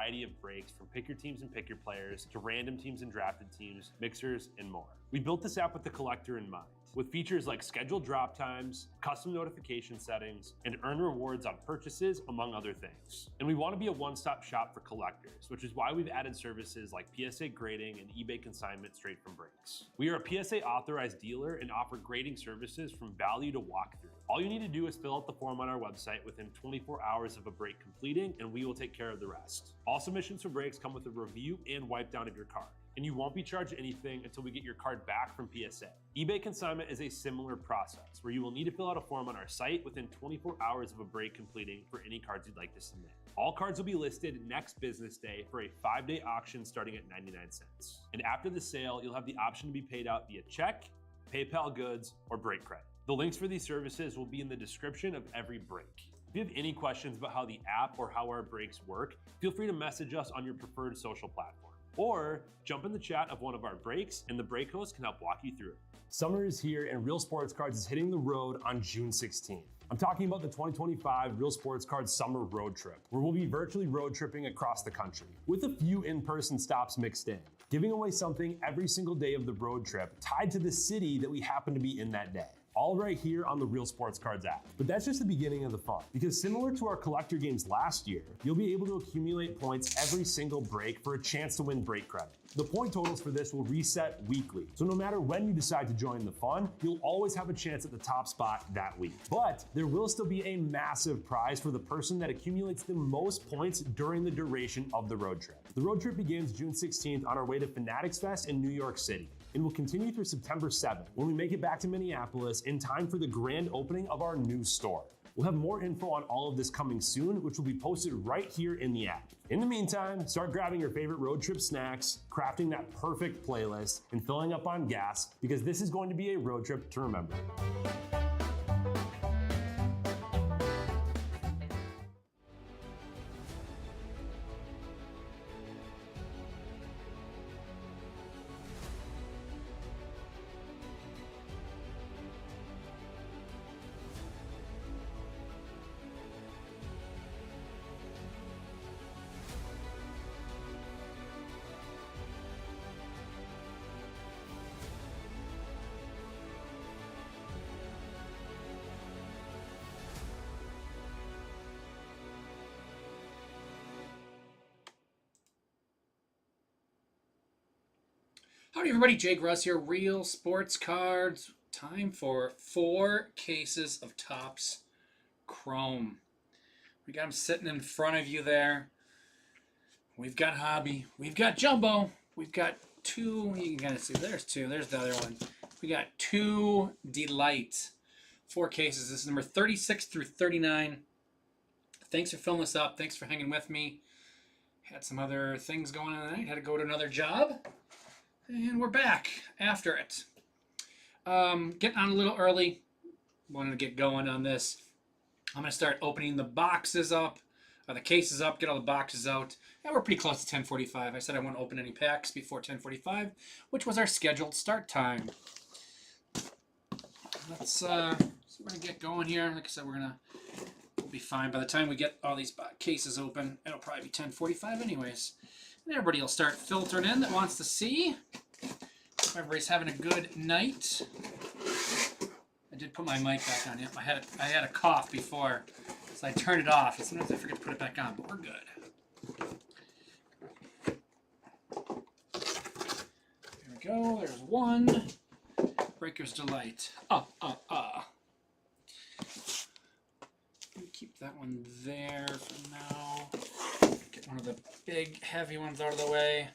variety of brakes from pick your teams and pick your players to random teams and drafted teams, mixers, and more. We built this app with the collector in mind, with features like scheduled drop times, custom notification settings, and earn rewards on purchases, among other things. And we want to be a one-stop shop for collectors, which is why we've added services like PSA grading and eBay consignment straight from brakes. We are a PSA authorized dealer and offer grading services from value to walkthrough. All you need to do is fill out the form on our website within 24 hours of a break completing, and we will take care of the rest. All submissions for breaks come with a review and wipe down of your card, and you won't be charged anything until we get your card back from PSA. eBay consignment is a similar process where you will need to fill out a form on our site within 24 hours of a break completing for any cards you'd like to submit. All cards will be listed next business day for a 5-day auction starting at 99 cents. And after the sale, you'll have the option to be paid out via check, PayPal goods, or break credit. The links for these services will be in the description of every break. If you have any questions about how the app or how our breaks work, feel free to message us on your preferred social platform. Or jump in the chat of one of our breaks and the break host can help walk you through it. Summer is here and Real Sports Cards is hitting the road on June 16th. I'm talking about the 2025 Real Sports Cards Summer Road Trip, where we'll be virtually road tripping across the country, with a few in-person stops mixed in, giving away something every single day of the road trip tied to the city that we happen to be in that day. All right here on the Real Sports Cards app. But that's just the beginning of the fun, because similar to our collector games last year, you'll be able to accumulate points every single break for a chance to win break credit. The point totals for this will reset weekly, so no matter when you decide to join the fun, you'll always have a chance at the top spot that week. But there will still be a massive prize for the person that accumulates the most points during the duration of the road trip. The road trip begins June 16th on our way to Fanatics Fest in New York City, and will continue through September 7th when we make it back to Minneapolis in time for the grand opening of our new store. We'll have more info on all of this coming soon, which will be posted right here in the app. In the meantime, start grabbing your favorite road trip snacks, crafting that perfect playlist, and filling up on gas, because this is going to be a road trip to remember. Howdy everybody, Jake Russ here, Real Sports Cards. Time for 4 cases of Topps Chrome. We got them sitting in front of you there. We've got Hobby, we've got Jumbo, we've got 2, you can kind of see, there's 2, there's the other one. We got 2 Delight, 4 cases. This is number 36 through 39. Thanks for filling this up, thanks for hanging with me. Had some other things going on tonight, had to go to another job. And we're back after it. Getting on a little early. Wanted to get going on this. I'm going to start opening the boxes up, the cases up, get all the boxes out. And we're pretty close to 10:45. I said I wouldn't open any packs before 10:45, which was our scheduled start time. So we're going to get going here. Like I said, we'll be fine. By the time we get all these cases open, it'll probably be 10:45 anyways. And everybody will start filtering in that wants to see. Everybody's having a good night. I did put my mic back on. Yep, I had a cough before, so I turned it off. And sometimes I forget to put it back on, but we're good. There we go. There's one. Breaker's Delight. Keep that one there for now. Get one of the big, heavy ones out of the way.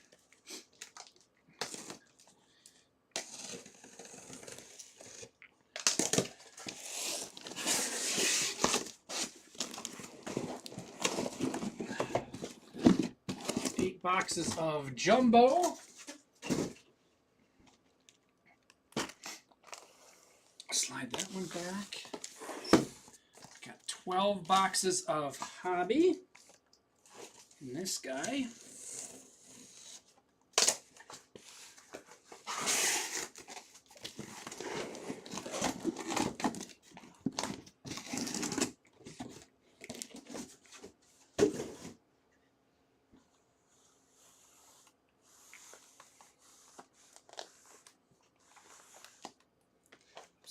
Boxes of Jumbo. Slide that one back. Got 12 boxes of Hobby. And this guy.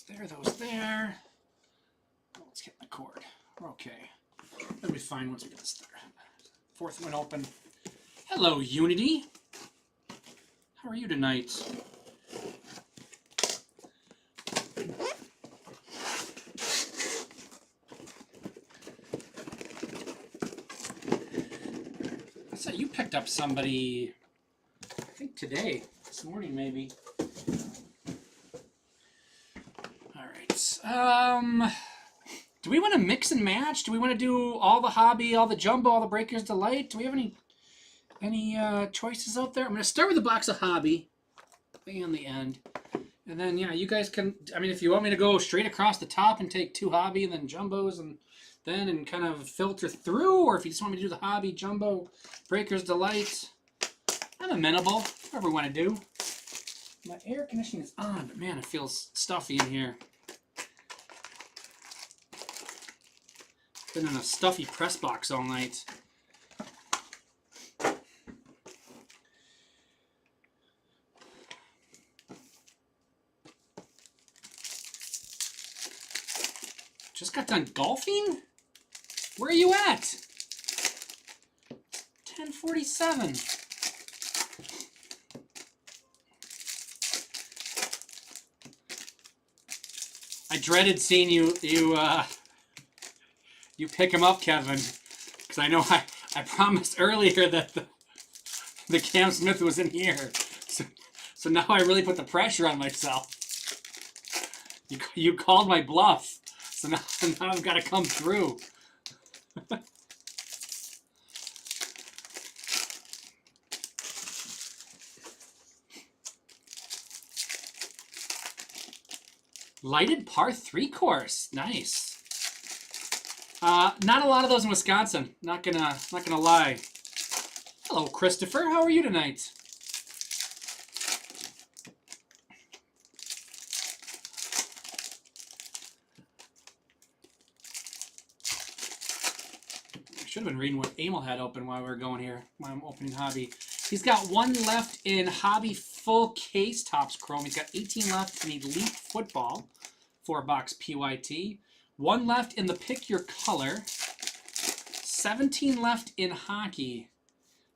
those there. Oh, let's get the cord. We're okay. That'll be fine once we get this there. Fourth one open. Hello, Unity. How are you tonight? So you picked up somebody, I think today, this morning maybe. All right. Do we want to mix and match? Do we want to do all the hobby, all the jumbo, all the Breakers Delight? Do we have any choices out there? I'm going to start with a box of hobby on the end. And then, yeah, you guys can, I mean, if you want me to go straight across the top and take 2 hobby and then jumbos and kind of filter through, or if you just want me to do the hobby, jumbo, Breakers Delight, I'm amenable, whatever we want to do. My air conditioning is on, but man, it feels stuffy in here. Been in a stuffy press box all night. Just got done golfing? Where are you at? 10:47. I dreaded seeing you pick him up, Kevin, because I know I promised earlier that the Cam Smith was in here, so now I really put the pressure on myself. You called my bluff, so now I've got to come through. Lighted par 3 course, nice. Not a lot of those in Wisconsin. Not gonna lie. Hello, Christopher. How are you tonight? I should have been reading what Emil had open while we were going here. While I'm opening hobby. He's got 1 left in hobby full case Topps Chrome. He's got 18 left in Elite Football, 4-box PYT. 1 left in the Pick Your Color. 17 left in hockey.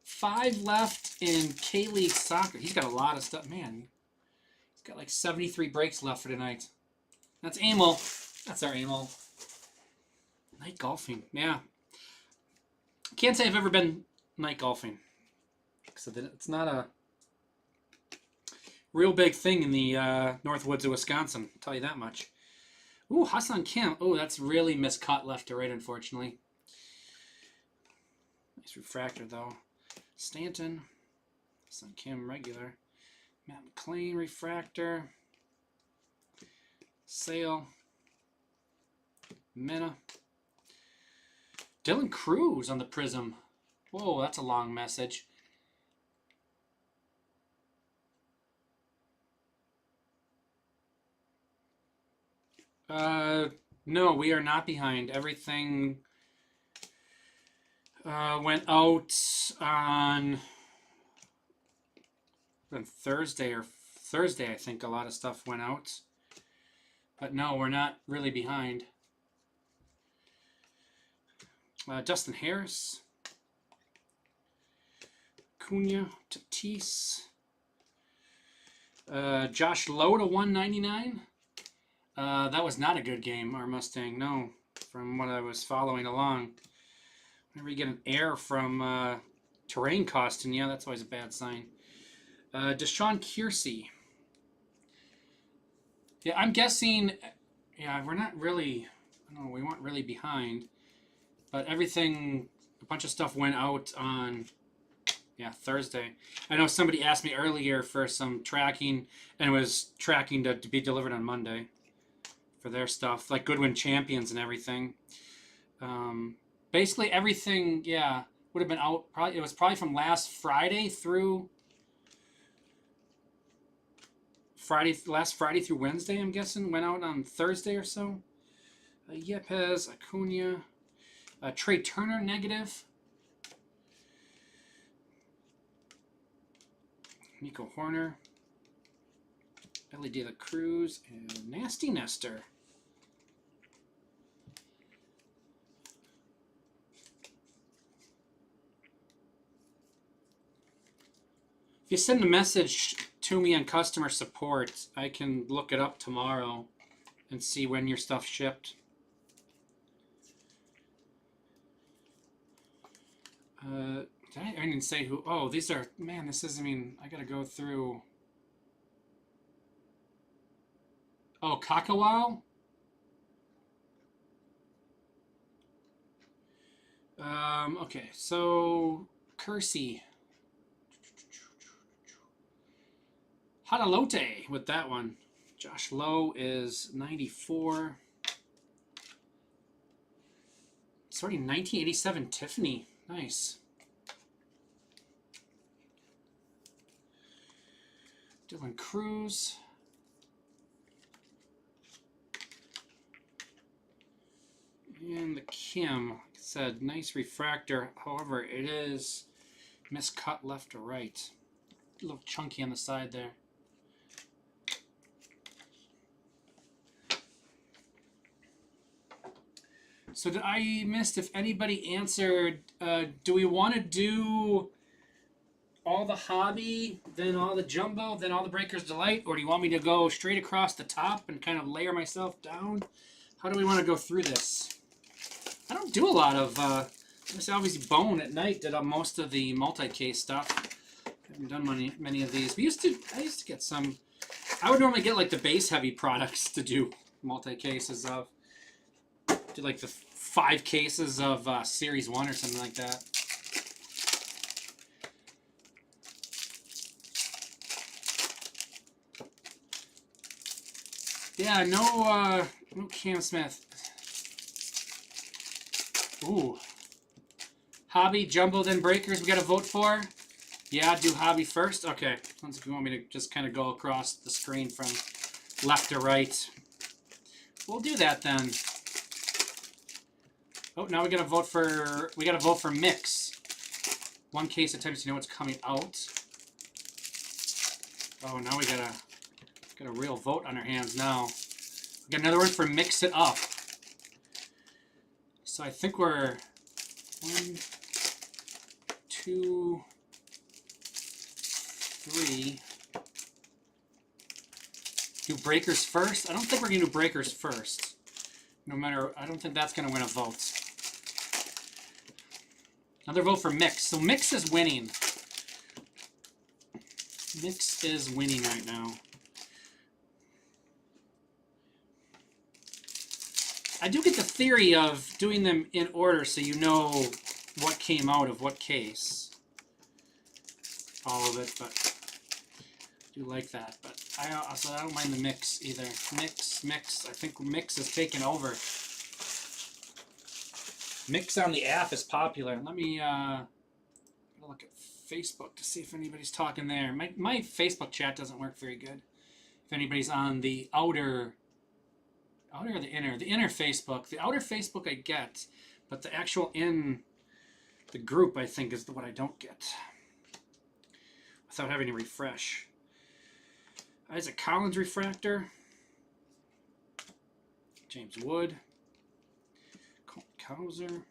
5 left in K-League Soccer. He's got a lot of stuff. Man, he's got like 73 breaks left for tonight. That's Emil. That's our Emil. Night golfing. Yeah. Can't say I've ever been night golfing. So it's not a real big thing in the North Woods of Wisconsin. I'll tell you that much. Ooh, Hassan Kim. Oh, that's really miscut left to right, unfortunately. Nice refractor, though. Stanton. Hassan Kim, regular. Matt McLean, refractor. Sale. Mena. Dylan Cruz on the Prism. Whoa, that's a long message. No, we are not behind. Everything went out on Thursday, I think a lot of stuff went out. But no, we're not really behind. Justin Harris. Cunha, Tatis. Josh Lowe to 199. That was not a good game, our Mustang. No, from what I was following along. Whenever you get an error from terrain costing, yeah, that's always a bad sign. Deshaun Kiersey. Yeah, I'm guessing. Yeah, we're not really. No, we weren't really behind, but everything, a bunch of stuff went out on. Yeah, Thursday. I know somebody asked me earlier for some tracking, and it was tracking to be delivered on Monday for their stuff, like Goodwin Champions and everything. Basically everything, yeah, would have been out. Probably it was probably from last Friday through last Friday through Wednesday. I'm guessing went out on Thursday or so. Yepes, Acuna, Trey Turner negative. Nico Horner, Ellie De La Cruz, and Nasty Nestor. If you send a message to me on customer support, I can look it up tomorrow and see when your stuff shipped. I didn't say who. Oh, these are, man, this is, I mean, I gotta go through. Oh, Kakawao? Okay, so Kersey. Hadalote with that one. Josh Lowe is 94. Sorry, 1987 Tiffany. Nice. Dylan Cruz. And the Kim, like I said, nice refractor. However, it is miscut left to right. A little chunky on the side there. So I missed if anybody answered, do we want to do all the hobby, then all the jumbo, then all the Breakers Delight, or do you want me to go straight across the top and kind of layer myself down? How do we want to go through this? I don't do a lot of, obviously Bone at night did most of the multi-case stuff. I haven't done many of these. I used to get some, I would normally get like the base heavy products to do multi-cases of. Do like the 5 cases of Series 1 or something like that. Yeah, no Cam Smith. Ooh. Hobby, Jumbo, then Breakers we got to vote for? Yeah, do Hobby first? Okay. If you want me to just kind of go across the screen from left to right. We'll do that then. Oh, now we gotta vote for mix. 1 case at a time so you know what's coming out. Oh, now we got a real vote on our hands now. We got another one for mix it up. So I think we're 1, 2, 3. Do Breakers first? I don't think we're gonna do Breakers first. No matter, I don't think that's gonna win a vote. Another vote for Mix. So Mix is winning. Mix is winning right now. I do get the theory of doing them in order so you know what came out of what case. All of it, but I do like that. But I don't mind the Mix either. Mix. I think Mix is taking over. Mix on the app is popular. Let me look at Facebook to see if anybody's talking there. My Facebook chat doesn't work very good. If anybody's on the outer or the inner Facebook. The outer Facebook I get, but the actual in the group I think is what I don't get. Without having to refresh. Isaac Collins refractor. James Wood. Causer.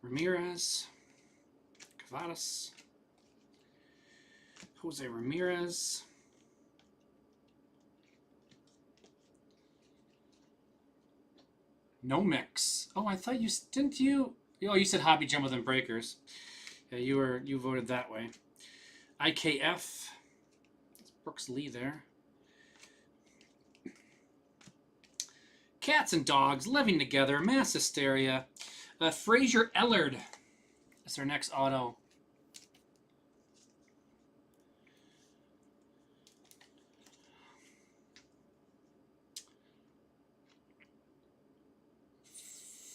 Ramirez. Cavadas. Jose Ramirez. No Mix. Oh, I thought didn't you? Oh, you said Hobby Jumbo then Breakers. Yeah, you voted that way. IKF. That's Brooks Lee there. Cats and dogs living together, mass hysteria. Fraser Ellard. That's our next auto.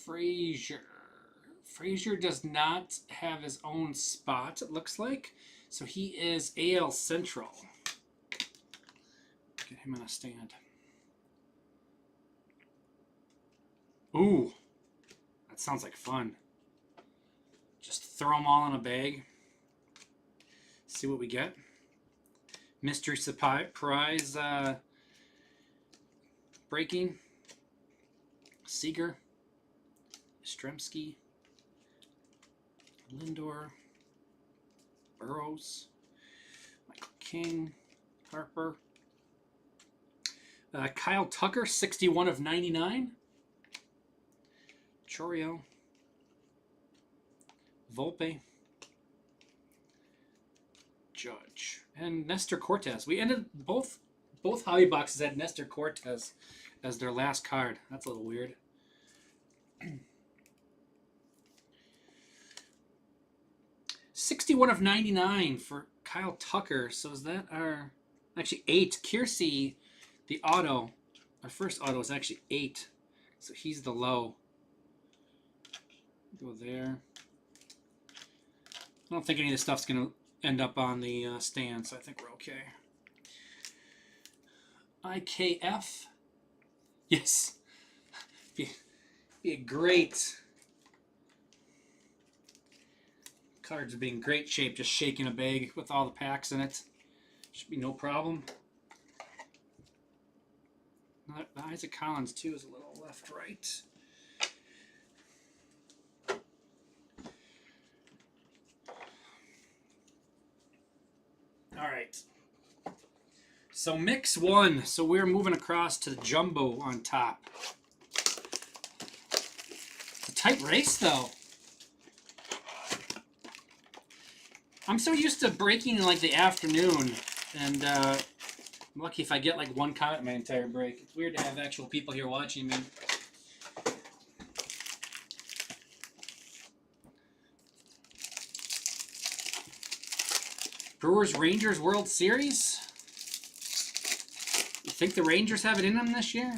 Frazier does not have his own spot, it looks like. So he is AL Central. Get him on a stand. Ooh, that sounds like fun. Just throw them all in a bag. see what we get. Mystery surprise breaking. Seager, Yastrzemski, Lindor, Burrows, Michael King, Harper, Kyle Tucker, 61 of 99. Chourio, Volpe, Judge, and Nestor Cortez. We ended both hobby boxes had Nestor Cortez as their last card. That's a little weird. 61 of 99 for Kyle Tucker. So is that our... Actually, 8. Kiersey, the auto. Our first auto is actually 8. So he's the low. Go there. I don't think any of this stuff's going to end up on the stand, so I think we're okay. IKF. Yes. Be a great... Cards would be in great shape, just shaking a bag with all the packs in it. Should be no problem. The Isaac Collins, too, is a little left-right. All right. So mix one. So we're moving across to the jumbo on top. It's a tight race, though. I'm so used to breaking in like the afternoon, and I'm lucky if I get like one comment my entire break. It's weird to have actual people here watching me. Brewers Rangers World Series. You think the Rangers have it in them this year?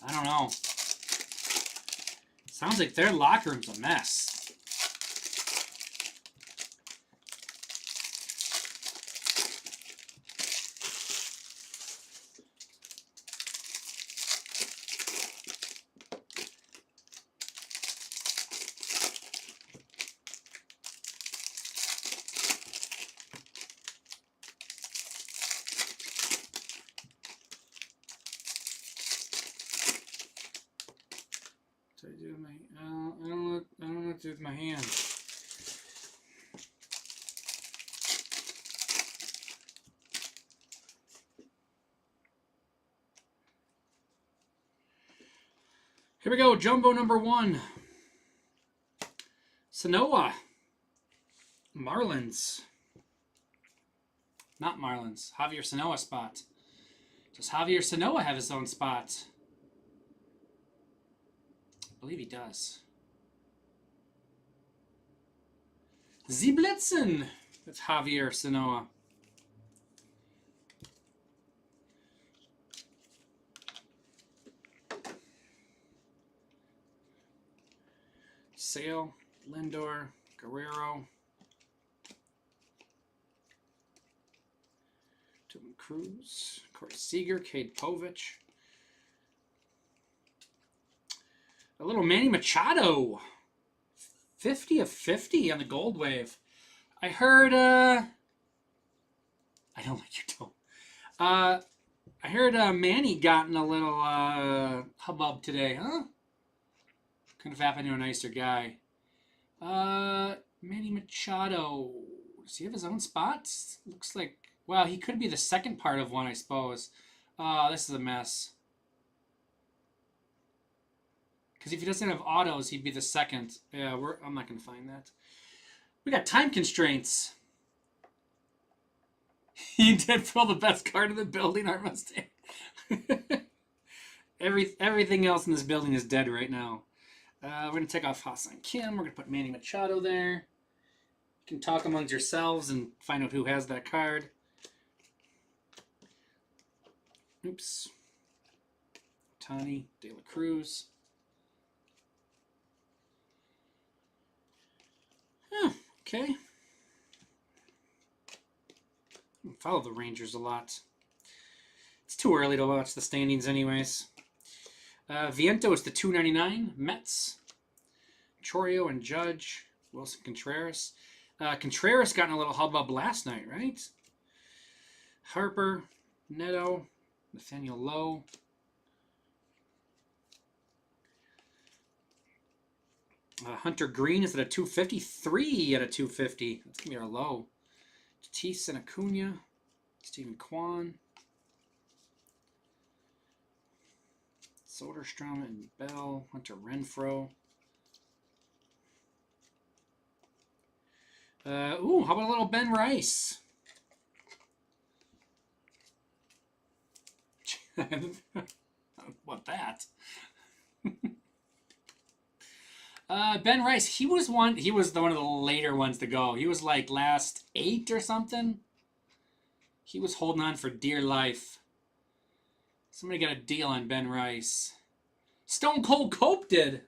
I don't know. Sounds like their locker room's a mess. So I do my, I don't know what to do with my hand. Here we go, jumbo number 1. Sanoa. Marlins. Not Marlins. Javier Sanoa spot. Does Javier Sanoa have his own spot? I believe he does. Zblitzen. That's Javier Sanoa. Sale, Lindor, Guerrero, Dylan Cruz, Corey Seager, Cade Povich. A little Manny Machado. 50 of 50 on the Gold Wave. I heard, I don't like your tone. I heard Manny got in a little hubbub today, huh? Could have happened to a nicer guy. Manny Machado. Does he have his own spots? Looks like, well, he could be the second part of one, I suppose. This is a mess. Because if he doesn't have autos, he'd be the second. Yeah, I'm not going to find that. We got time constraints. You did pull the best card in the building, Art Mustang. Everything else in this building is dead right now. We're going to take off Ha-Seong Kim. We're going to put Manny Machado there. You can talk amongst yourselves and find out who has that card. Oops. Tani, De La Cruz. Okay. I follow the Rangers a lot. It's too early to watch the standings anyways. Viento is the 299. Mets. Chourio and Judge. Wilson Contreras. Contreras got in a little hubbub last night, right? Harper, Neto, Nathaniel Lowe. Hunter Green is at a 253 at a 250. That's going to be our low. Tatis and Acuna. Stephen Kwan. Soderstrom and Bell. Hunter Renfroe. Ooh, how about a little Ben Rice? What that? Ben Rice, he was one of the later ones to go. He was like last 8 or something. He was holding on for dear life. Somebody got a deal on Ben Rice. Stone Cold Cope did.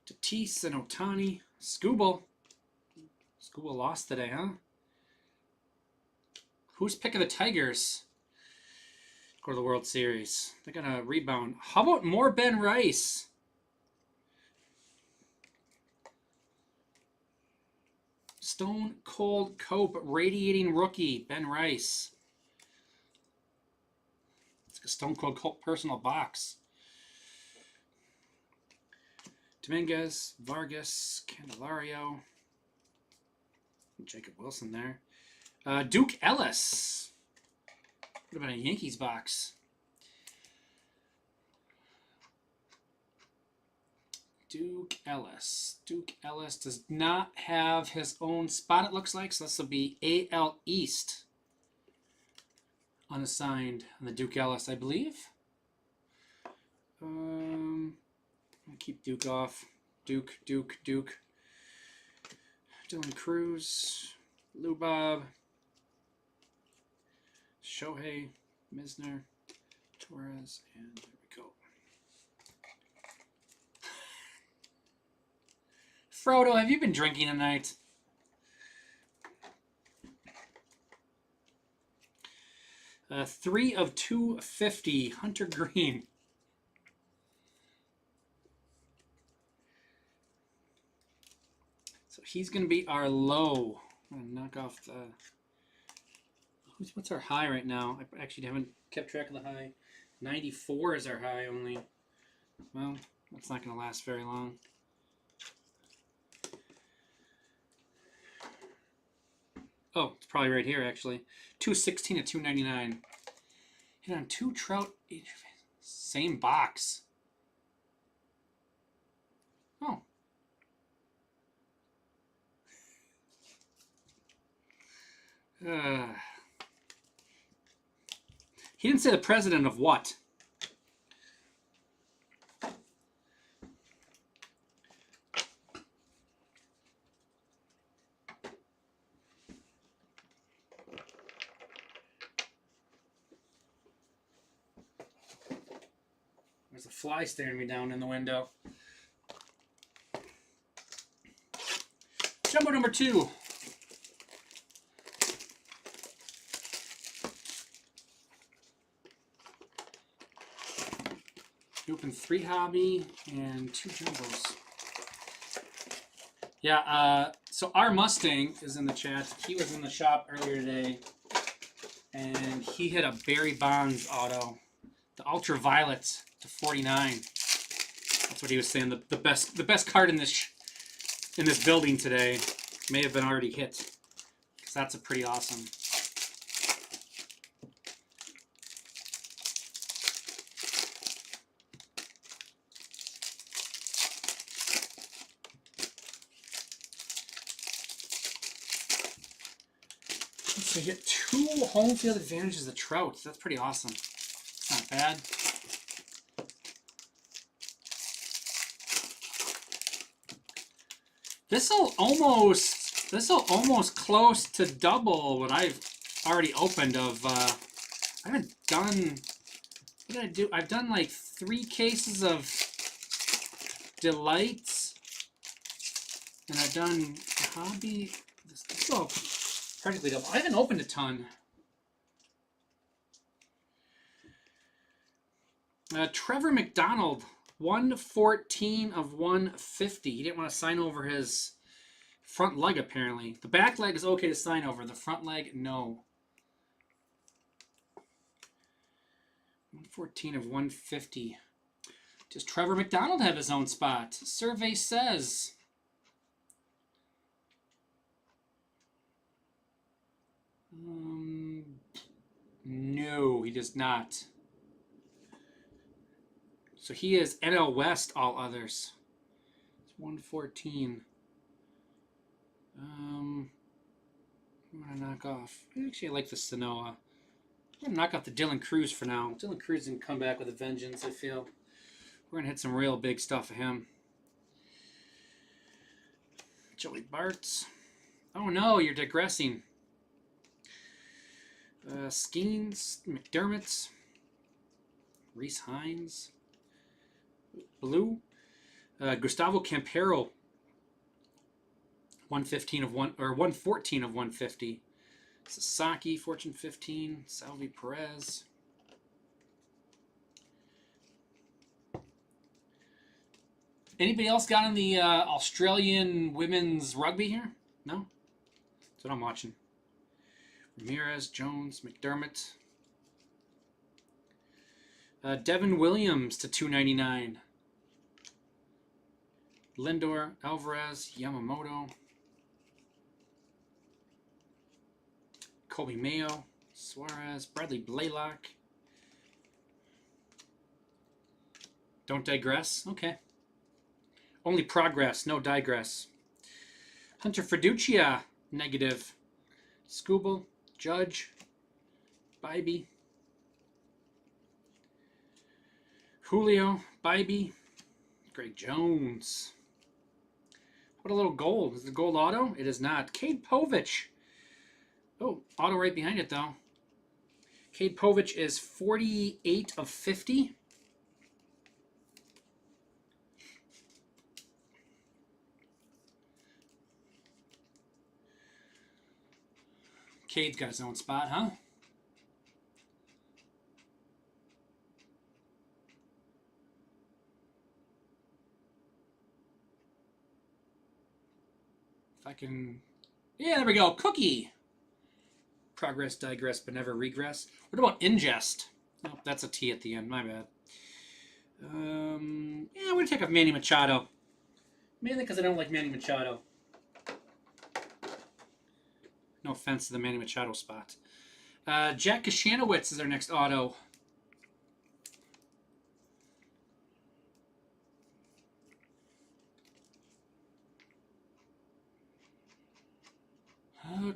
Tatis and Ohtani. Skubal. Skubal lost today, huh? Who's picking the Tigers? Go to the World Series. They're going to rebound. How about more Ben Rice? Stone Cold Cope, radiating rookie, Ben Rice. It's like a Stone Cold Cope personal box. Dominguez, Vargas, Candelario, Jacob Wilson there. Duke Ellis. What about a Yankees box? Duke Ellis. Duke Ellis does not have his own spot, it looks like, so this will be AL East. Unassigned on the Duke Ellis, I believe. I'll keep Duke off. Duke. Dylan Cruz, Lou Bob, Shohei, Misner, Torres, and there we go. Frodo, have you been drinking tonight? Uh, 3 of 250, Hunter Green. So he's going to be our low. I'm going to knock off the... What's our high right now? I actually haven't kept track of the high. 94 is our high only. Well, that's not going to last very long. Oh, it's probably right here, actually. 216 to 299. Hit on 2 Trout. Same box. Oh. He didn't say the president of what. There's a fly staring me down in the window. Jumbo number 2. Open 3 hobby and 2 jumbos. Yeah, so our Mustang is in the chat. He was in the shop earlier today, and he hit a Barry Bonds auto, the ultraviolet to 49. That's what he was saying. The best card in this building today may have been already hit, because that's a pretty awesome. So you get 2 home field advantages of Trout. That's pretty awesome. It's not bad. This'll almost close to double what I've already opened of I haven't done, what did I do? I've done like 3 cases of Delights, and I've done hobby. This is all practically double. I haven't opened a ton. Trevor McDonald, 114 of 150. He didn't want to sign over his front leg, apparently. The back leg is okay to sign over. The front leg, no. 114 of 150. Does Trevor McDonald have his own spot? Survey says. No, he does not. So he is NL West, all others. It's 114. I'm going to knock off. Actually, I like the Sanoa. I'm going to knock off the Dylan Cruz for now. Dylan Cruz can come back with a vengeance, I feel. We're going to hit some real big stuff of him. Joey Bartz. Oh no, you're digressing. Skeens, McDermott, Reese Hines, Blue, Gustavo Campero, 114 of 150. Sasaki, Fortune 15, Salvi Perez. Anybody else got in the Australian women's rugby here? No? That's what I'm watching. Ramirez, Jones, McDermott. Devin Williams to 299. Lindor, Alvarez, Yamamoto. Kobe Mayo, Suarez, Bradley Blaylock. Don't digress? Okay. Only progress, no digress. Hunter Fiducia, negative. Scooble, Judge, Bybee. Julio, Bybee, Greg Jones. What a little gold. Is it gold auto? It is not. Cade Povich. Oh, auto right behind it, though. Cade Povich is 48 of 50. Cade's got his own spot, huh? If I can... Yeah, there we go. Cookie. Progress, digress, but never regress. What about ingest? Nope, that's a T at the end. My bad. Yeah, I'm going to take off Manny Machado. Mainly because I don't like Manny Machado. No offense to the Manny Machado spot. Jack Kashanowitz is our next auto.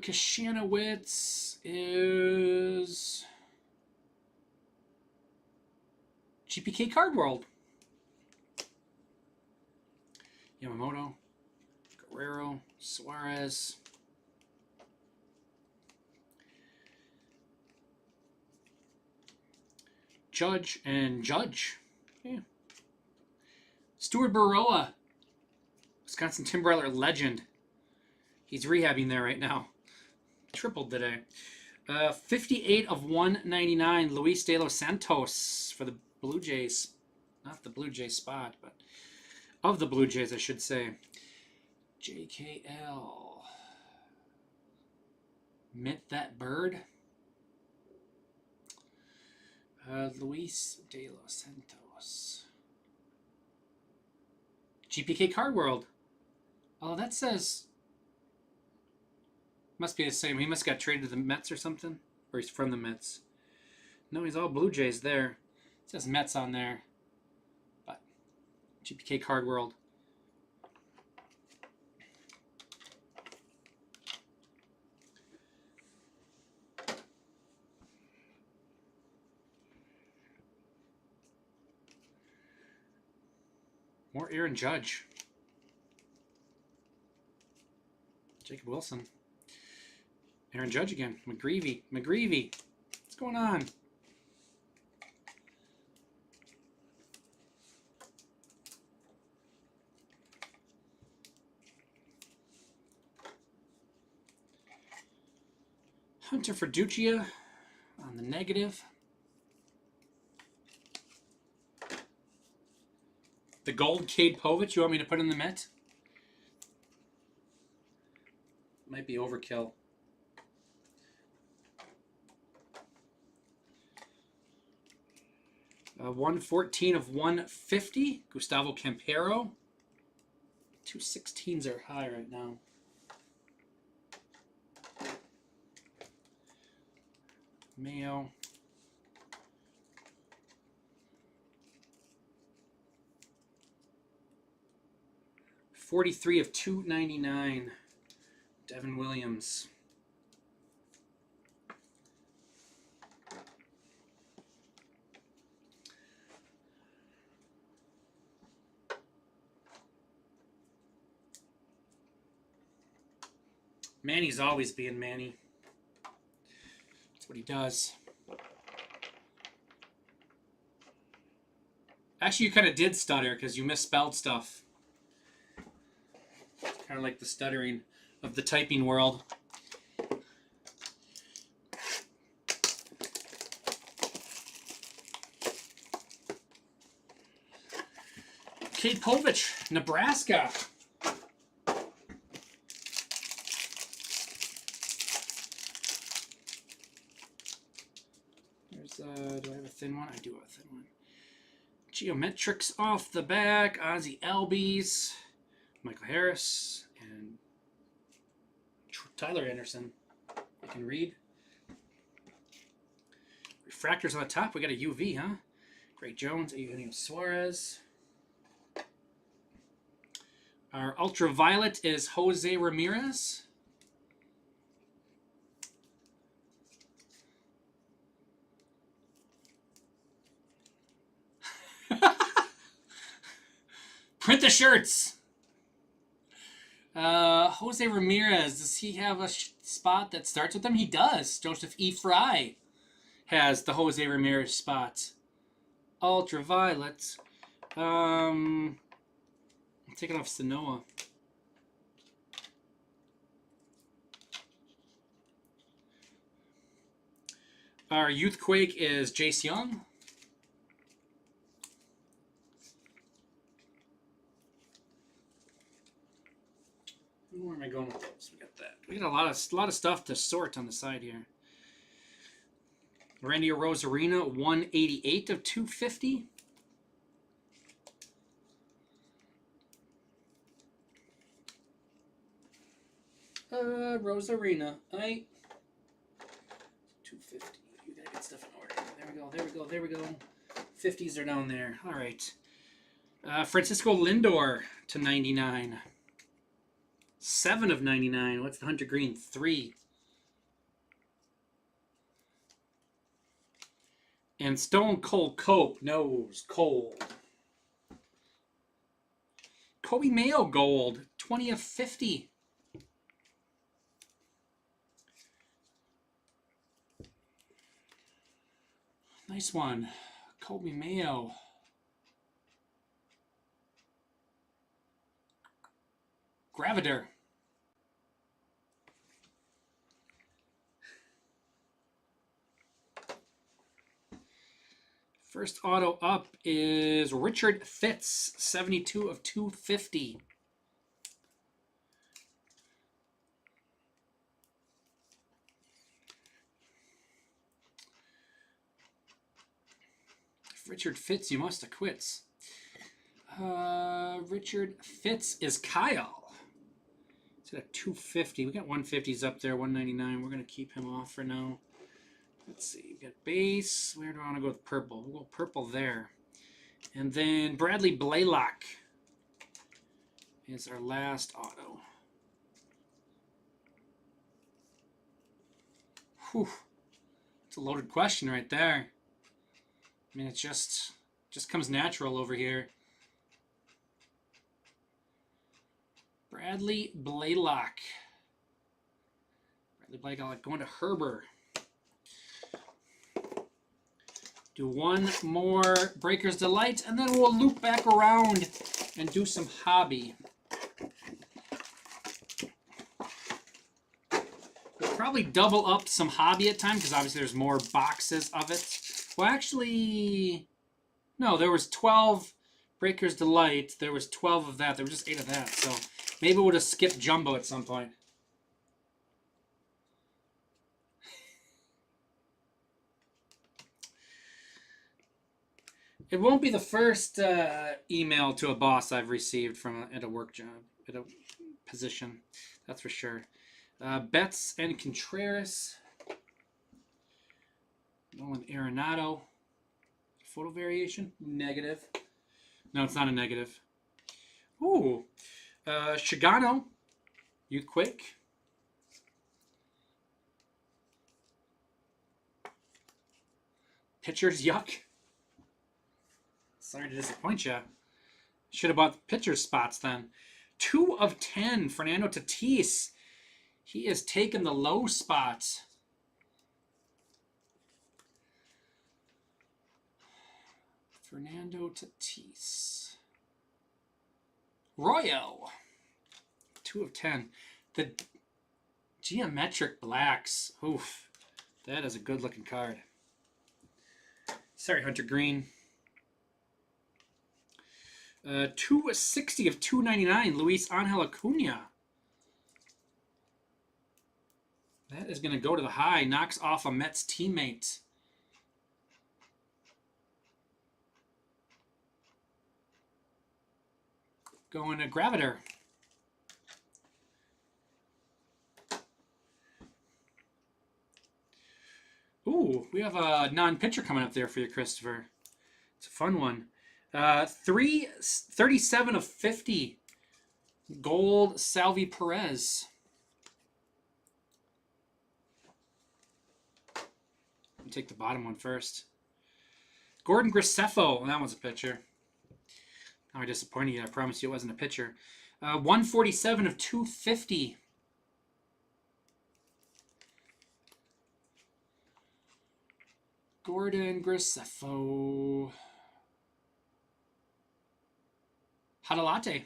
Kashanowitz is GPK Card World. Yamamoto, Guerrero, Suarez. Judge and Judge. Yeah. Stuart Baroa, Wisconsin Timberweiler legend. He's rehabbing there right now. Tripled today. 58 of 199. Luis De Los Santos for the Blue Jays. Not the Blue Jay spot, but of the Blue Jays, I should say. JKL. Mint that bird. Luis De Los Santos. GPK Card World. Oh, that says... Must be the same. He must have got traded to the Mets or something. Or he's from the Mets. No, he's all Blue Jays there. It says Mets on there. But GPK Card World. More Aaron Judge. Jacob Wilson. Aaron Judge again. McGreevy. What's going on? Hunter Verduccia on the negative. The gold Cade Povich, you want me to put in the Met? Might be overkill. Uh, 114 of 150, Gustavo Campero. 216s are high right now. Mayo. .43 of 299, Devin Williams. Manny's always being Manny. That's what he does. Actually, you kind of did stutter because you misspelled stuff. Kind of like the stuttering of the typing world. Cade Povich, Nebraska. Do I have a thin one? I do have a thin one. Geometrics off the back. Ozzie Albies, Michael Harris, and Tyler Anderson. I can read. Refractors on the top. We got a UV, huh? Greg Jones, Eugenio Suarez. Our ultraviolet is Jose Ramirez. Print the shirts. Jose Ramirez, does he have a spot that starts with him? He does. Joseph E. Fry has the Jose Ramirez spot. Ultraviolet. I'm taking off Sanoa. Our Youth Quake is Jace Young. Where am I going with this? We got that. We got a lot of stuff to sort on the side here. Randy Rosarina, 188 of 250. Rosarina, 250. You gotta get stuff in order. There we go. 50s are down there. All right. Francisco Lindor to 99. 7 of 99. What's the Hunter Green? 3. And Stone Cold Cope knows cold. Kobe Mayo gold. 20 of 50. Nice one. Kobe Mayo. Graviter. First auto up is Richard Fitz, 72 of 250. If Richard Fitz, you must have quits. Richard Fitz is Kyle. It's at a 250. We got 150s up there, 199. We're going to keep him off for now. Let's see. We got base. Where do I want to go with purple? We'll go purple there. And then Bradley Blaylock is our last auto. Whew. It's a loaded question right there. I mean, it just comes natural over here. Bradley Blaylock. Bradley Blaylock going to Herber. Do one more Breaker's Delight, and then we'll loop back around and do some hobby. Probably double up some hobby at times because obviously there's more boxes of it. Well, actually, no, there was 12 Breaker's Delight. There was 12 of that. There were just 8 of that. So maybe we'll just skip Jumbo at some point. It won't be the first email to a boss I've received at a work job, at a position. That's for sure. Betts and Contreras. Nolan Arenado. Photo variation? Negative. No, it's not a negative. Ooh. Shigano. You quick. Pitchers, yuck. Sorry to disappoint you. Should have bought the pitcher spots then. 2 of 10, Fernando Tatis. He has taken the low spot. Fernando Tatis. Royo. 2 of 10. The Geometric Blacks. Oof. That is a good looking card. Sorry, Hunter Green. 260 of 299, Luis Angel Acuna. That is going to go to the high. Knocks off a Mets teammate. Going to Graviter. Ooh, we have a non-pitcher coming up there for you, Christopher. It's a fun one. 37 of 50. Gold Salvi Perez. I'll take the bottom one first. Gordon Graceffo. That one's a pitcher. Now I disappointed you. I promised you it wasn't a pitcher. 147 of 250. Gordon Graceffo. Hadalate.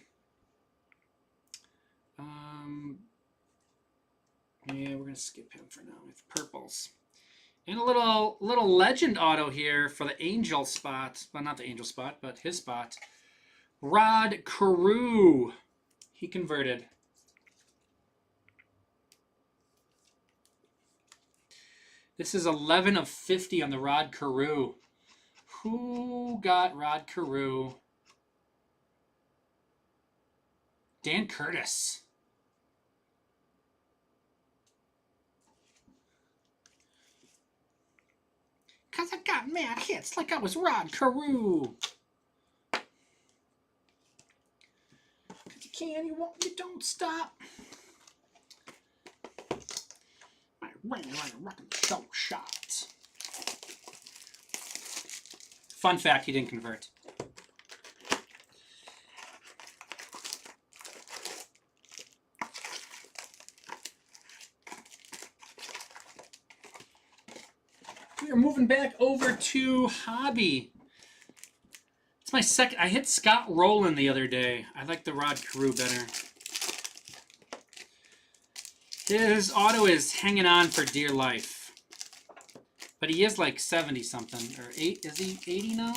Yeah, we're going to skip him for now with purples. And a little legend auto here for the Angel spot. Well, not the Angel spot, but his spot. Rod Carew. He converted. This is 11 of 50 on the Rod Carew. Who got Rod Carew? Dan Curtis. Because I got mad hits like I was Rod Carew. Because you can, you won't, you don't stop. My ring around rockin' show shot. Fun fact, he didn't convert. We're moving back over to hobby. It's my second. I hit Scott Rowland the other day. I like the Rod Carew better. His auto is hanging on for dear life. But he is like 70 something. Or 8. Is he 80 now?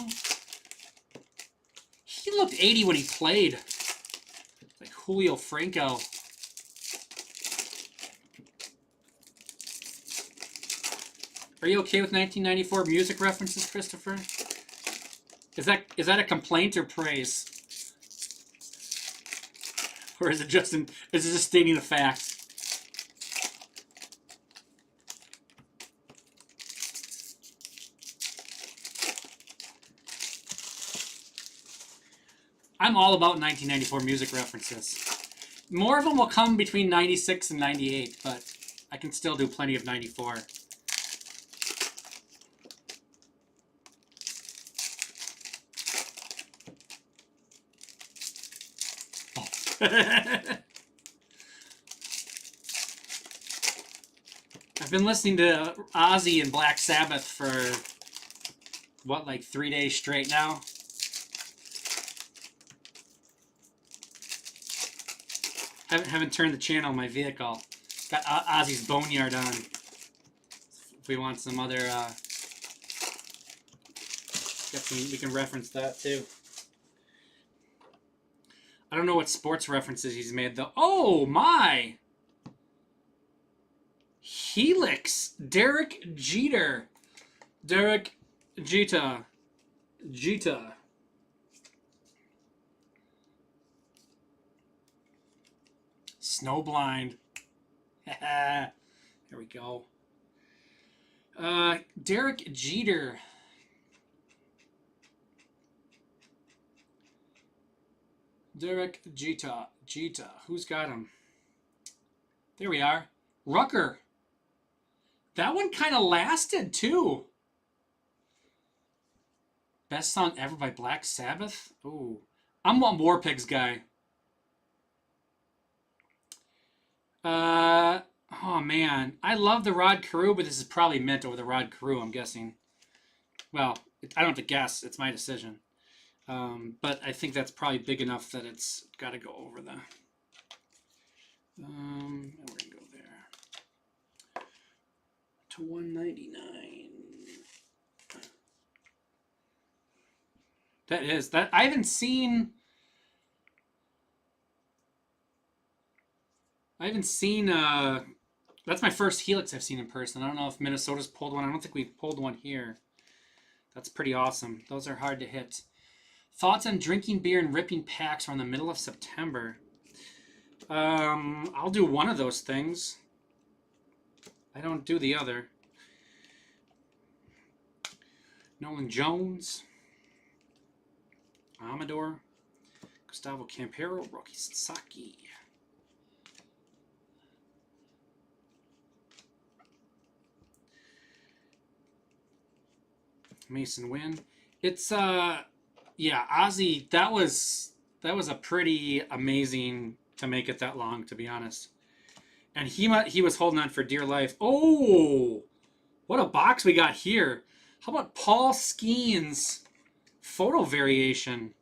He looked 80 when he played. Like Julio Franco. Are you okay with 1994 music references, Christopher? Is that a complaint or praise? Or is it just stating the fact? I'm all about 1994 music references. More of them will come between 96 and 98, but I can still do plenty of 94. I've been listening to Ozzy and Black Sabbath for, what, like 3 days straight now? Haven't turned the channel on my vehicle. Got Ozzy's Boneyard on. If we want some other, we can reference that too. I don't know what sports references he's made though. Oh my! Helix, Derek Jeter. Derek Jeter. Jeter. Snowblind. Here we go. Derek Jeter. Derek Jeter. Jeter. Who's got him? There we are. Rucker. That one kind of lasted too. Best song ever by Black Sabbath? Ooh. I'm a War Pigs guy. Oh man. I love the Rod Carew, but this is probably meant over the Rod Carew, I'm guessing. Well, I don't have to guess. It's my decision. But I think that's probably big enough that it's got to go over the... we're going to go there. To 199. That I haven't seen that's my first Helix I've seen in person. I don't know if Minnesota's pulled one. I don't think we've pulled one here. That's pretty awesome. Those are hard to hit. Thoughts on drinking beer and ripping packs around the middle of September? I'll do one of those things. I don't do the other. Nolan Jones. Amador. Gustavo Campero. Rocky Sasaki. Mason Wynn. It's yeah, Ozzy, that was a pretty amazing to make it that long, to be honest. And he was holding on for dear life. Oh, what a box we got here. How about Paul Skeens photo variation?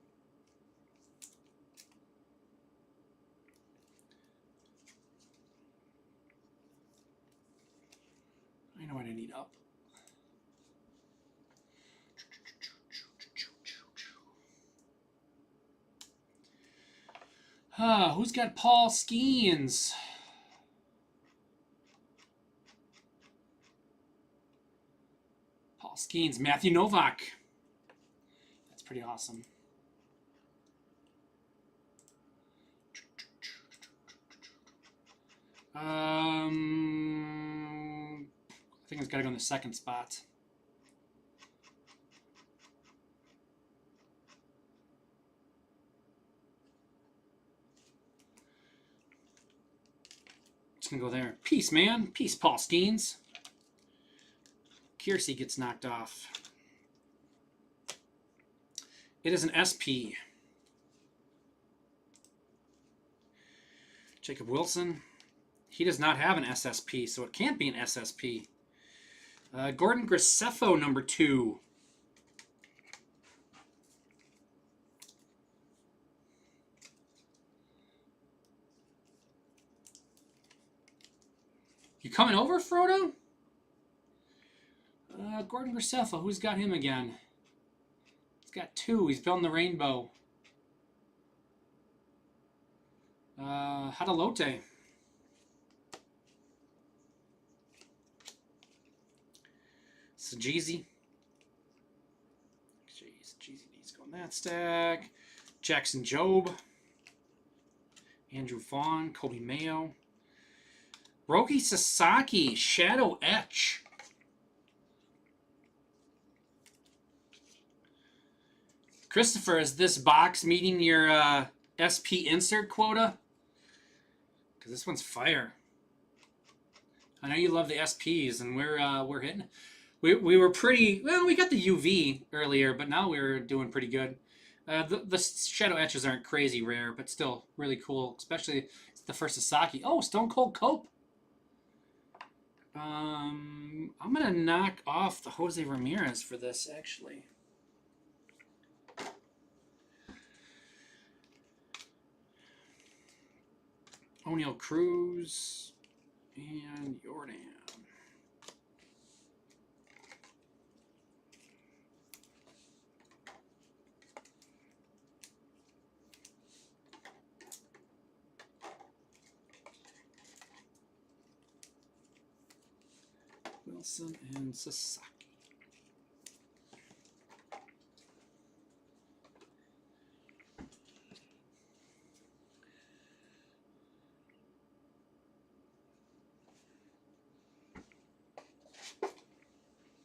I know what I need up. Who's got Paul Skeens? Paul Skeens, Matthew Novak. That's pretty awesome. I think it's got to go in the second spot. It's going to go there. Peace, man. Peace, Paul Skeens. Kiersey gets knocked off. It is an SP. Jacob Wilson. He does not have an SSP, so it can't be an SSP. Gordon Graceffo, number 2. You coming over, Frodo? Gordon Graceffo, who's got him again? He's got 2. He's building the rainbow. Hadalote. Jeezy. Jeezy needs to go in that stack. Jackson Jobe. Andrew Vaughn. Kobe Mayo. Roki Sasaki. Shadow Etch. Christopher, is this box meeting your SP insert quota? Because this one's fire. I know you love the SPs, and we're hitting. We were pretty well. We got the UV earlier, but now we're doing pretty good. The shadow etches aren't crazy rare, but still really cool. Especially the first Sasaki. Oh, Stone Cold Cope. I'm gonna knock off the Jose Ramirez for this actually. O'Neal Cruz. and Jordan. Wilson and Sasaki.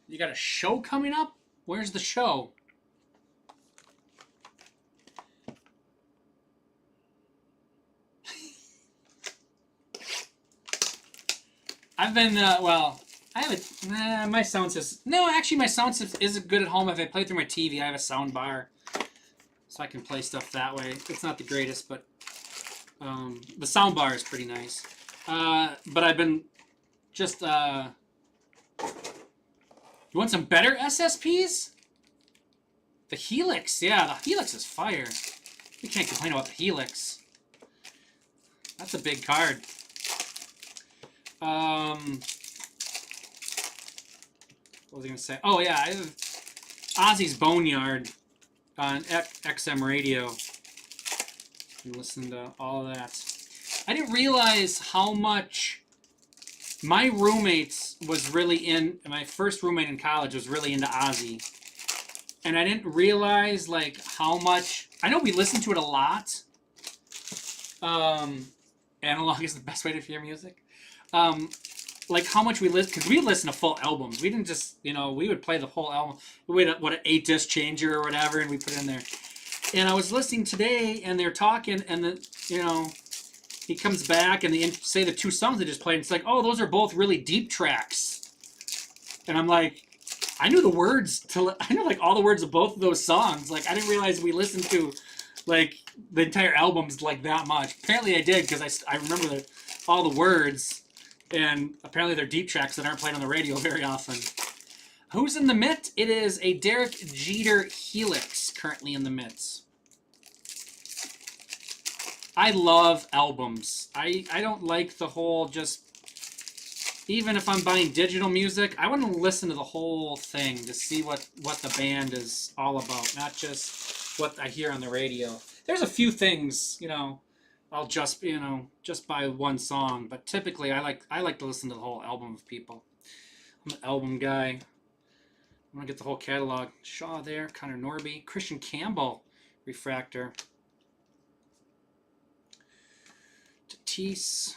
You got a show coming up? Where's the show? I've been, well, I have a, my sound system. No, actually, my sound system is good at home. If I play through my TV, I have a sound bar. So I can play stuff that way. It's not the greatest, but the sound bar is pretty nice. But I've been just, you want some better SSPs? The Helix, yeah, the Helix is fire. You can't complain about the Helix. That's a big card. What was I going to say? Oh, yeah, I have Ozzy's Boneyard on XM Radio. And listen to all of that. I didn't realize how much my roommates was really in, my first roommate in college was really into Ozzy. And I didn't realize, like, how much, I know we listened to it a lot. Analog is the best way to hear music. Like how much we listen, because we listen to full albums. We didn't just, you know, we would play the whole album. We had what, an 8-disc changer or whatever, and we put it in there. And I was listening today, and they're talking, and the, you know, he comes back, and they say the 2 songs they just played. And it's like, oh, those are both really deep tracks. And I'm like, I knew the words to, I know like all the words of both of those songs. Like I didn't realize we listened to, like the entire albums like that much. Apparently I did because I remember all the words. And apparently they're deep tracks that aren't played on the radio very often. Who's in the mitt? It is a Derek Jeter Helix currently in the mitts. I love albums. I don't like the whole just... Even if I'm buying digital music, I want to listen to the whole thing to see what the band is all about, not just what I hear on the radio. There's a few things, you know, I'll just, you know, just buy one song, but typically I like to listen to the whole album of people. I'm an album guy. I'm gonna get the whole catalog. Shaw there, Connor Norby, Christian Campbell, Refractor, Tatis,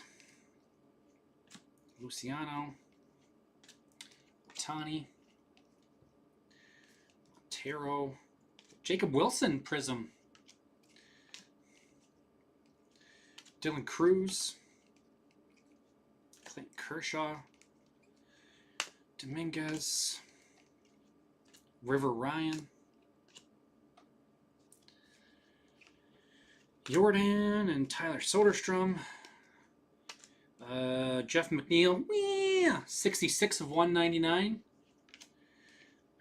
Luciano, Tani, Montero, Jacob Wilson, Prism. Dylan Cruz, Clayton Kershaw, Dominguez, River Ryan, Jordan and Tyler Soderstrom, Jeff McNeil, 66 of 199,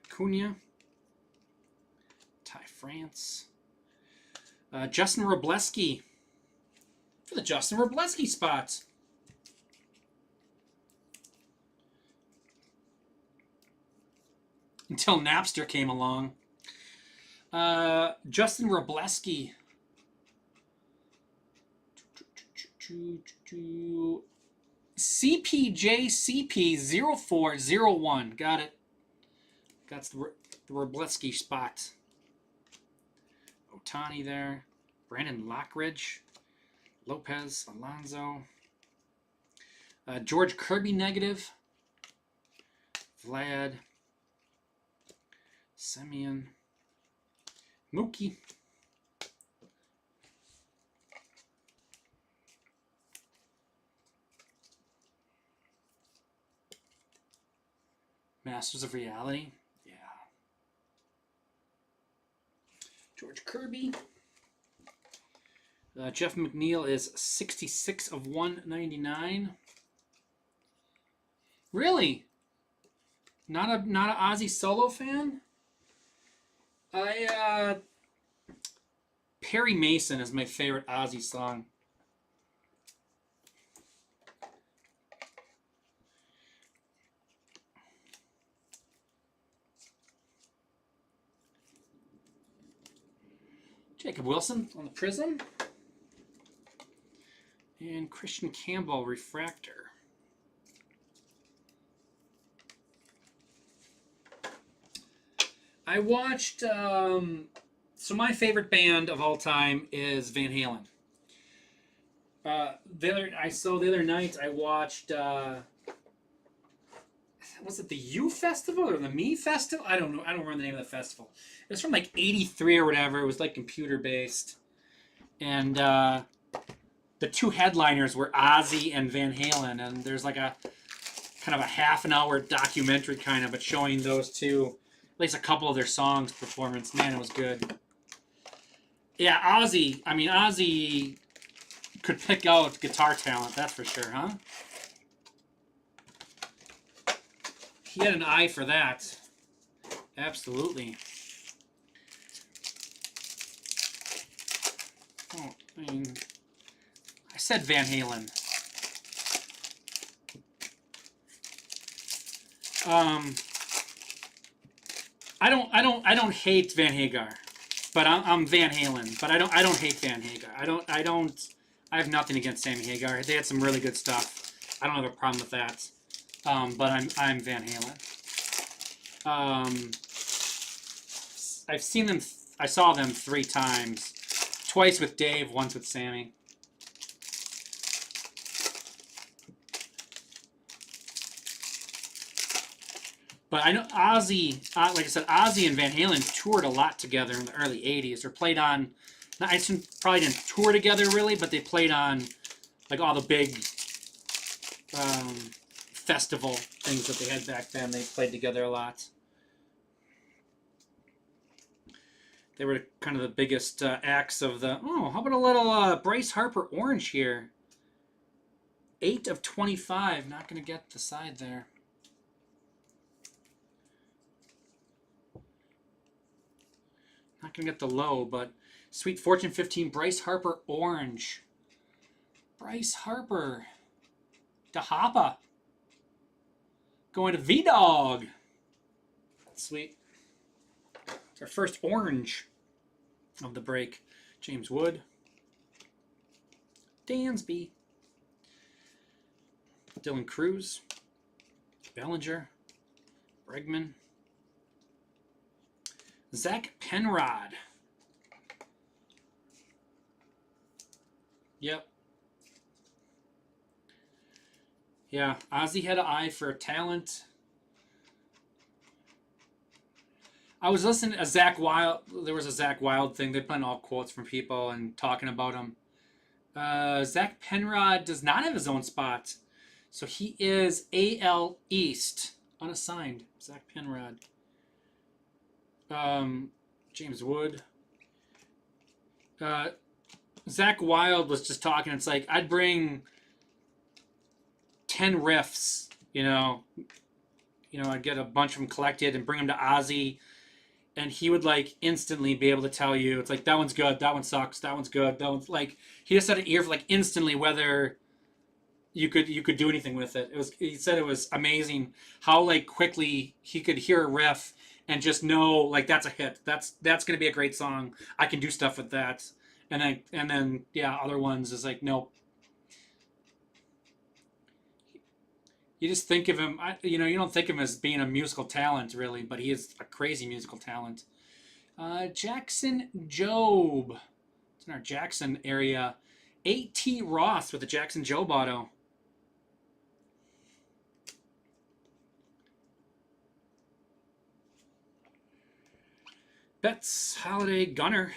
Acuna, Ty France, Justin Robleski, for the Justin Robleski spots. Until Napster came along. Justin Robleski. CPJCP0401. Got it. That's the Robleski spot. Otani there. Brandon Lockridge. Lopez, Alonso, George Kirby negative, Vlad, Semyon, Mookie, Masters of Reality, yeah, George Kirby. Jeff McNeil is 66 of 199. Really? Not a Ozzy solo fan? Perry Mason is my favorite Ozzy song. Jacob Wilson on the Prism. And Christian Campbell Refractor. I watched, so my favorite band of all time is Van Halen. The other night I watched, was it the U Festival or the Me Festival? I don't know. I don't remember the name of the festival. It was from like 83 or whatever. It was like computer based. And the two headliners were Ozzy and Van Halen. And there's like a kind of a half an hour documentary kind of, but showing those two, at least a couple of their songs performance. Man, it was good. Yeah, Ozzy. I mean, Ozzy could pick out guitar talent, that's for sure, huh? He had an eye for that. Absolutely. Oh, I mean, I said Van Halen. I don't hate Van Hagar, but I'm Van Halen. But I don't hate Van Hagar. I have nothing against Sammy Hagar. They had some really good stuff. I don't have a problem with that. But I'm Van Halen. I've seen them. I saw them 3 times. Twice with Dave, once with Sammy. But I know Ozzy, like I said, Ozzy and Van Halen toured a lot together in the early 80s. Or played on, I probably didn't tour together really, but they played on like all the big festival things that they had back then. They played together a lot. They were kind of the biggest acts of the... Oh, how about a little Bryce Harper orange here? 8 of 25. Not going to get the side there. Not going to get the low, but Sweet Fortune 15, Bryce Harper orange. Bryce Harper. DeHapa. Going to V-Dog. Sweet. It's our first orange of the break. James Wood. Dansby. Dylan Cruz. Bellinger. Bregman. Zach Penrod. Yep. Yeah, Ozzy had an eye for talent. I was listening to Zach Wild. There was a Zach Wild thing. They put all quotes from people and talking about him. Zach Penrod does not have his own spot. So he is AL East. Unassigned. Zach Penrod. James Wood. Zach Wild was just talking. It's like, I'd bring 10 riffs, I'd get a bunch of them collected and bring them to Ozzy, and he would like instantly be able to tell you, it's like, that one's good, that one sucks, that one's good, that one's like, he just had an ear for like instantly whether you could do anything with it. He said it was amazing how like quickly he could hear a riff and just know like that's a hit. That's gonna be a great song. I can do stuff with that. And then yeah, other ones is like, nope. You just think of him, you don't think of him as being a musical talent, really, but he is a crazy musical talent. Jackson Jobe. It's in our Jackson area. A.T. Ross with the Jackson Jobe auto. Betts Holiday Gunner.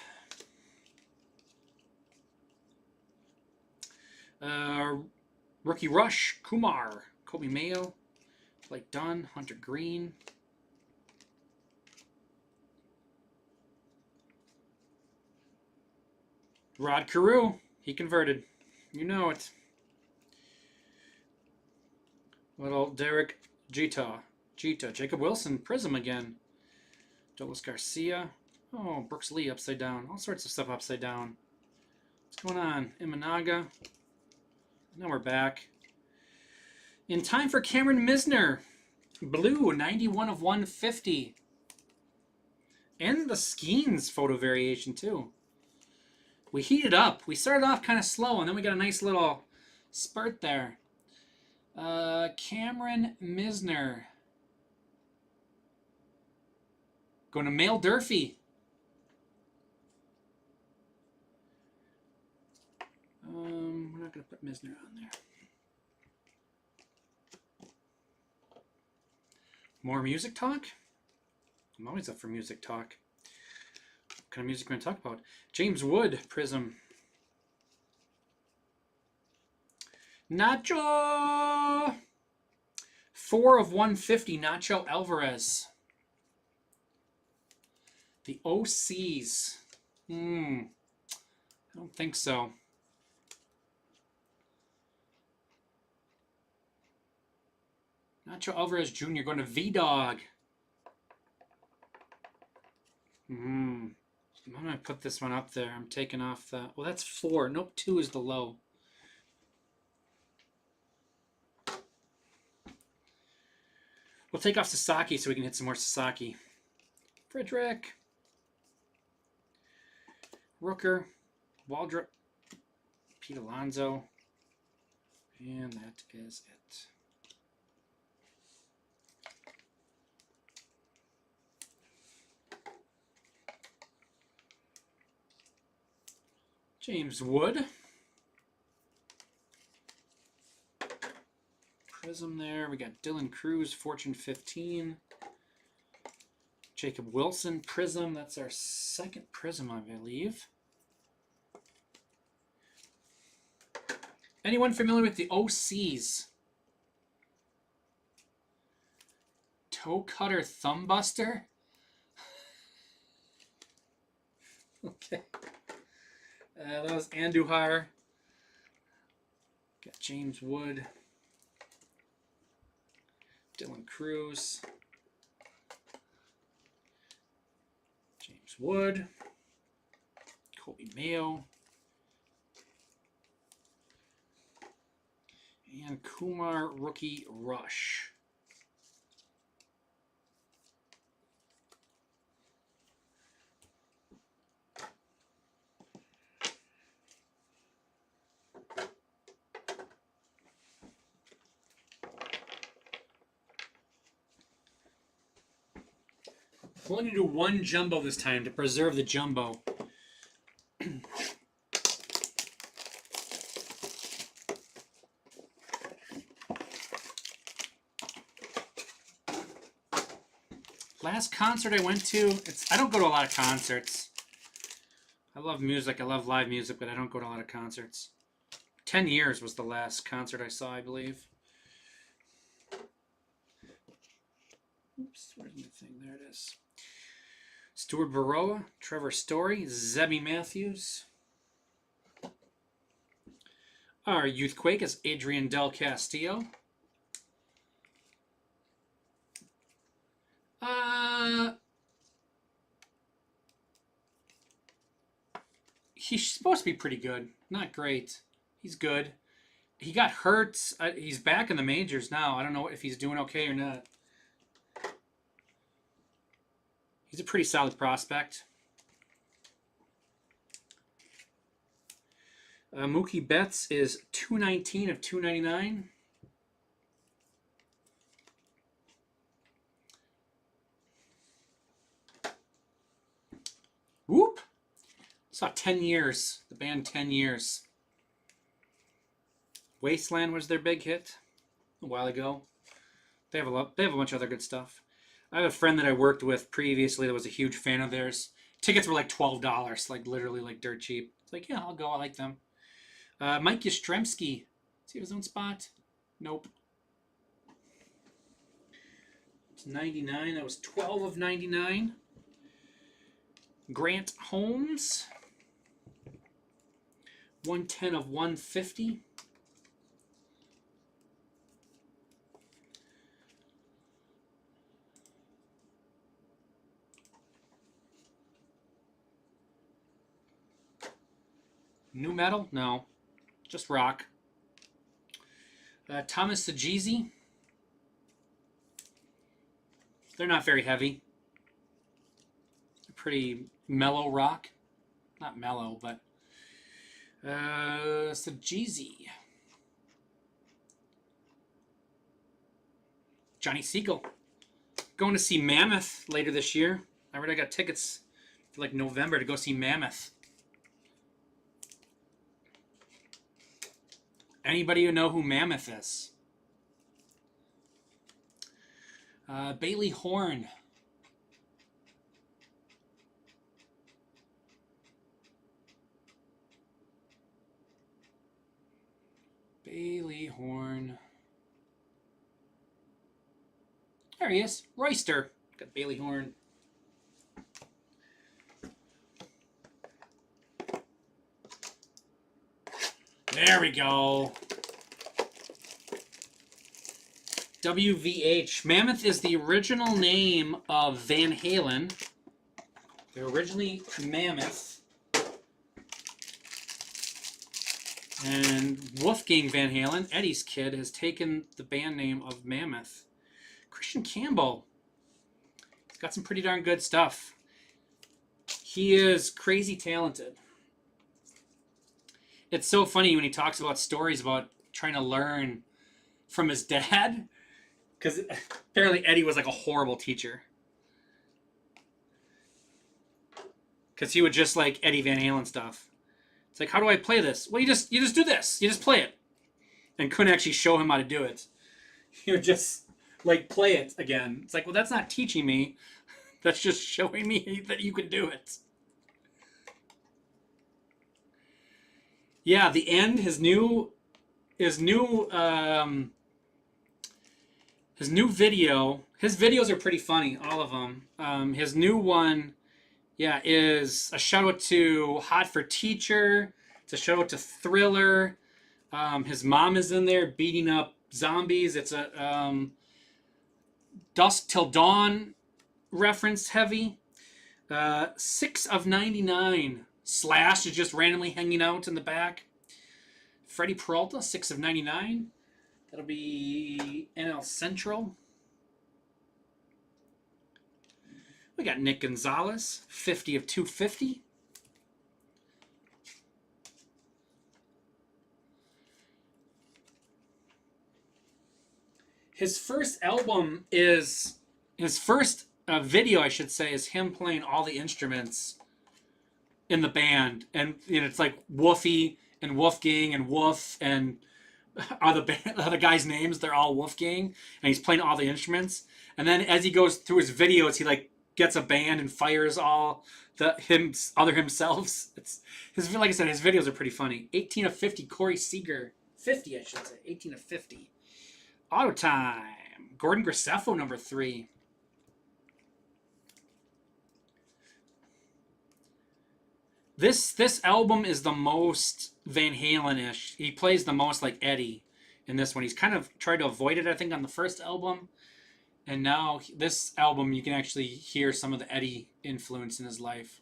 Rookie Rush Kumar. Kobe Mayo, Blake Dunn, Hunter Green. Rod Carew, he converted. You know it. Little Derek Jeter. Jacob Wilson, Prism again. Douglas Garcia. Oh, Brooks Lee upside down. All sorts of stuff upside down. What's going on? Imanaga. Now we're back. In time for Cameron Misner. Blue, 91 of 150. And the Skeens photo variation, too. We heated up. We started off kind of slow, and then we got a nice little spurt there. Cameron Misner. Going to Male Durfee. We're not going to put Misner on there. More music talk? I'm always up for music talk. What kind of music am I going to talk about? James Wood, Prism. Nacho! 4 of 150, Nacho Alvarez. The OCs. I don't think so. Nacho Alvarez Jr. going to V-Dog. I'm going to put this one up there. I'm taking off the... Well, that's 4. Nope, 2 is the low. We'll take off Sasaki so we can hit some more Sasaki. Frederick. Rooker. Waldrop. Pete Alonso. And that is it. James Wood. Prism there. We got Dylan Cruz, Fortune 15. Jacob Wilson, Prism. That's our second Prism, I believe. Anyone familiar with the OCs? Toe Cutter Thumbbuster? Okay. That was Andujar. Got James Wood. Dylan Cruz. James Wood. Colby Mayo. And Kumar Rookie Rush. We're only going to do one jumbo this time to preserve the jumbo. Last concert I went to, I don't go to a lot of concerts. I love music, I love live music, but I don't go to a lot of concerts. 10 Years was the last concert I saw, I believe. Oops, where's my thing? There it is. Stuart Baroa, Trevor Story, Zebby Matthews. Our Youthquake is Adrian Del Castillo. He's supposed to be pretty good. Not great. He's good. He got hurt. He's back in the majors now. I don't know if he's doing okay or not. He's a pretty solid prospect. Mookie Betts is 219 of 299. Whoop! Saw 10 Years. The band 10 Years. Wasteland was their big hit a while ago. They have a bunch of other good stuff. I have a friend that I worked with previously that was a huge fan of theirs. Tickets were like $12, like literally like dirt cheap. It's like, yeah, I'll go. I like them. Mike Yastrzemski. Does he have his own spot? Nope. It's 99. That was 12 of 99. Grant Holmes. 110 of 150. New metal? No. Just rock. Thomas Saggese. They're not very heavy. They're pretty mellow rock. Not mellow, but So Jeezy. Johnny Siegel. Going to see Mammoth later this year. I already got tickets for like November to go see Mammoth. Anybody who know who Mammoth is? Bailey Horn. Bailey Horn. There he is. Royster. Got Bailey Horn. There we go. WVH. Mammoth is the original name of Van Halen. They're originally Mammoth. And Wolfgang Van Halen, Eddie's kid, has taken the band name of Mammoth. Christian Campbell. He's got some pretty darn good stuff. He is crazy talented. It's so funny when he talks about stories about trying to learn from his dad. Because apparently Eddie was like a horrible teacher. Because he would just like Eddie Van Halen stuff. It's like, how do I play this? Well, you just do this. You just play it. And couldn't actually show him how to do it. He would just like play it again. It's like, well, that's not teaching me. That's just showing me that you can do it. Yeah, the end. His new video. His videos are pretty funny, all of them. His new one, yeah, is a shout out to Hot for Teacher. It's a shout out to Thriller. His mom is in there beating up zombies. It's a Dusk Till Dawn reference heavy. 6 of 99. Slash is just randomly hanging out in the back. Freddie Peralta, 6 of 99. That'll be NL Central. We got Nick Gonzalez, 50 of 250. His first album is, his first video, I should say, is him playing all the instruments in the band. And you know, it's like Wolfie and Wolfgang and Wolf and are the guys' names. They're all Wolfgang. And he's playing all the instruments. And then as he goes through his videos, he like gets a band and fires all the other himself. It's his, like I said, his videos are pretty funny. 18 of 50, Corey Seager. 50, I should say. 18 of 50. Auto Time. Gordon Graceffo, number 3. This album is the most Van Halen-ish. He plays the most like Eddie in this one. He's kind of tried to avoid it, I think, on the first album. And now this album, you can actually hear some of the Eddie influence in his life.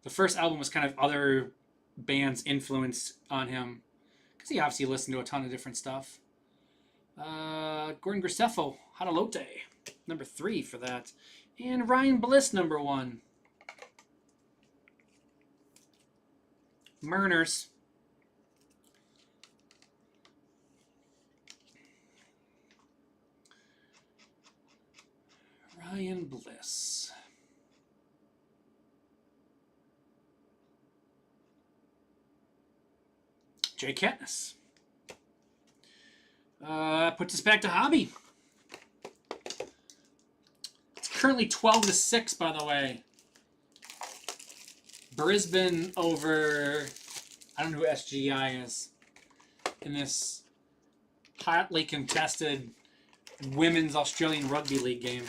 The first album was kind of other bands' influence on him. Because he obviously listened to a ton of different stuff. Gordon Graceffo, Hadalote, number 3 for that. And Ryan Bliss, number 1. Murners. Ryan Bliss. Jay Katniss. Puts us back to hobby. It's currently 12-6, by the way. Brisbane over, I don't know who SGI is, in this hotly contested Women's Australian Rugby League game.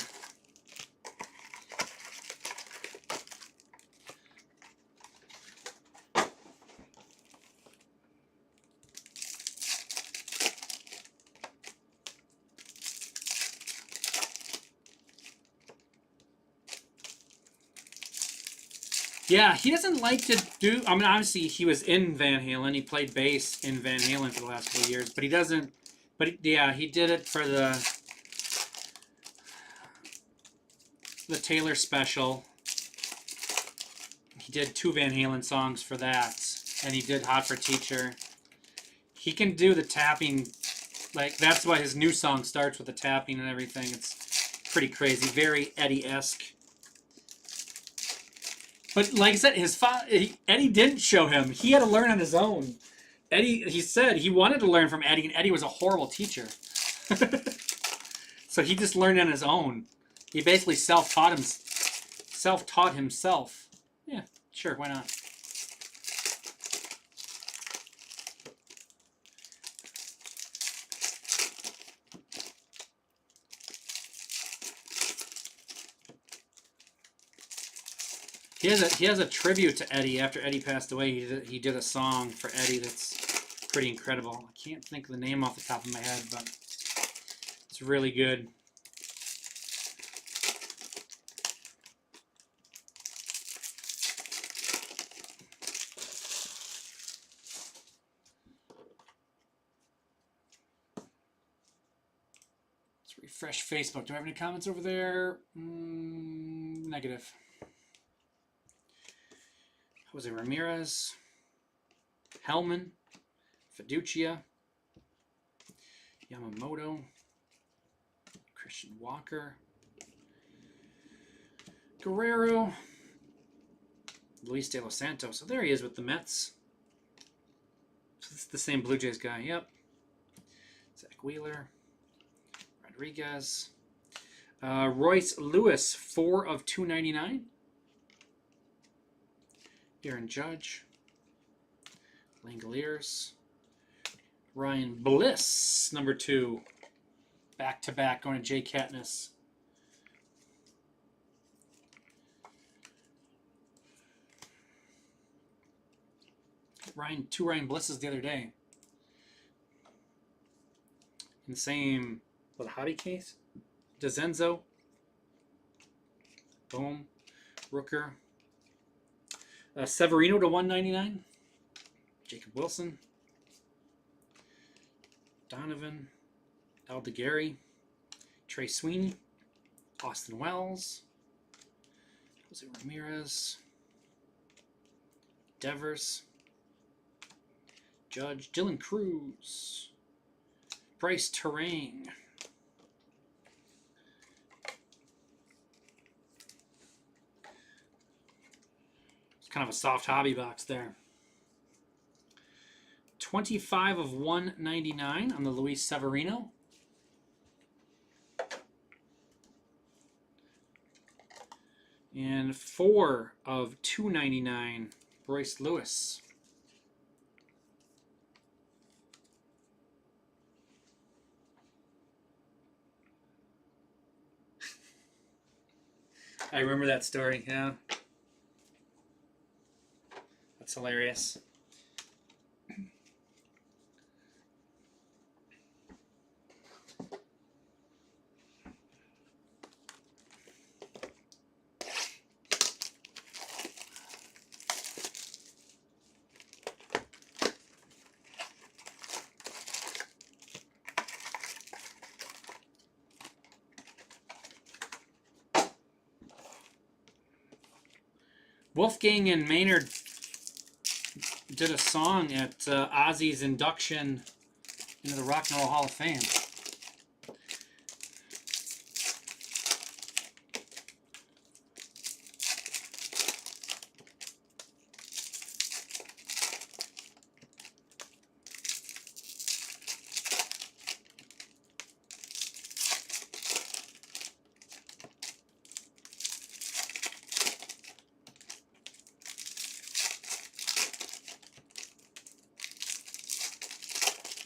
Yeah, he doesn't like to do... I mean, obviously, he was in Van Halen. He played bass in Van Halen for the last couple of years. But he doesn't... But, yeah, he did it for the Taylor special. He did 2 Van Halen songs for that. And he did Hot for Teacher. He can do the tapping. Like, that's why his new song starts with the tapping and everything. It's pretty crazy. Very Eddie-esque. But like I said, Eddie didn't show him. He had to learn on his own. Eddie, he said he wanted to learn from Eddie, and Eddie was a horrible teacher. So he just learned on his own. He basically self-taught himself. Yeah, sure, why not? He has a tribute to Eddie. After Eddie passed away, he did a song for Eddie that's pretty incredible. I can't think of the name off the top of my head, but it's really good. Let's refresh Facebook. Do I have any comments over there? Negative. Jose Ramirez, Hellman, Fiducia, Yamamoto, Christian Walker, Guerrero, Luis De Los Santos. So there he is with the Mets. So it's the same Blue Jays guy. Yep. Zach Wheeler, Rodriguez, Royce Lewis, 4 of 299. Aaron Judge, Langoliers, Ryan Bliss, number 2, back-to-back, going to Jay Katniss. Two Ryan Blisses the other day. In the same, with a hobby case, DeZenzo, boom, Rooker. Severino to 199. Jacob Wilson. Donovan. Aldegari. Trey Sweeney. Austin Wells. Jose Ramirez. Devers. Judge. Dylan Cruz. Bryce Terang. Kind of a soft hobby box there. 25 of 199 on the Luis Severino. And 4 of 299 Royce Lewis. I remember that story, yeah. That's hilarious. Wolfgang and Maynard did a song at Ozzy's induction into the Rock and Roll Hall of Fame.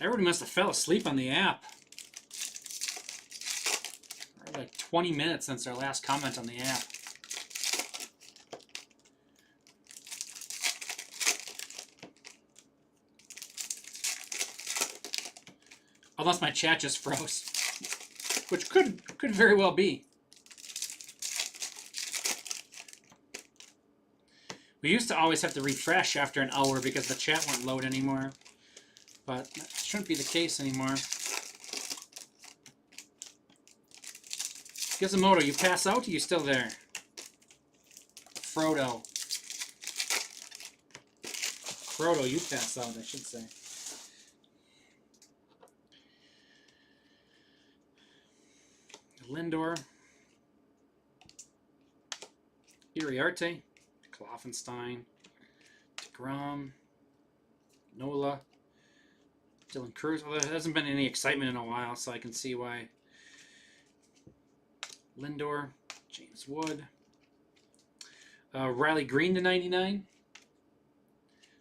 Everybody must have fell asleep on the app. We're like 20 minutes since our last comment on the app. Unless my chat just froze, which could very well be. We used to always have to refresh after an hour because the chat wouldn't load anymore. But that shouldn't be the case anymore. Gizmodo, you pass out or you still there? Frodo. Proto you pass out, I should say. Lindor. Iriarte. Kloffenstein. DeGrom. Nola. Dylan Cruz. Well, there hasn't been any excitement in a while, so I can see why. Lindor. James Wood. Riley Green to 99.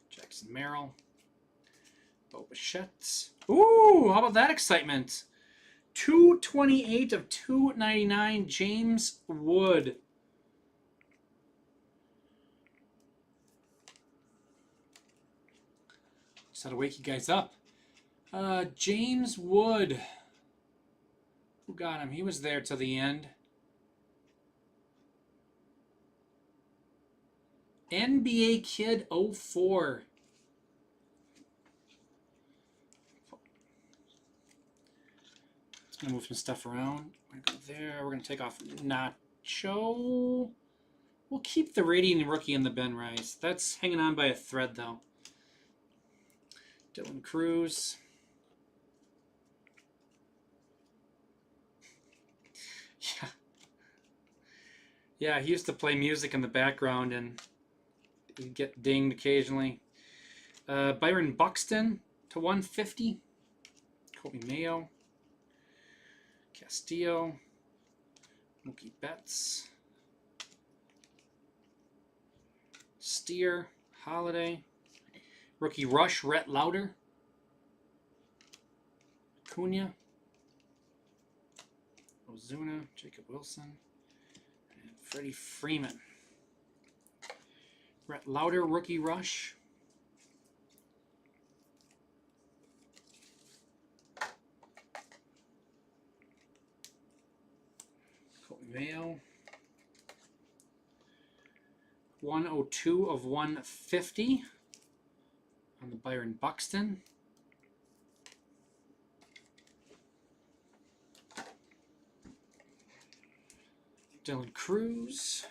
Jackson Merrill. Bo Bichette. Ooh, how about that excitement? 228 of 299. James Wood. Just had to wake you guys up. James Wood. Who got him? He was there till the end. NBA Kid 04. Just gonna move some stuff around. We're gonna go there. We're gonna take off Nacho. We'll keep the Radiant Rookie in the Ben Rice. That's hanging on by a thread though. Dylan Cruz. Yeah. Yeah, he used to play music in the background and he'd get dinged occasionally. Byron Buxton to 150. Kobe Mayo. Castillo. Mookie Betts. Steer. Holiday. Rookie Rush. Rhett Lauder. Cunha. Ozuna. Jacob Wilson. And Freddie Freeman. Rhett Lauder, Rookie Rush. Colton Mayo. 102 of 150 on the Byron Buxton. Dylan Cruz.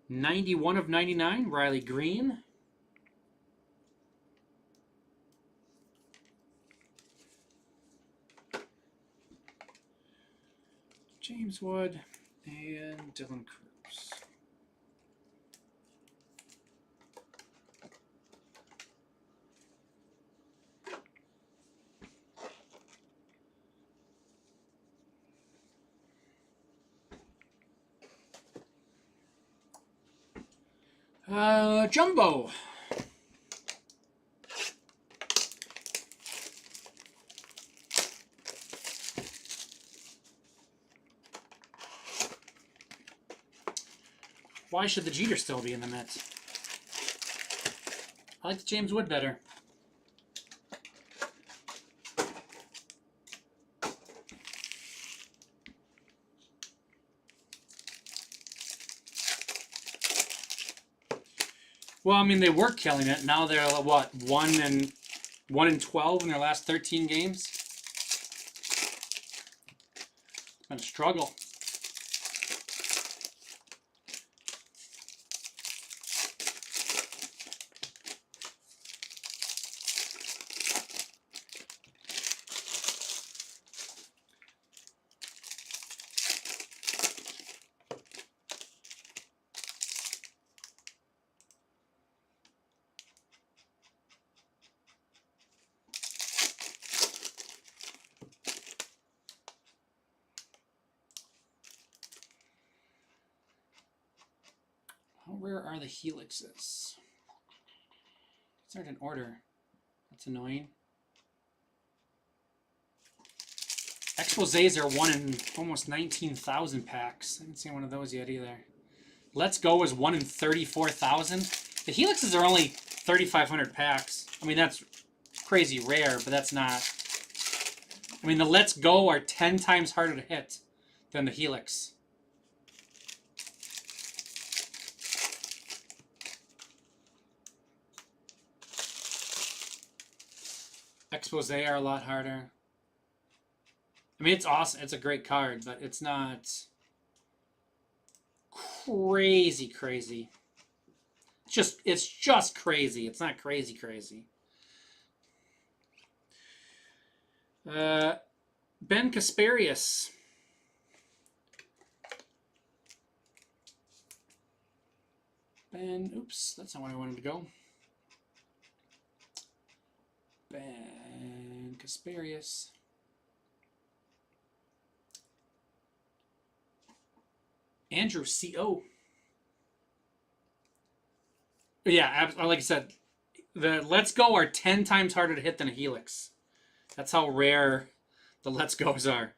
91 of 99, Riley Green. James Wood and Dylan Cruz. Jumbo. Why should the Jeter still be in the Mets? I like the James Wood better. Well, I mean, they were killing it. Now they're what, 1-12 in their last 13 games. It's been a struggle. How rare are the helixes? These aren't in order. That's annoying. Exposés are 1 in almost 19,000 packs. I haven't seen one of those yet either. Let's Go is 1 in 34,000. The helixes are only 3,500 packs. I mean, that's crazy rare, but that's not. I mean, the Let's Go are 10 times harder to hit than the helix. Exposé are a lot harder. I mean, it's awesome. It's a great card, but it's not crazy. just crazy. It's not crazy. Ben Kasparius. Oops, that's not where I wanted to go. Ben Kasparius. Andrew C.O. Yeah, like I said, the Let's Go are 10 times harder to hit than a Helix. That's how rare the Let's Go's are.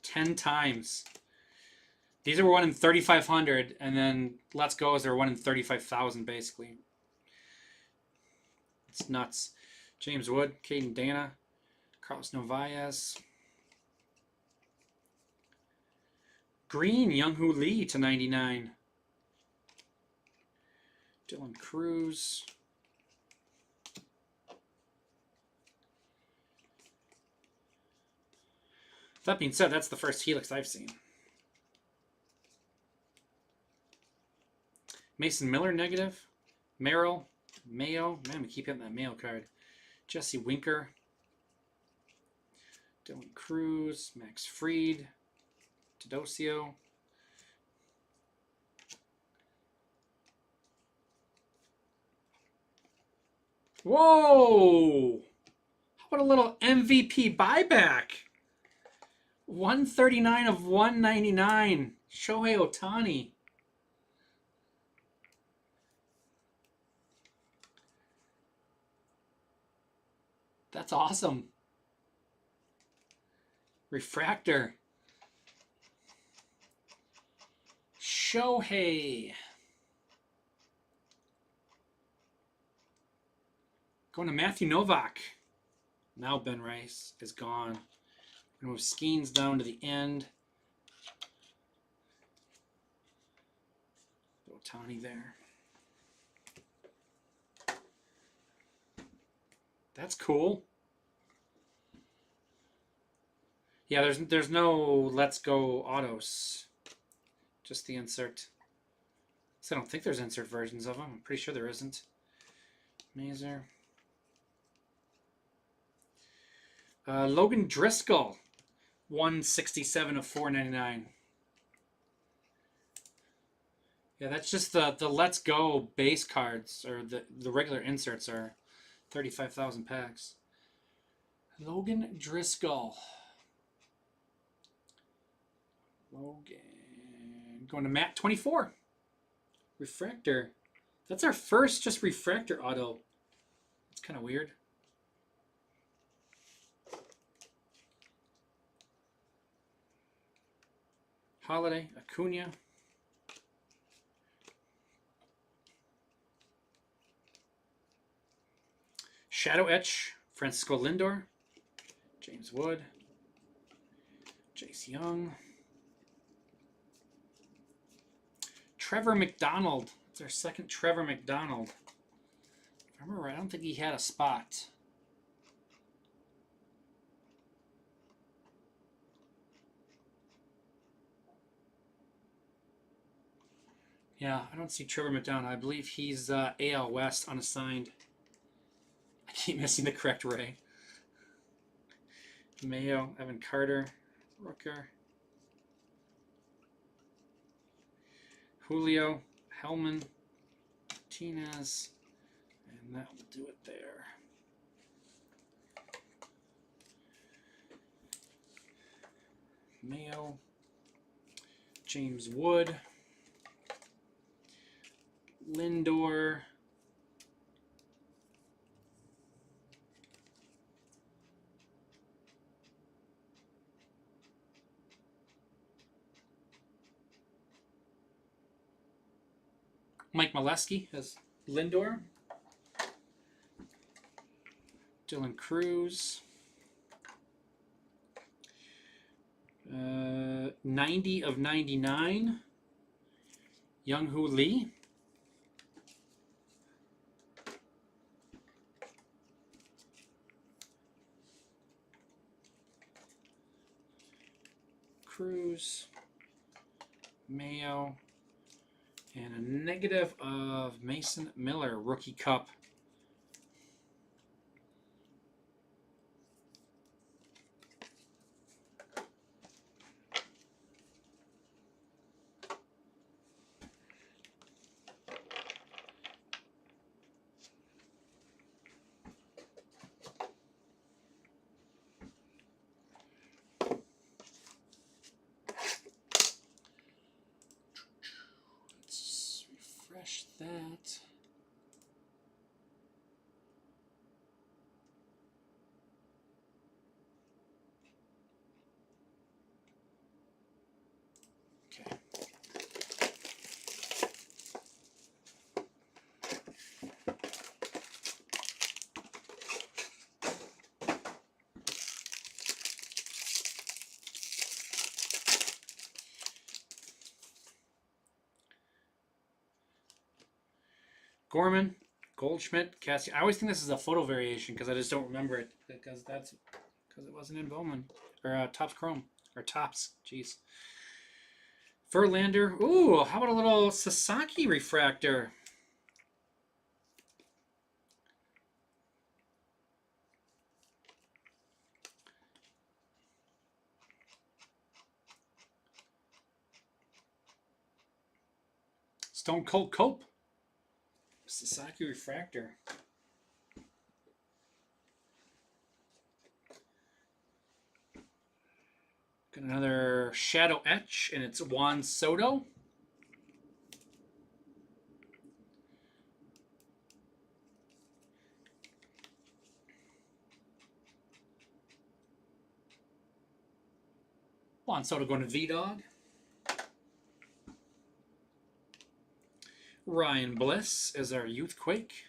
10 times. These are 1 in 3,500, and then Let's Go's are 1 in 35,000, basically. It's nuts. James Wood, Caden Dana, Carlos Novaez. Green, Young-Hoo Lee to 99. Dylan Cruz. That being said, that's the first Helix I've seen. Mason Miller, negative. Merrill, Mayo. Man, we keep hitting that Mayo card. Jesse Winker. Dylan Cruz. Max Fried. Tedosio. Whoa! How about a little MVP buyback? 139 of 199. Shohei Ohtani. That's awesome. Refractor. Shohei. Going to Matthew Novak. Now Ben Rice is gone. We're going to move Skeens down to the end. Ohtani there. That's cool. Yeah, there's no Let's Go autos. Just the insert. So I don't think there's insert versions of them. I'm pretty sure there isn't. Mazer. Logan Driscoll. 167 of 499. Yeah, that's just the Let's Go base cards, or the regular inserts are 35,000 packs. Logan Driscoll. Logan. Going to Matt 24. Refractor. That's our first just refractor auto. It's kind of weird. Holiday, Acuna. Shadow Etch, Francisco Lindor. James Wood. Jace Young. Trevor McDonald. It's our second Trevor McDonald. If I remember right, I don't think he had a spot. Yeah, I don't see Trevor McDonald. I believe he's AL West unassigned. I keep missing the correct Ray. Mayo, Evan Carter, Rooker. Julio, Hellman, Martinez, and that will do it there. Mayo, James Wood, Lindor, Mike Molesky has Lindor, Dylan Cruz, 90 of 99, Young-Hoo Lee, Cruz, Mayo, And a negative of Mason Miller, Rookie Cup. Let's refresh that. Okay. Gorman, Goldschmidt, Cassie. I always think this is a photo variation because I just don't remember it because it wasn't in Bowman or Topps Chrome or Topps. Jeez. Verlander. Ooh, how about a little Sasaki refractor? Stone Cold Cope. Sasaki refractor. Got another Shadow Etch, and it's Juan Soto. Juan Soto going to V-Dog. Ryan Bliss is our Youth Quake.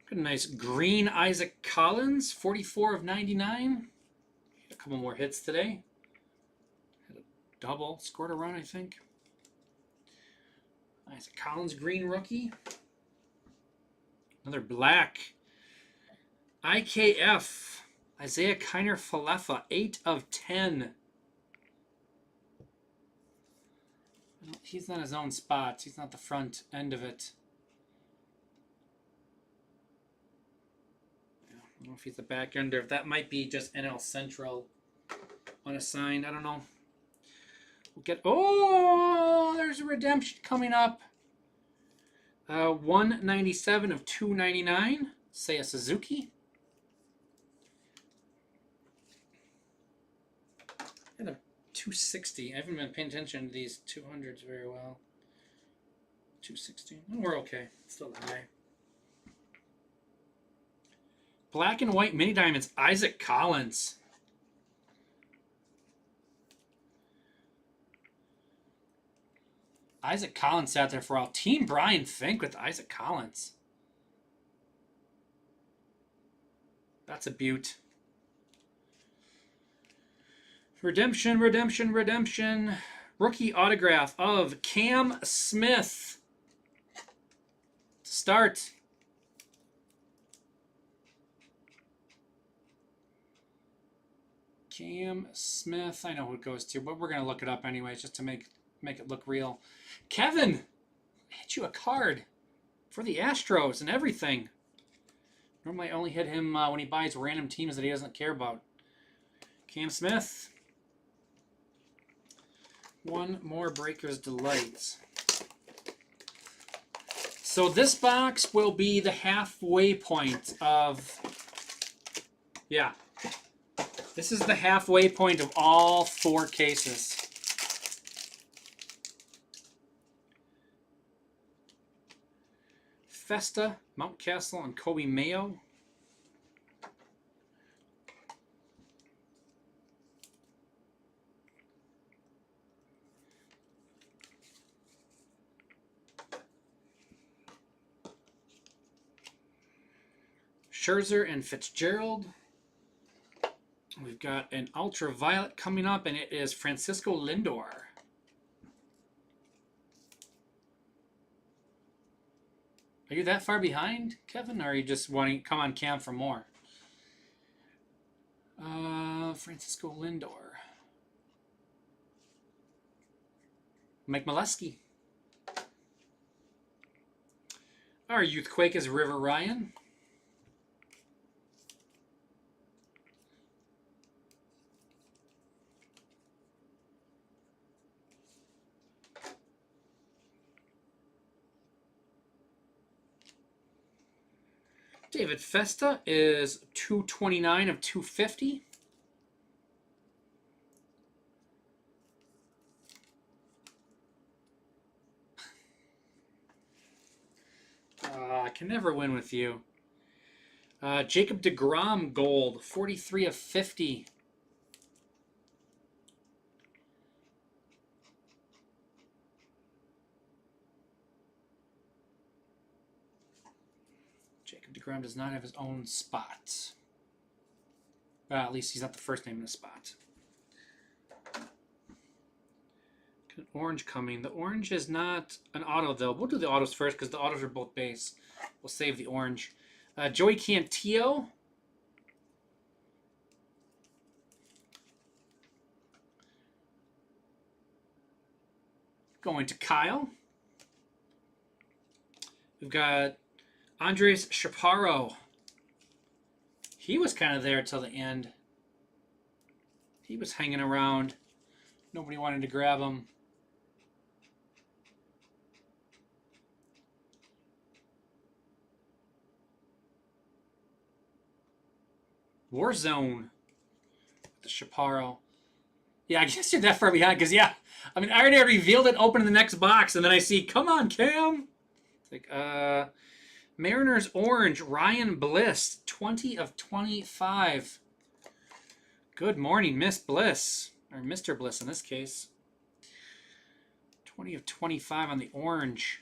Got a nice green Isaac Collins, 44 of 99. A couple more hits today. Had a double, scored a run, I think. Isaac Collins, green rookie. Another black. IKF, Isaiah Kiner Falefa, 8 of 10. He's not his own spot. He's not the front end of it. I don't know if he's the back ender. If that might be just NL Central unassigned. I don't know. We'll get. Oh, there's a redemption coming up. 197 of 299. Seiya Suzuki. And a 260. I haven't been paying attention to these 200s very well. 260. Oh, we're okay. Still high. Black and white mini diamonds. Isaac Collins. Isaac Collins sat there for all. Team Brian Fink with Isaac Collins. That's a beaut. Redemption, redemption, redemption. Rookie autograph of Cam Smith. Start. Cam Smith. I know who it goes to, but we're going to look it up anyways just to make it look real. Kevin, I hit you a card for the Astros and everything. Normally I only hit him when he buys random teams that he doesn't care about. Cam Smith. One more Breaker's Delights. So this box will be the halfway point of... Yeah. This is the halfway point of all 4 cases. Festa, Mountcastle, and Kobe Mayo. Scherzer and Fitzgerald. We've got an ultraviolet coming up, and it is Francisco Lindor. Are you that far behind, Kevin, or are you just wanting to come on cam for more? Francisco Lindor. Mike Molesky. Our Youthquake is River Ryan. David Festa is 229 of 250. I can never win with you. Jacob deGrom gold, 43 of 50. Jacob deGrom does not have his own spot. Well, at least he's not the first name in the spot. Orange coming. The orange is not an auto, though. We'll do the autos first because the autos are both base. We'll save the orange. Joey Cantillo. Going to Kyle. We've got Andres Chaparro. He was kind of there till the end. He was hanging around. Nobody wanted to grab him. Warzone. The Chaparro. Yeah, I guess you're that far behind because, yeah, I mean, I already revealed it, opened the next box, and then I see, come on, Cam. It's like, Mariners Orange, Ryan Bliss, 20 of 25. Good morning, Miss Bliss. Or Mr. Bliss in this case. 20 of 25 on the orange.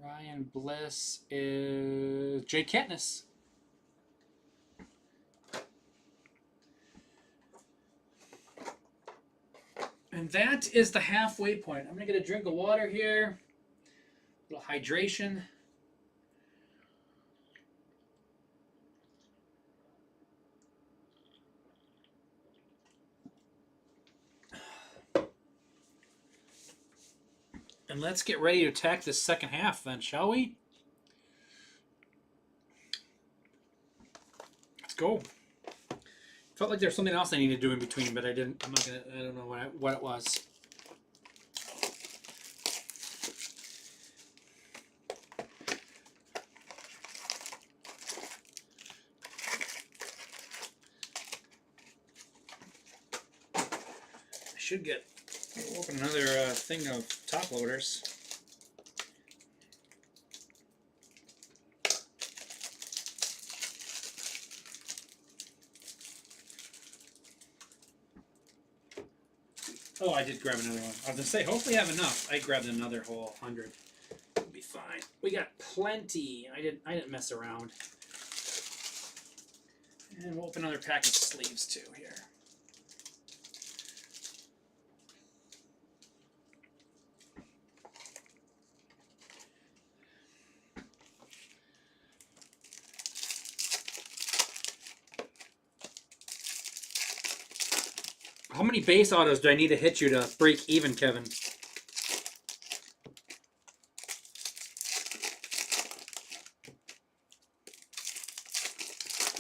Ryan Bliss is Jay Katniss. And that is the halfway point. I'm going to get a drink of water here. A little hydration. And let's get ready to attack this second half then, shall we? Let's go. Felt like there's something else I needed to do in between, but I didn't. I don't know what it was. I should get. We'll open another thing of top loaders. Oh, I did grab another one. I was going to say, hopefully I have enough. I grabbed another whole 100. It'll be fine. We got plenty. I didn't mess around. And we'll open another pack of sleeves too here. How many base autos do I need to hit you to break even, Kevin?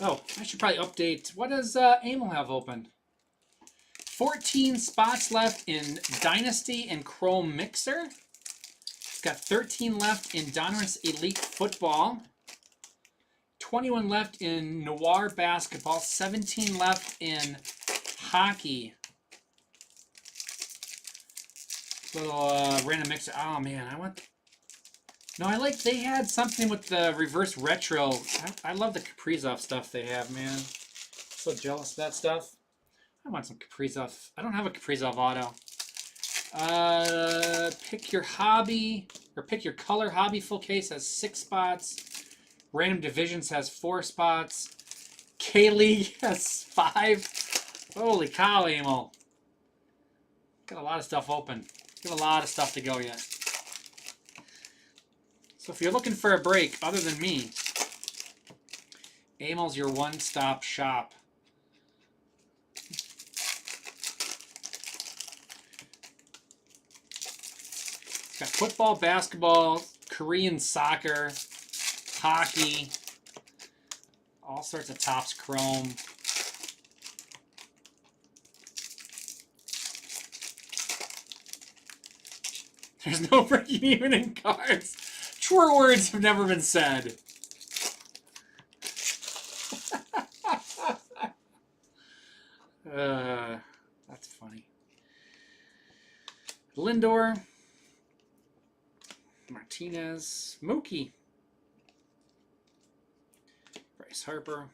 Oh, I should probably update. What does Amel have open? 14 spots left in Dynasty and Chrome Mixer. It's got 13 left in Donruss Elite Football. 21 left in Noir Basketball. 17 left in Hockey. Little random mixer. Oh man, I want. No, I like. They had something with the reverse retro. I love the Kaprizov stuff they have, man. So jealous of that stuff. I want some Kaprizov. I don't have a Kaprizov auto. Pick your hobby or pick your color. Hobby full case has 6 spots. Random Divisions has 4 spots. K-League has 5. Holy cow, Emil. Got a lot of stuff open. Got a lot of stuff to go yet. So if you're looking for a break other than me, Amel's your one-stop shop. It's got football, basketball, Korean soccer, hockey, all sorts of Topps Chrome. There's no breaking even in cards. Truer words have never been said. That's funny. Lindor, Martinez, Mookie, Bryce Harper,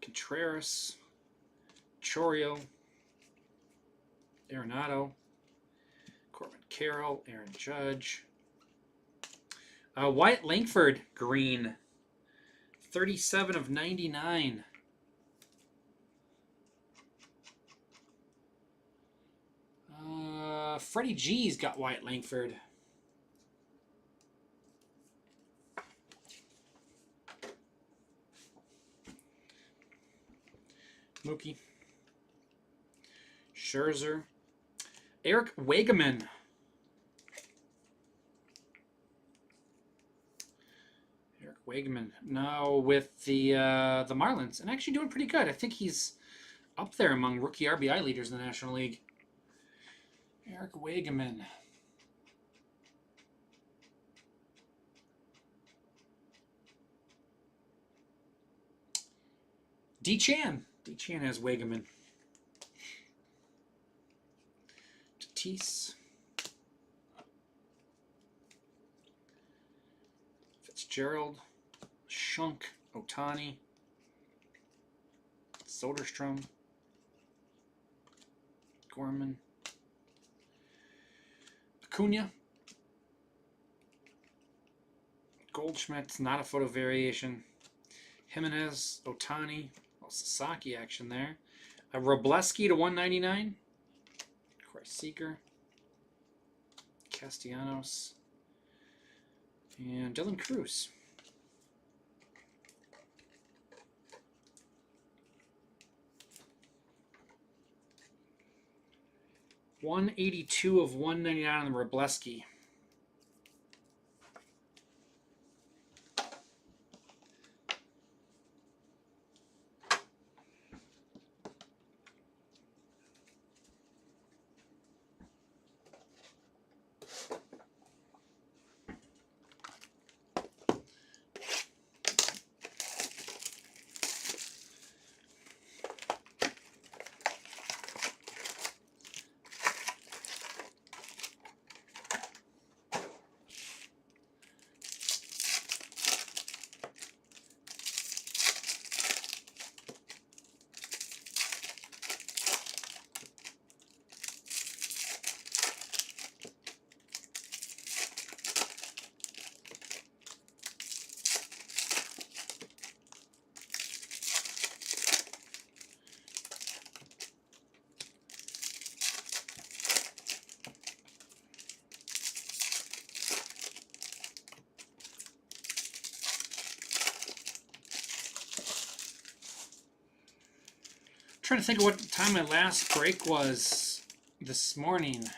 Contreras, Chourio, Arenado, Corbin Carroll, Aaron Judge, Wyatt Langford, green, 37 of 99. Freddie G's got Wyatt Langford. Mookie, Scherzer, Eric Wageman. Eric Wageman now with the Marlins and actually doing pretty good. I think he's up there among rookie RBI leaders in the National League. Eric Wageman. D-Chan. D-Chan has Wageman. Tatis. Fitzgerald. Shunk. Ohtani. Soderstrom. Gorman. Acuna. Goldschmidt, not a photo variation. Jimenez, Ohtani, Sasaki action there. Robleski to 199. Corey Seager. Castellanos. And Dylan Cruz. $182 of 199 on the Robleski. Trying to think of what time my last break was this morning.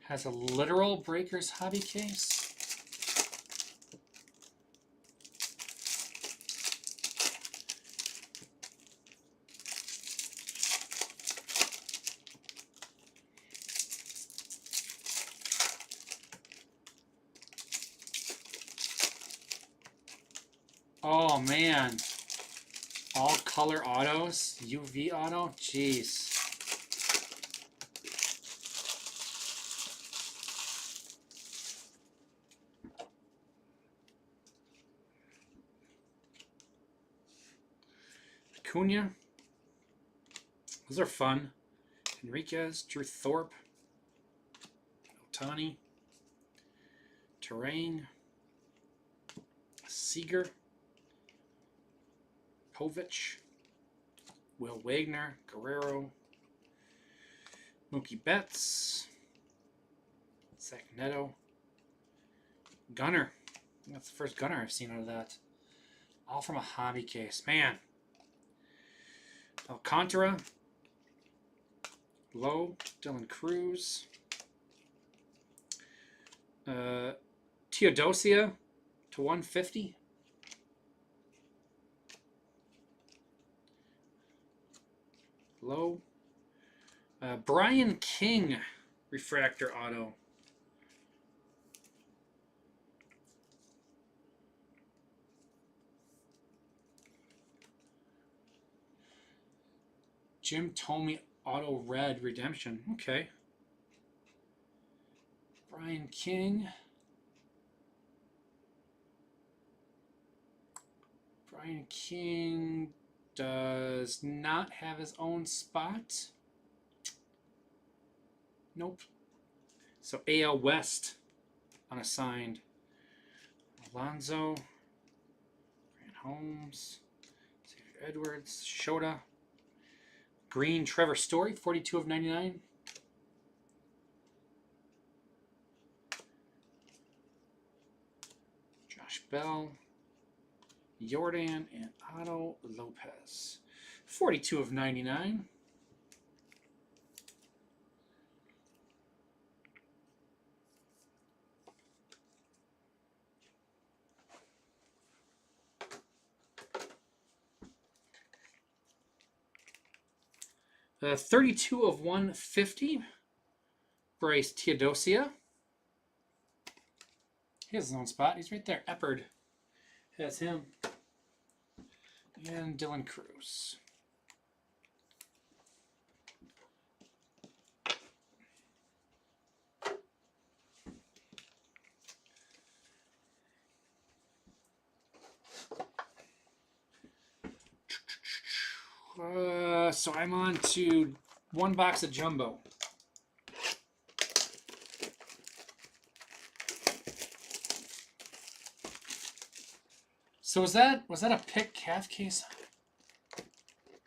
Has a literal Breakers hobby case. Oh man, all color autos, UV auto, jeez. Acuna, those are fun. Enriquez, Drew Thorpe, Ohtani, Terrain, Seager, Povich, Will Wagner, Guerrero, Mookie Betts, Zach Neto, Gunner. I think that's the first Gunner I've seen out of that. All from a hobby case. Man. Alcantara, Lowe, Dylan Cruz, Teodosia to 150. Lowe. Brian King, refractor auto. Jim Thome auto red redemption. Okay. Brian King. Brian King does not have his own spot. Nope. So AL West unassigned. Alonso, Grant Holmes, Xavier Edwards, Shota, Green, Trevor Story, 42 of 99. Josh Bell, Jordan, and Otto Lopez, 42 of 99. 32 of 150. Bryce Teodosia. He has his own spot. He's right there. Eppard has him. And Dylan Cruz. So I'm on to one box of jumbo. So was that a pick half case?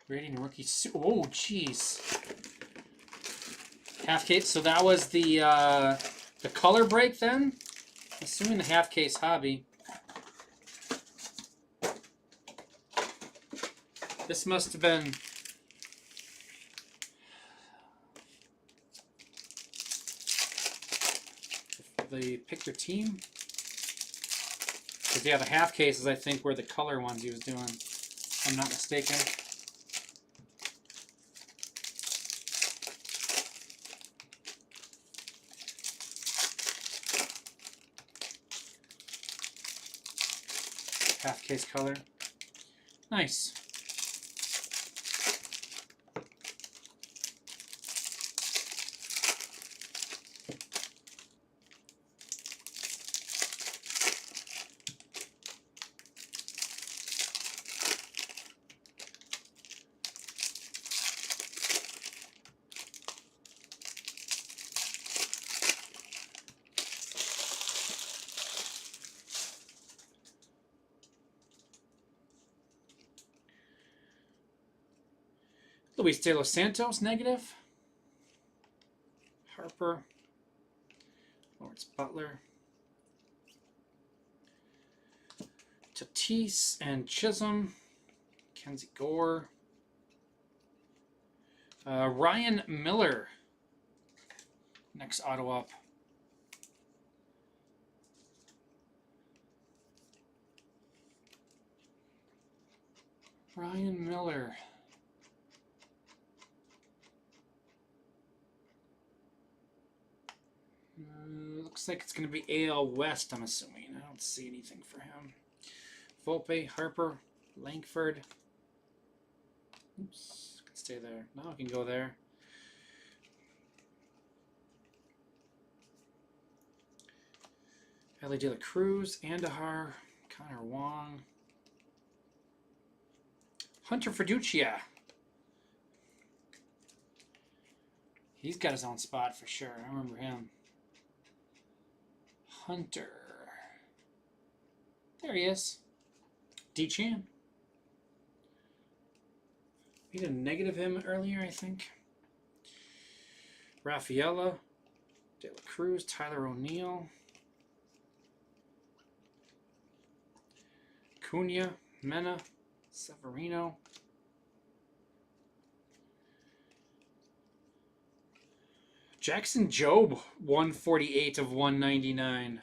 Rating rookie. Oh, jeez. Half case. So that was the color break then. Assuming the half case hobby. This must have been the pick your team. Because yeah, the half cases I think were the color ones he was doing. If I'm not mistaken. Half case color. Nice. Luis De Los Santos, negative. Harper. Lawrence Butler. Tatis and Chisholm. Kenzie Gore. Ryan Miller. Next auto up. Ryan Miller. Looks like it's going to be AL West, I'm assuming. I don't see anything for him. Volpe, Harper, Langford. Oops, can stay there. Now I can go there. Ellie De La Cruz, Andahar, Connor Wong. Hunter Fiducia. He's got his own spot for sure. I remember him. Hunter. There he is. D-Chan. We did negative him earlier, I think. Rafaela, De La Cruz, Tyler O'Neill, Cunha, Mena, Severino, Jackson Jobe, 148 of 199.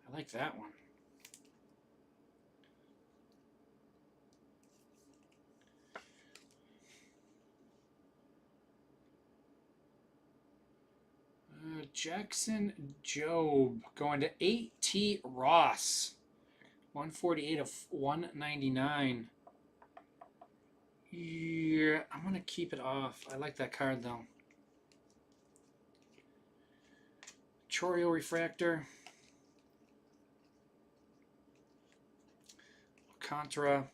I like that one. Jackson Jobe going to 8T Ross. 148 of 199. Yeah, I'm going to keep it off. I like that card, though. Choreo Refractor. Alcantara.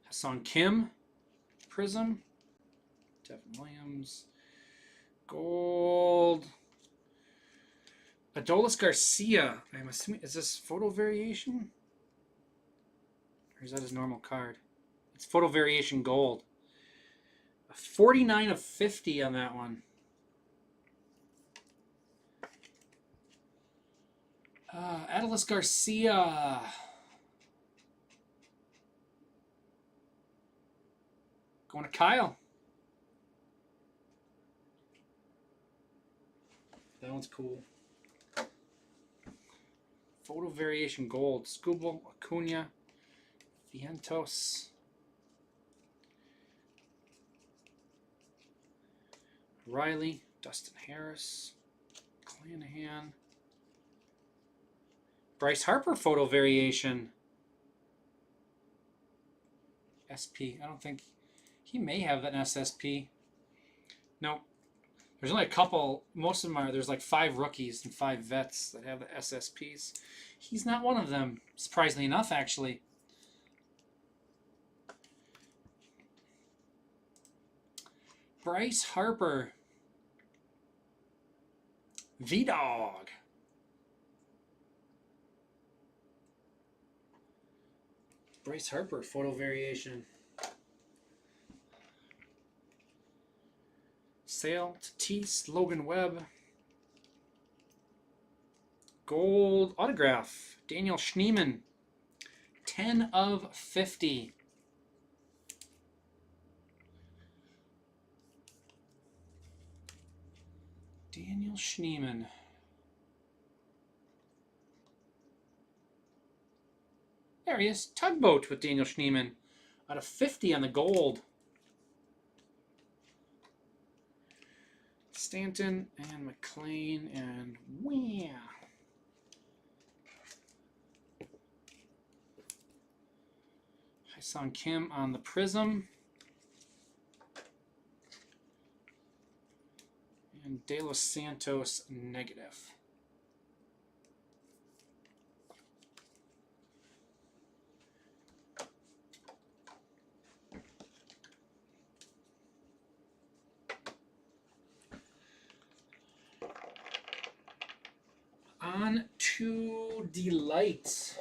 Hassan Kim. Prism. Devin Williams. Gold. Adolis Garcia. I'm assuming, is this photo variation? Or is that his normal card? It's photo variation gold. 49 of 50 on that one. Adolis Garcia. Going to Kyle. That one's cool. Photo variation gold. Scooble, Acuna, Vientos. Riley, Dustin Harris, Clanahan. Bryce Harper photo variation. SP. I don't think he may have an SSP. Nope. There's only a couple. Most of them are. There's like 5 rookies and 5 vets that have the SSPs. He's not one of them, surprisingly enough, actually. Bryce Harper. V-Dog. Bryce Harper photo variation. Sale, Tatis, Logan Webb. Gold autograph, Daniel Schneemann. 10 of 50. Daniel Schneemann. There he is. Tugboat with Daniel Schneemann. Out of 50 on the gold. Stanton and McLean and wow. Hyun Kim on the Prism. And De Los Santos negative. On to Delight.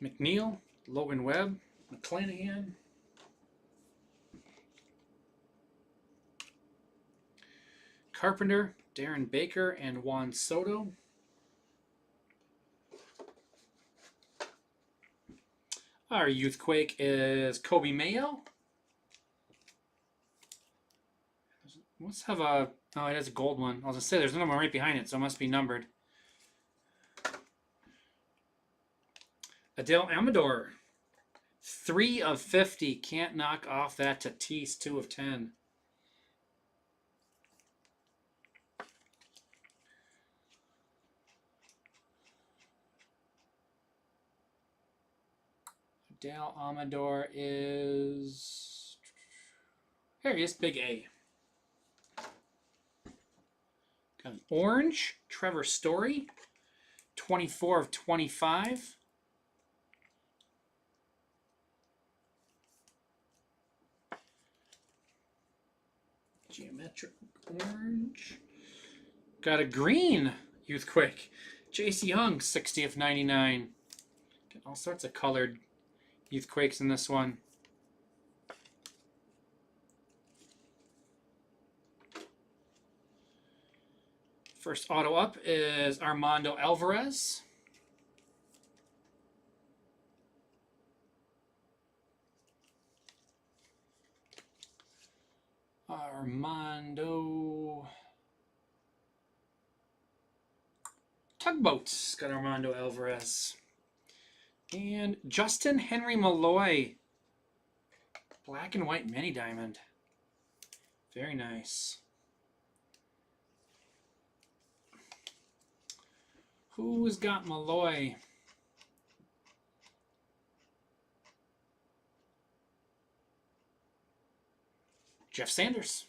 McNeil, Logan Webb, McClanahan, Carpenter, Darren Baker, and Juan Soto. Our Youthquake is Kobe Mayo. Let's have a... Oh, it has a gold one. I was going to say, there's another one right behind it, so it must be numbered. Adele Amador, 3 of 50. Can't knock off that Tatis, 2 of 10. Adele Amador is Here he is, big A. Got an orange, Trevor Story, 24 of 25. Geometric orange. Got a green Youthquake. J.C. Young, 60 of 99. Got all sorts of colored Youthquakes in this one. First auto up is Armando Alvarez. Armando Tugboats got Armando Alvarez. And Justin Henry Malloy. Black and white mini diamond. Very nice. Who's got Malloy? Jeff Sanders.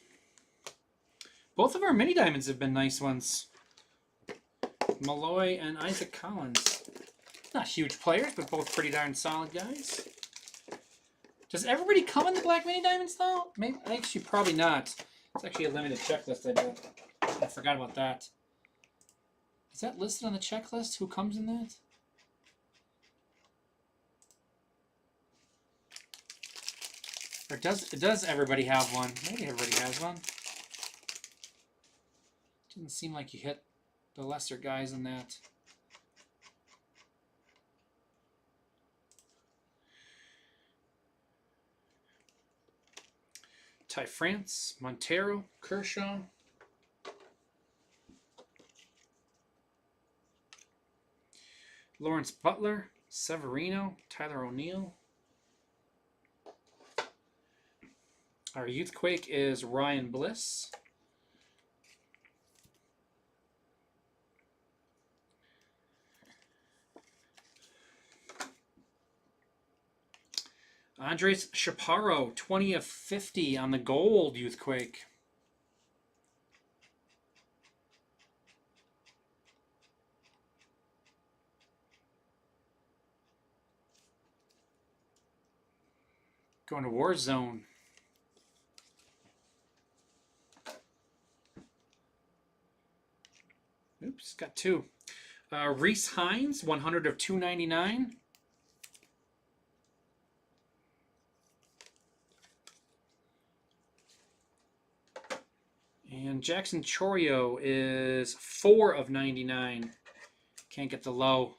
Both of our mini diamonds have been nice ones. Malloy and Isaac Collins. Not huge players, but both pretty darn solid guys. Does everybody come in the black mini diamonds though? Maybe, actually, probably not. It's actually a limited checklist, I bet. I forgot about that. Is that listed on the checklist? Who comes in that? Or does everybody have one? Maybe everybody has one. Didn't seem like you hit the lesser guys in that. Ty France, Montero, Kershaw. Lawrence Butler, Severino, Tyler O'Neill. Our Youthquake is Ryan Bliss. Andres Chaparro, 20 of 50 on the gold Youthquake. Going to Warzone. Oops, got two. Reese Hines, 100 of 299. And Jackson Chourio is 4 of 99. Can't get the low.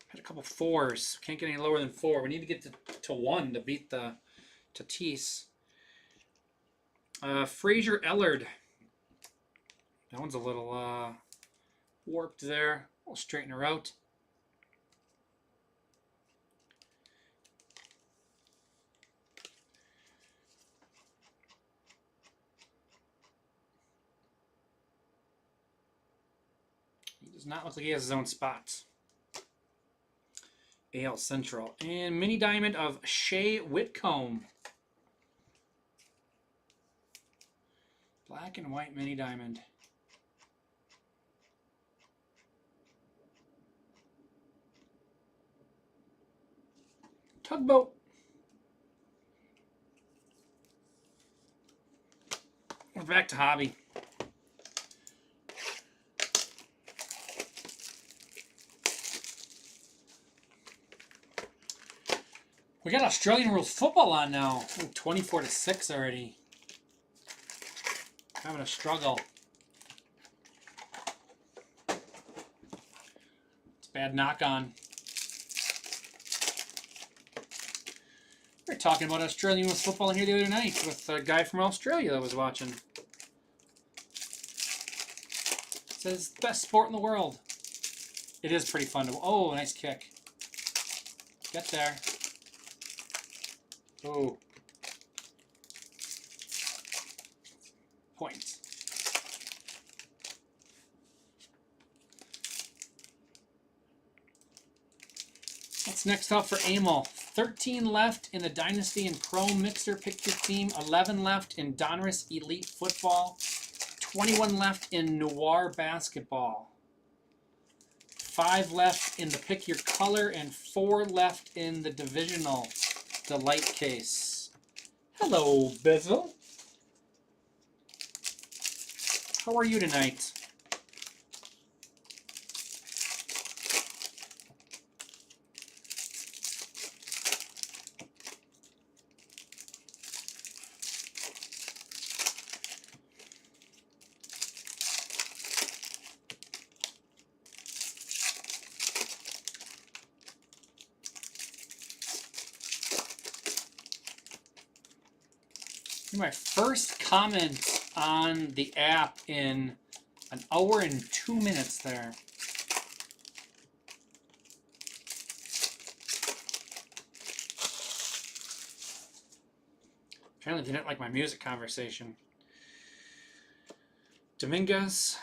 Had a couple 4s. Can't get any lower than 4. We need to get to 1 to beat the Tatis. Fraser Ellard. That one's a little warped there. We'll straighten her out. He does not look like he has his own spots. AL Central. And mini diamond of Shea Whitcomb. Black and white mini diamond. Tugboat. We're back to hobby. We got Australian rules football on now. Ooh, 24-6 already. Having a struggle. It's a bad knock on. We were talking about Australian rules football in here the other night with a guy from Australia that was watching. Says best sport in the world. It is pretty fun to. Oh, nice kick. Get there. Oh. Points. What's next up for Amel? 13 left in the Dynasty and Chrome Mixer Pick Your Team. 11 left in Donruss Elite Football. 21 left in Noir Basketball. 5 left in the Pick Your Color, and 4 left in the Divisional Delight case. Hello, Bezel. How are you tonight? My first comment on the app in an hour and 2 minutes there. Apparently they didn't like my music conversation. Dominguez,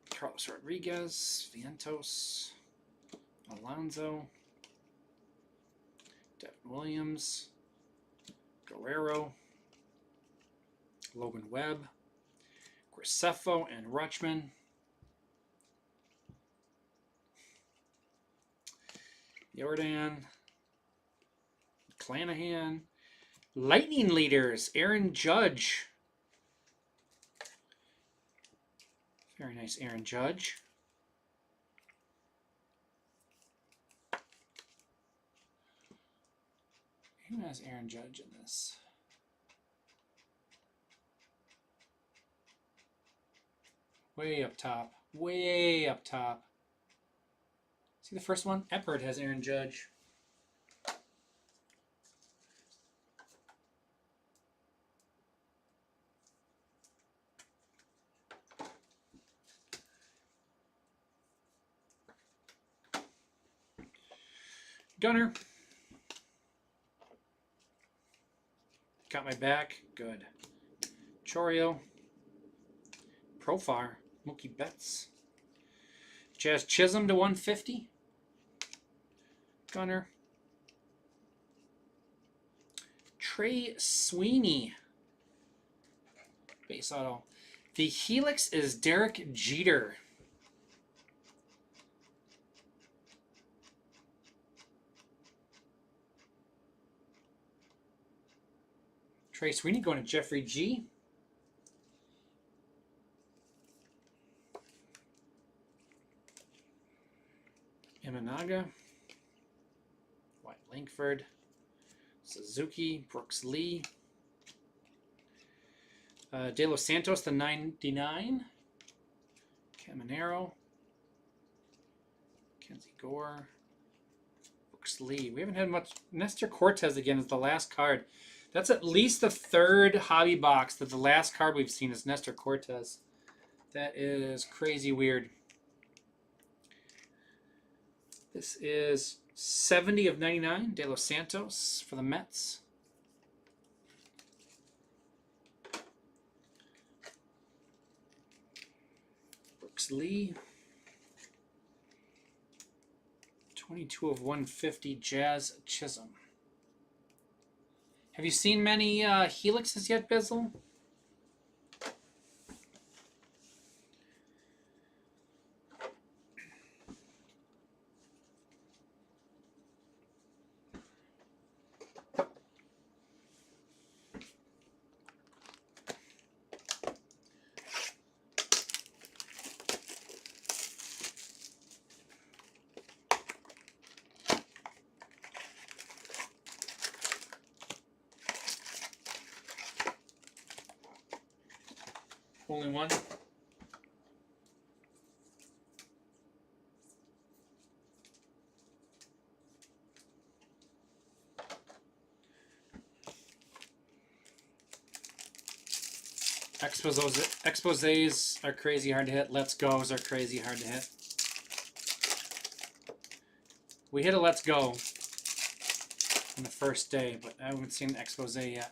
Carlos Rodriguez, Vientos, Alonso, Devin Williams, Guerrero, Logan Webb, Graceffo, and Rutschman. Jordan, Clanahan. Lightning leaders, Aaron Judge. Very nice, Aaron Judge. Who has Aaron Judge in this? Way up top. Way up top. See the first one? Eppert has Aaron Judge. Gunner. Got my back. Good. Chorio. Profar. Mookie Betts. Jazz Chisholm to 150. Gunner. Trey Sweeney. Base auto. The Helix is Derek Jeter. Trey Sweeney going to Jeffrey G. Imanaga. White Langford. Suzuki. Brooks Lee. De Los Santos to 99. Caminero. Kenzie Gore. Brooks Lee. We haven't had much. Nestor Cortez again is the last card. That's at least the third hobby box that the last card we've seen is Nestor Cortez. That is crazy weird. This is 70 of 99, De Los Santos for the Mets. Brooks Lee. 22 of 150, Jazz Chisholm. Have you seen many Helixes yet, Bizzle? Only one. Exposés are crazy hard to hit. Let's Go's are crazy hard to hit. We hit a Let's Go on the first day, but I haven't seen the expose yet.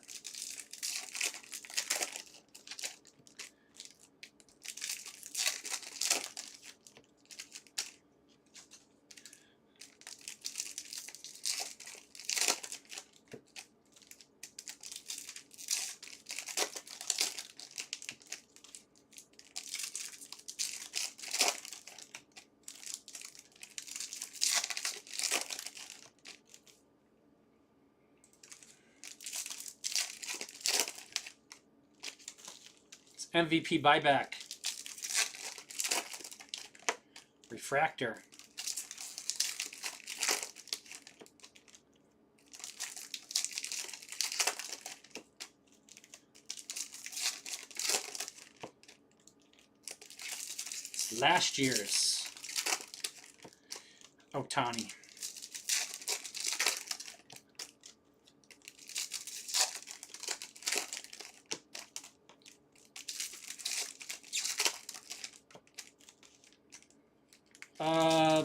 MVP buyback. Refractor. Last year's Ohtani.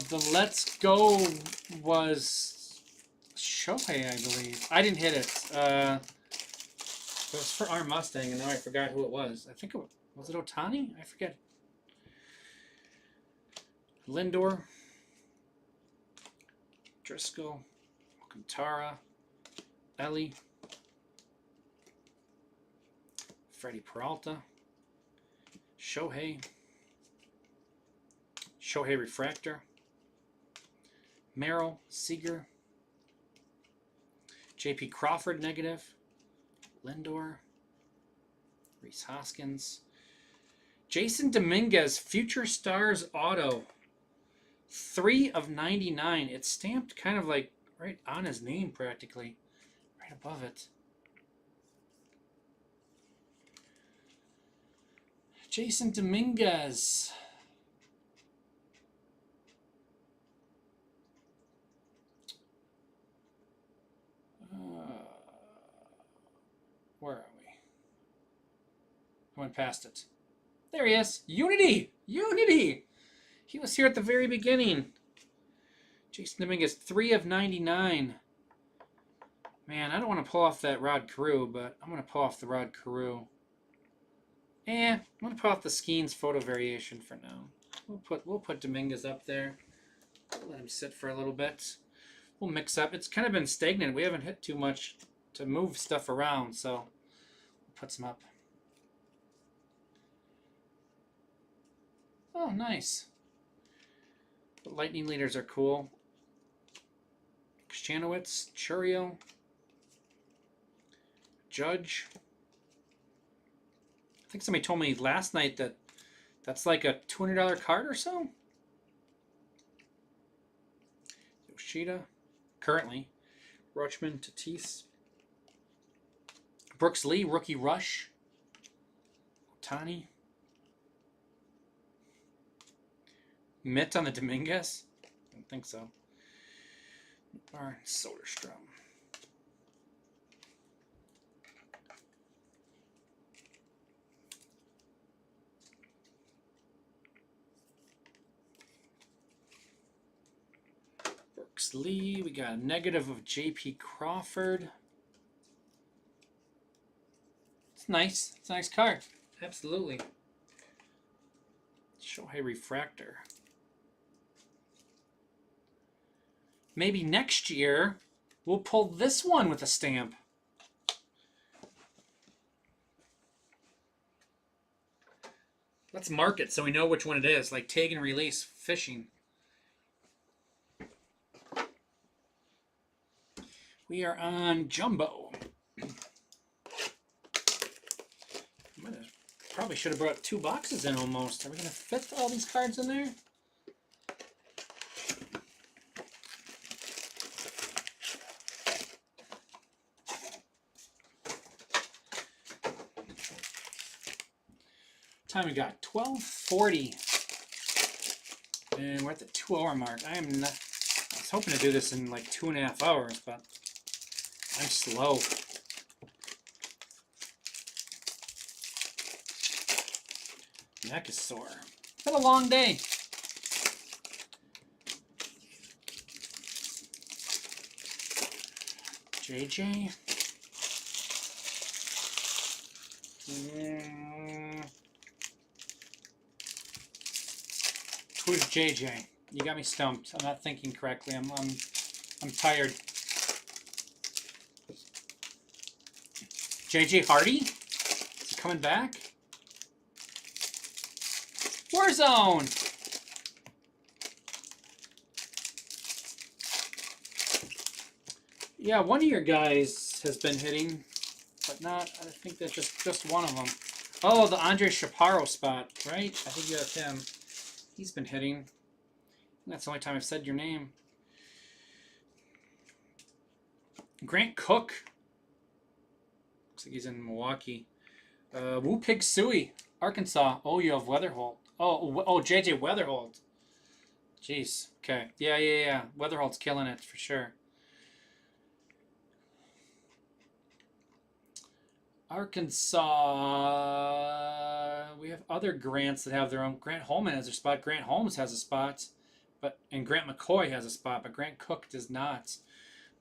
The Let's Go was Shohei, I believe. I didn't hit it. It was for our Mustang, and now I forgot who it was. I think it was it Ohtani? I forget. Lindor, Driscoll, Alcantara, Ellie, Freddie Peralta, Shohei Refractor, Merrill, Seager, J.P. Crawford negative, Lindor, Rhys Hoskins, Jason Dominguez, Future Stars Auto. 3 of 99. It's stamped kind of like right on his name practically. Right above it. Jason Dominguez. Where are we? I went past it. There he is. Unity! Unity! He was here at the very beginning. Jason Dominguez, 3 of 99. Man, I don't want to pull off that Rod Carew, but I'm going to pull off the Rod Carew. I'm going to pull off the Skeens photo variation for now. We'll put Dominguez up there. We'll let him sit for a little bit. We'll mix up. It's kind of been stagnant. We haven't hit too much to move stuff around, so we'll put some up. Oh, nice. The lightning leaders are cool. Kshanowitz, Churio, Judge. I think somebody told me last night that that's like a $200 card or so. Yoshida, currently. Rutschman, Tatis. Brooks Lee, Rookie Rush. Ohtani. Mitt on the Dominguez? I don't think so. Barnes, Soderstrom. Brooks Lee. We got a negative of J.P. Crawford. It's nice. It's a nice card. Absolutely. Shohei Refractor. Maybe next year we'll pull this one with a stamp. Let's mark it so we know which one it is, like tag and release fishing. We are on Jumbo. Probably should have brought 2 boxes in almost. Are we going to fit all these cards in there? Time we got 12:40, and we're at the 2-hour mark. I was hoping to do this in like 2.5 hours, but I'm slow. Neck is sore. It's been a long day. JJ. Who's JJ? You got me stumped. I'm not thinking correctly. I'm tired. JJ Hardy? Is he coming back? Warzone! Yeah, one of your guys has been hitting, but not, I think that's just one of them. Oh, the Andre Chaparro spot, right? I think you have him. He's been hitting. That's the only time I've said your name. Grant Cook. Looks like he's in Milwaukee. Woo Pig Suey, Arkansas. Oh, you have Weatherholt. Oh, JJ Weatherholt. Jeez. Okay. Yeah. Weatherholt's killing it for sure. Arkansas. We have other Grants that have their own. Grant Holman has their spot. Grant Holmes has a spot, and Grant McCoy has a spot, but Grant Cook does not.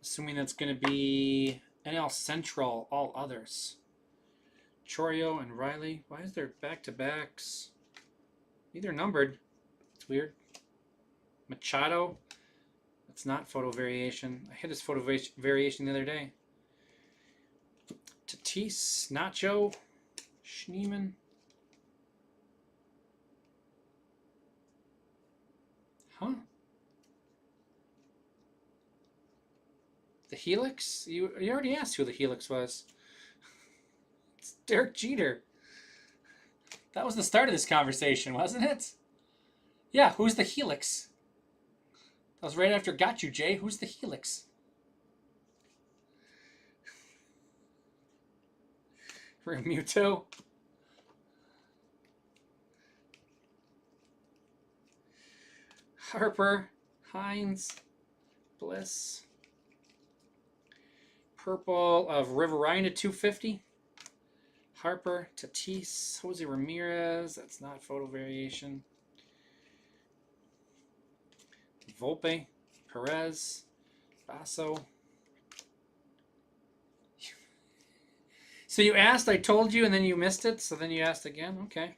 Assuming that's going to be NL Central, all others. Chorio and Riley. Why is there back-to-backs? Neither numbered. It's weird. Machado. That's not photo variation. I hit his photo variation the other day. Tatis, Nacho, Schneeman. Huh? The Helix? You already asked who the Helix was. It's Derek Jeter. That was the start of this conversation, wasn't it? Yeah, who's the Helix? That was right after Got You, Jay. Who's the Helix? Remuto. Harper. Hines. Bliss. Purple of River Ryan to 250. Harper. Tatis. Jose Ramirez. That's not photo variation. Volpe. Perez. Basso. So you asked, I told you, and then you missed it, so then you asked again? Okay.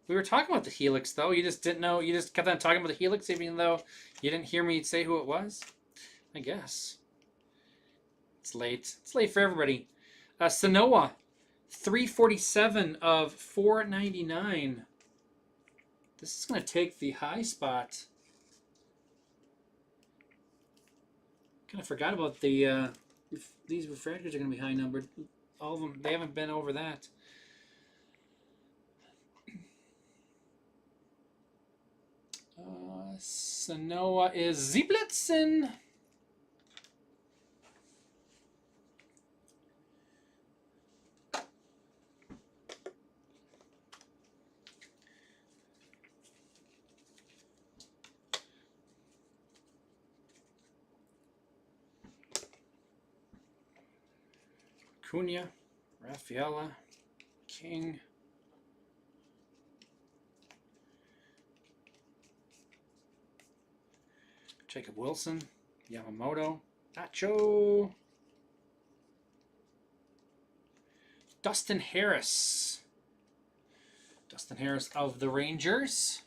We were talking about the Helix, though. You just didn't know. You just kept on talking about the Helix, even though you didn't hear me say who it was? I guess. It's late. It's late for everybody. Sanoa, 347 of 499. This is going to take the high spot. Kind of forgot about the... these refractors are going to be high numbered. All of them, they haven't been over that. Sanoa is Zieblitzen. Cunha, Rafaela, King, Jacob Wilson, Yamamoto, Nacho, Dustin Harris. Dustin Harris of the Rangers.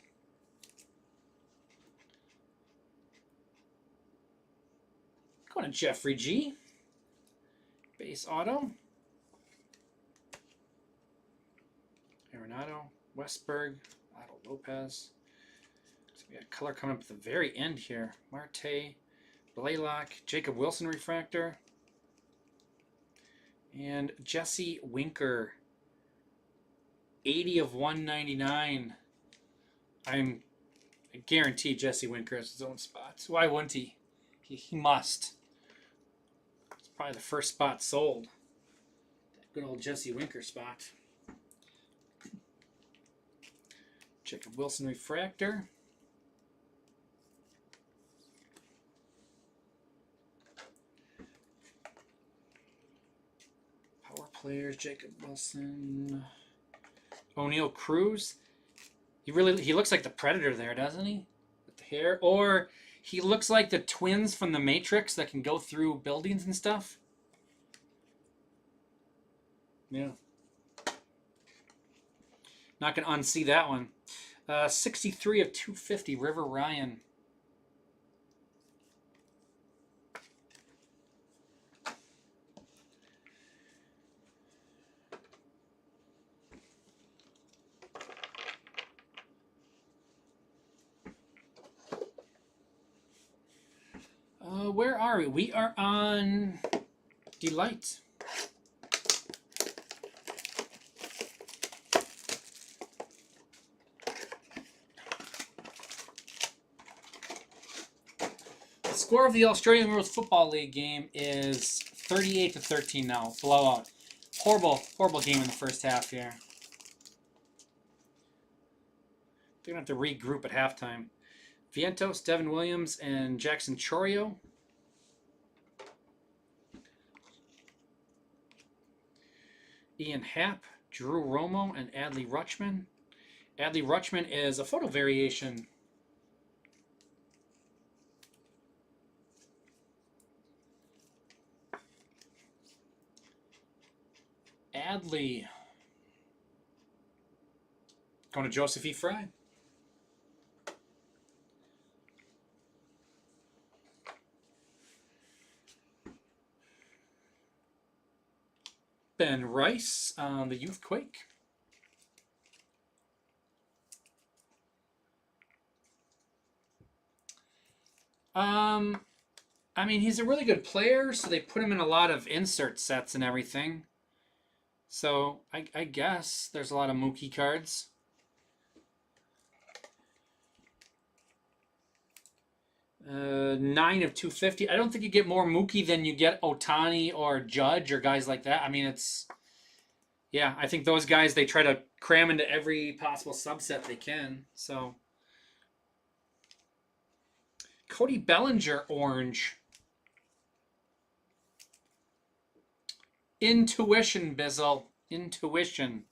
Going to Jeffrey G. Base auto. Arenado, Westberg, Otto Lopez. So we got color coming up at the very end here. Marte, Blaylock, Jacob Wilson refractor, and Jesse Winker. 80 of 199. I guarantee Jesse Winker has his own spot. Why wouldn't he? He must. It's probably the first spot sold. That good old Jesse Winker spot. Jacob Wilson refractor. Power players, Jacob Wilson. O'Neal Cruz. He looks like the Predator there, doesn't he? With the hair. Or he looks like the twins from the Matrix that can go through buildings and stuff. Yeah. Not going to unsee that one. 63 of 250, River Ryan. Where are we? We are on Delight. Score of the Australian Rules Football League game is 38-13 now. Blowout. Horrible game in the first half here. They're going to have to regroup at halftime. Vientos, Devin Williams, and Jackson Chorio. Ian Happ, Drew Romo, and Adley Rutschman. Adley Rutschman is a photo variation. Adley. Going to Joseph E. Fry. Ben Rice on the Youth Quake. I mean, he's a really good player, so they put him in a lot of insert sets and everything. So I guess there's a lot of Mookie cards. Nine of 250. I don't think you get more Mookie than you get Ohtani or Judge or guys like that. I mean, yeah, I think those guys, they try to cram into every possible subset they can. So Cody Bellinger, orange. Intuition, Bizzle. Intuition.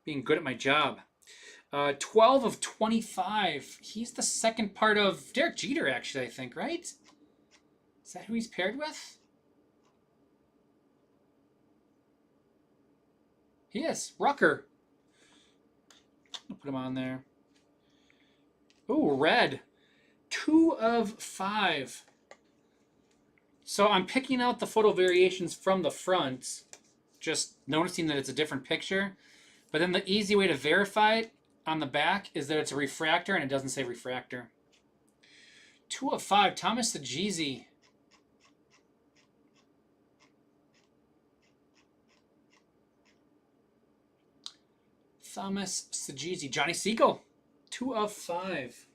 Being good at my job. 12 of 25. He's the second part of Derek Jeter, actually, I think, right? Is that who he's paired with? He is. Rucker. I'll put him on there. Ooh, red. 2 of 5. So I'm picking out the photo variations from the front, just noticing that it's a different picture. But then the easy way to verify it on the back is that it's a refractor and it doesn't say refractor. 2 of 5, Thomas Saggese. Thomas Saggese. Johnny Siegel. 2 of 5.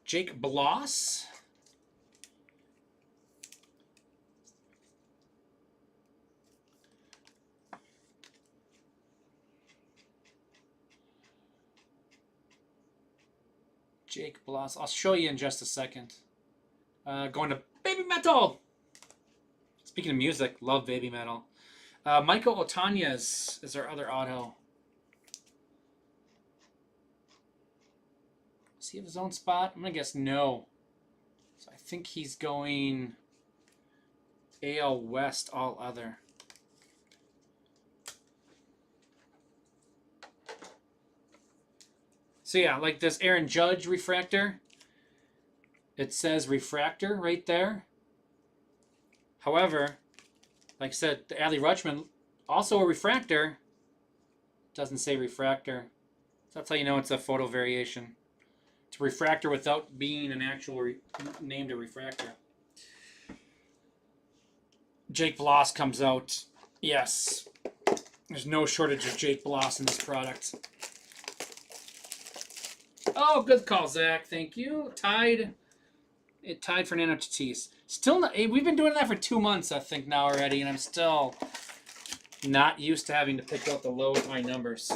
Jake Bloss. Jake Bloss. I'll show you in just a second. Going to Baby Metal. Speaking of music, love Baby Metal. Michael Otanez is our other auto. Does he have his own spot? I'm going to guess no. So I think he's going AL West, all other. So yeah, like this Aaron Judge refractor. It says refractor right there. However, like I said, the Adley Rutschman, also a refractor, doesn't say refractor. So that's how you know it's a photo variation. It's a refractor without being an actual named a refractor. Jake Bloss comes out. Yes. There's no shortage of Jake Bloss in this product. Oh, good call, Zach. Thank you. Tied. It tied Fernando Tatis. Still not, we've been doing that for 2 months, I think, now already, and I'm still not used to having to pick out the low high numbers.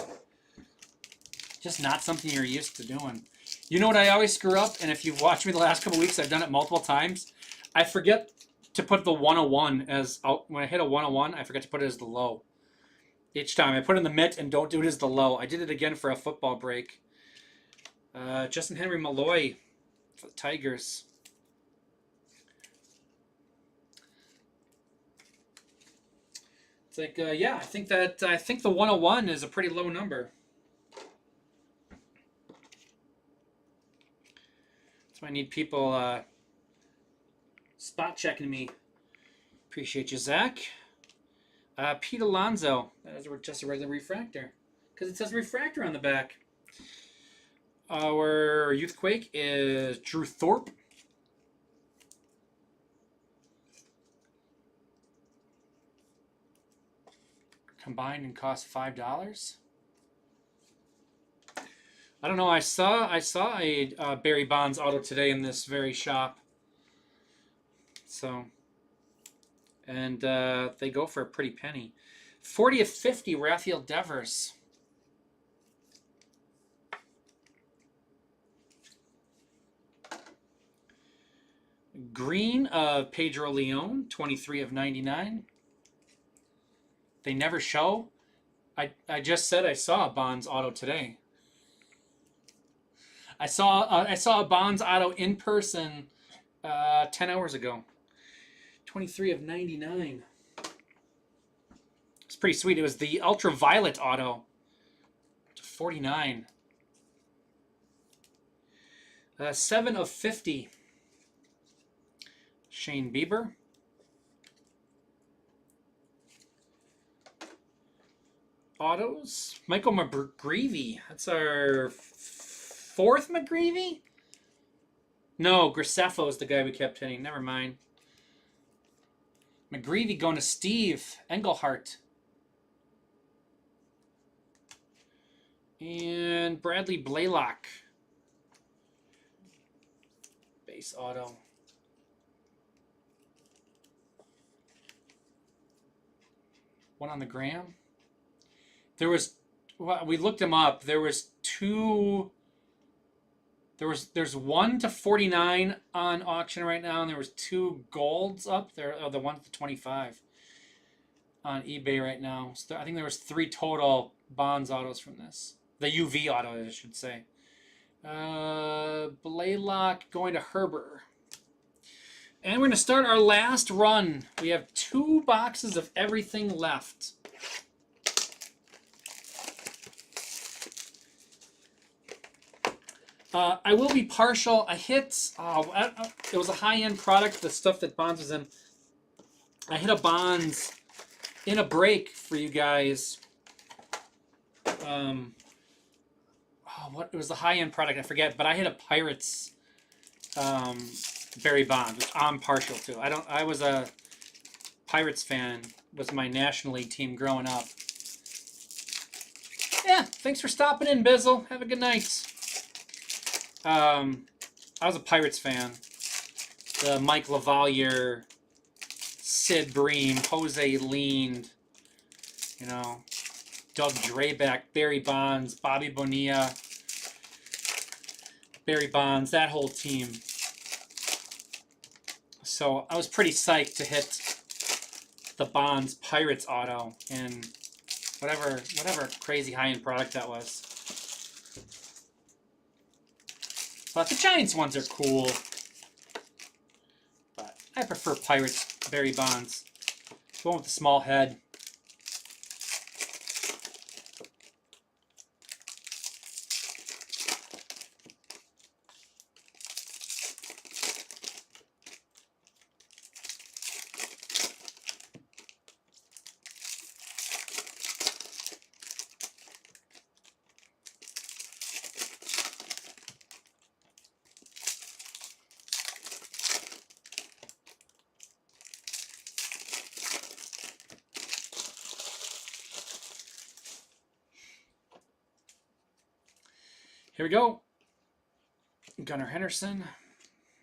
Just not something you're used to doing. You know what I always screw up, and if you've watched me the last couple weeks, I've done it multiple times. I forget to put the 101 as, when I hit a 101, I forget to put it as the low. Each time. I put it in the mitt and don't do it as the low. I did it again for a football break. Justin Henry Malloy for the Tigers. It's like, yeah, I think the 101 is a pretty low number. So I need people spot checking me. Appreciate you, Zach. Pete Alonso. That is just a regular refractor. Because it says refractor on the back. Our Youth Quake is Drew Thorpe. combined and cost $5. I don't know. I saw a Barry Bonds auto today in this very shop. So, and they go for a pretty penny. 40 of 50, Rafael Devers. Green of Pedro Leon, 23 of 99. They never show. I just said I saw a Bonds auto today. I saw a Bonds auto in person 10 hours ago. 23 of 99. It's pretty sweet. It was the ultraviolet auto to 49. 7 of 50. Shane Bieber. Autos. Michael McGreevy. That's our 4th McGreevy? No, Graceffo is the guy we kept hitting. Never mind. McGreevy going to Steve Engelhart. And Bradley Blaylock. Base auto. One on the gram. There was, well, we looked them up. There was 2. There's 1 to 49 on auction right now, and there was 2 golds up there. Oh, the 1 to 25 on eBay right now. So I think there was 3 total Bonds autos from this. The UV auto, I should say. Blaylock going to Herber. And we're going to start our last run. We have 2 boxes of everything left. I will be partial. I hit, it was a high-end product, the stuff that Bonds was in. I hit a Bonds in a break for you guys. What, it was a high-end product, I forget, but I hit a Pirates Barry Bonds, which I'm partial to. I was a Pirates fan, was my National League team growing up. Yeah, thanks for stopping in, Bizzle. Have a good night. I was a Pirates fan. The Mike LaValliere, Sid Bream, Jose Leaned, you know, Doug Drabek, Barry Bonds, Bobby Bonilla, Barry Bonds, that whole team. So I was pretty psyched to hit the Bonds Pirates auto in whatever crazy high-end product that was. But the Giants ones are cool. But I prefer Pirates Barry Bonds. The one with the small head. Here we go. Gunnar Henderson,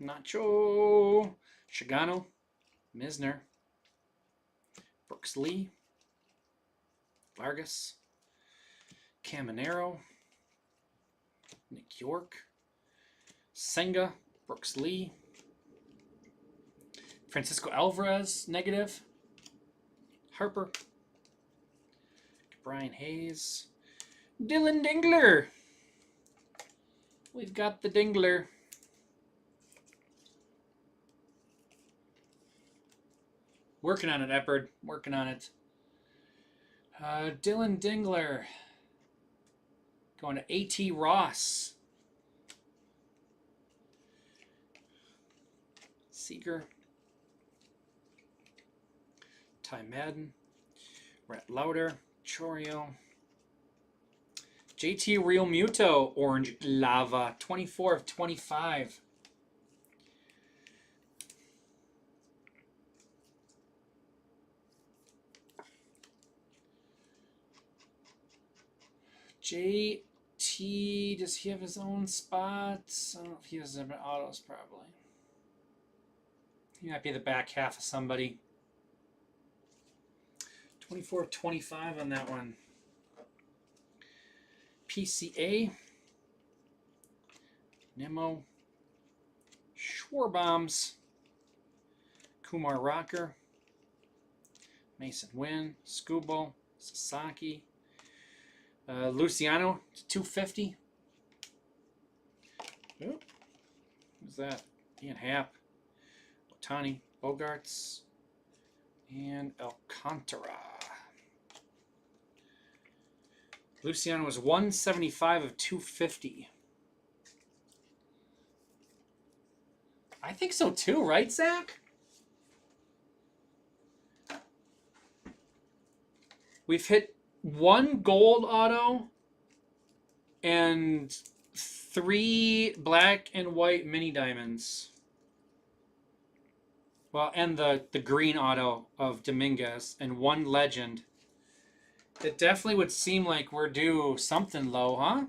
Nacho, Shigano, Misner, Brooks Lee, Vargas, Caminero, Nick York, Senga, Brooks Lee, Francisco Alvarez, negative, Harper, Brian Hayes, Dylan Dingler. We've got the Dingler. Working on it, Eppard. Working on it. Dylan Dingler. Going to A.T. Ross. Seager. Ty Madden. Rhett Lauder. Chorio. JT Real Muto, Orange Lava, 24 of 25. JT, does he have his own spots? I don't know if he has them autos, probably. He might be the back half of somebody. 24 of 25 on that one. PCA. Nemo. Schwarbombs. Kumar Rocker. Mason Wynn. Scoobo. Sasaki. Luciano to 250. Oh, who's that? Ian Happ. Otani. Bogarts. And Alcantara. Luciano was 175 of 250. I think so too, right, Zach? We've hit 1 gold auto and 3 black and white mini diamonds. Well, and the green auto of Dominguez and 1 legend. It definitely would seem like we're due something low, huh?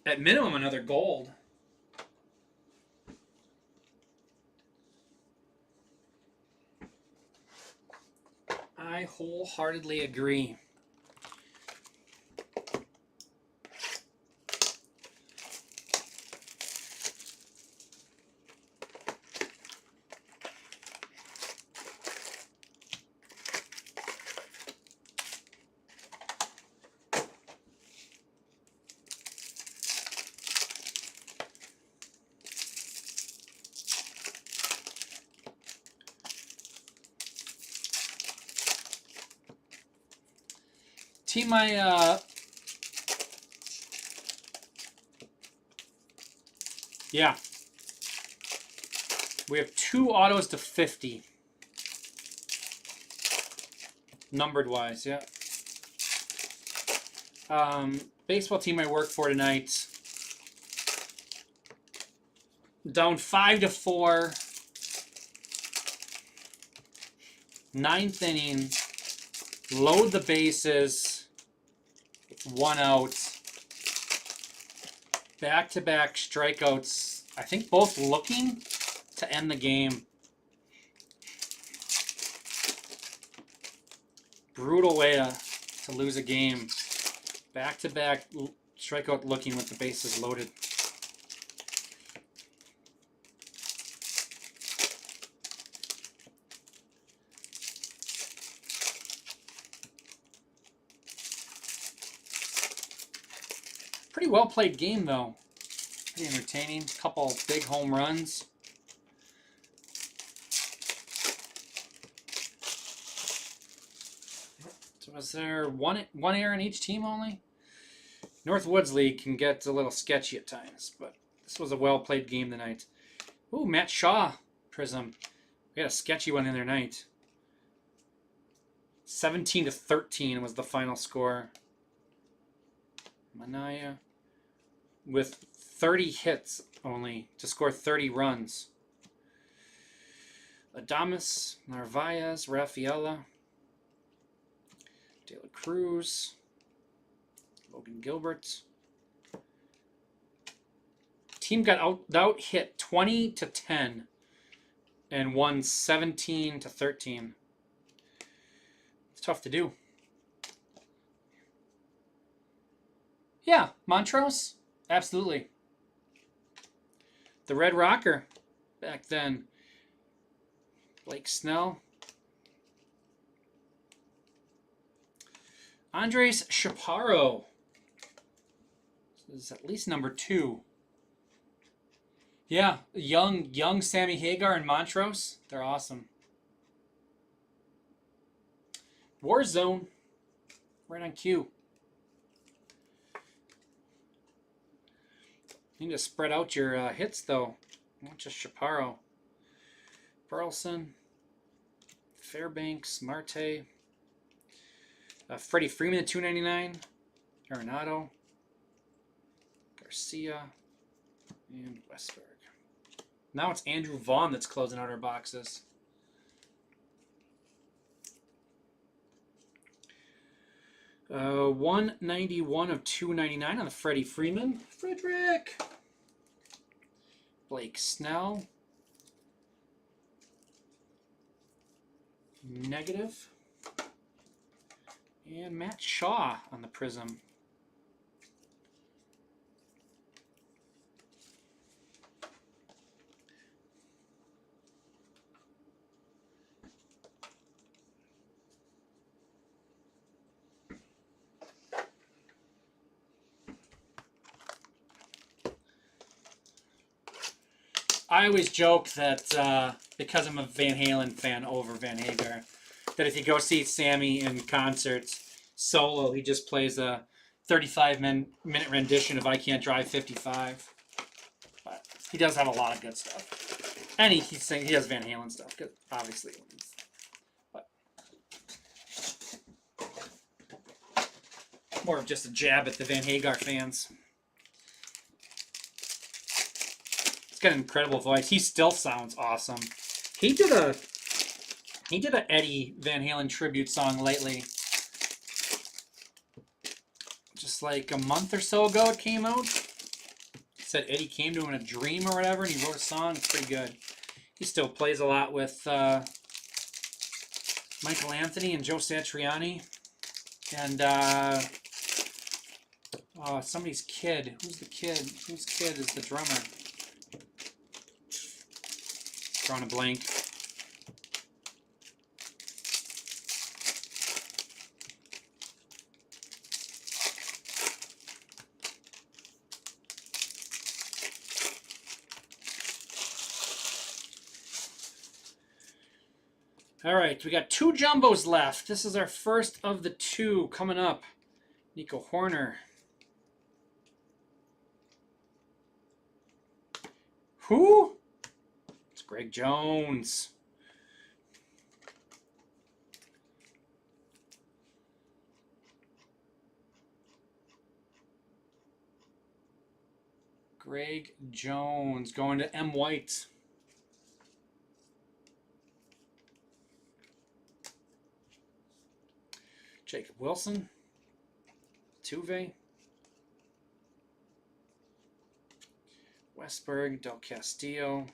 At minimum, another gold. I wholeheartedly agree. Team, yeah. We have 2 autos to 50. Numbered wise, yeah. Baseball team I work for tonight. Down 5-4. 9th inning. Load the bases. 1 out. Back-to-back strikeouts. I think both looking to end the game. Brutal way to lose a game. Back-to-back strikeout looking with the bases loaded. Pretty well played game though. Pretty entertaining. Couple big home runs. So was there one error in each team only? Northwoods League can get a little sketchy at times, but this was a well played game tonight. Ooh, Matt Shaw Prism. We had a sketchy one in there night. 17-13 was the final score. Manaya with 30 hits only to score 30 runs. Adames, Narvaez, Rafaela, De La Cruz, Logan Gilbert. Team got out hit 20-10 and won 17-13. It's tough to do. Yeah, Montrose, absolutely. The Red Rocker back then. Blake Snell. Andres Chaparro. This is at least number 2. Yeah, young Sammy Hagar and Montrose. They're awesome. Warzone. Right on cue. You need to spread out your hits, though. Not just Chaparro. Burleson. Fairbanks. Marte. Freddie Freeman at $2.99. Arenado. Garcia. And Westberg. Now it's Andrew Vaughn that's closing out our boxes. 191 of 299 on the Freddie Freeman. Frederick. Blake Snell. Negative. And Matt Shaw on the Prism. I always joke that because I'm a Van Halen fan over Van Hagar, that if you go see Sammy in concerts solo, he just plays a 35-minute rendition of I Can't Drive 55. But he does have a lot of good stuff. And he does Van Halen stuff, obviously. But more of just a jab at the Van Hagar fans. Got an incredible voice. He still sounds awesome. He did a Eddie Van Halen tribute song lately. Just like a month or so ago it came out. He said Eddie came to him in a dream or whatever and he wrote a song. It's pretty good. He still plays a lot with Michael Anthony and Joe Satriani. And somebody's kid. Who's the kid? Whose kid is the drummer? Drawing a blank. All right, we got 2 jumbos left. This is our first of the 2 coming up. Nico Horner. Who? Greg Jones. Greg Jones going to M. White. Jacob Wilson. Tuve. Westberg, Del Castillo.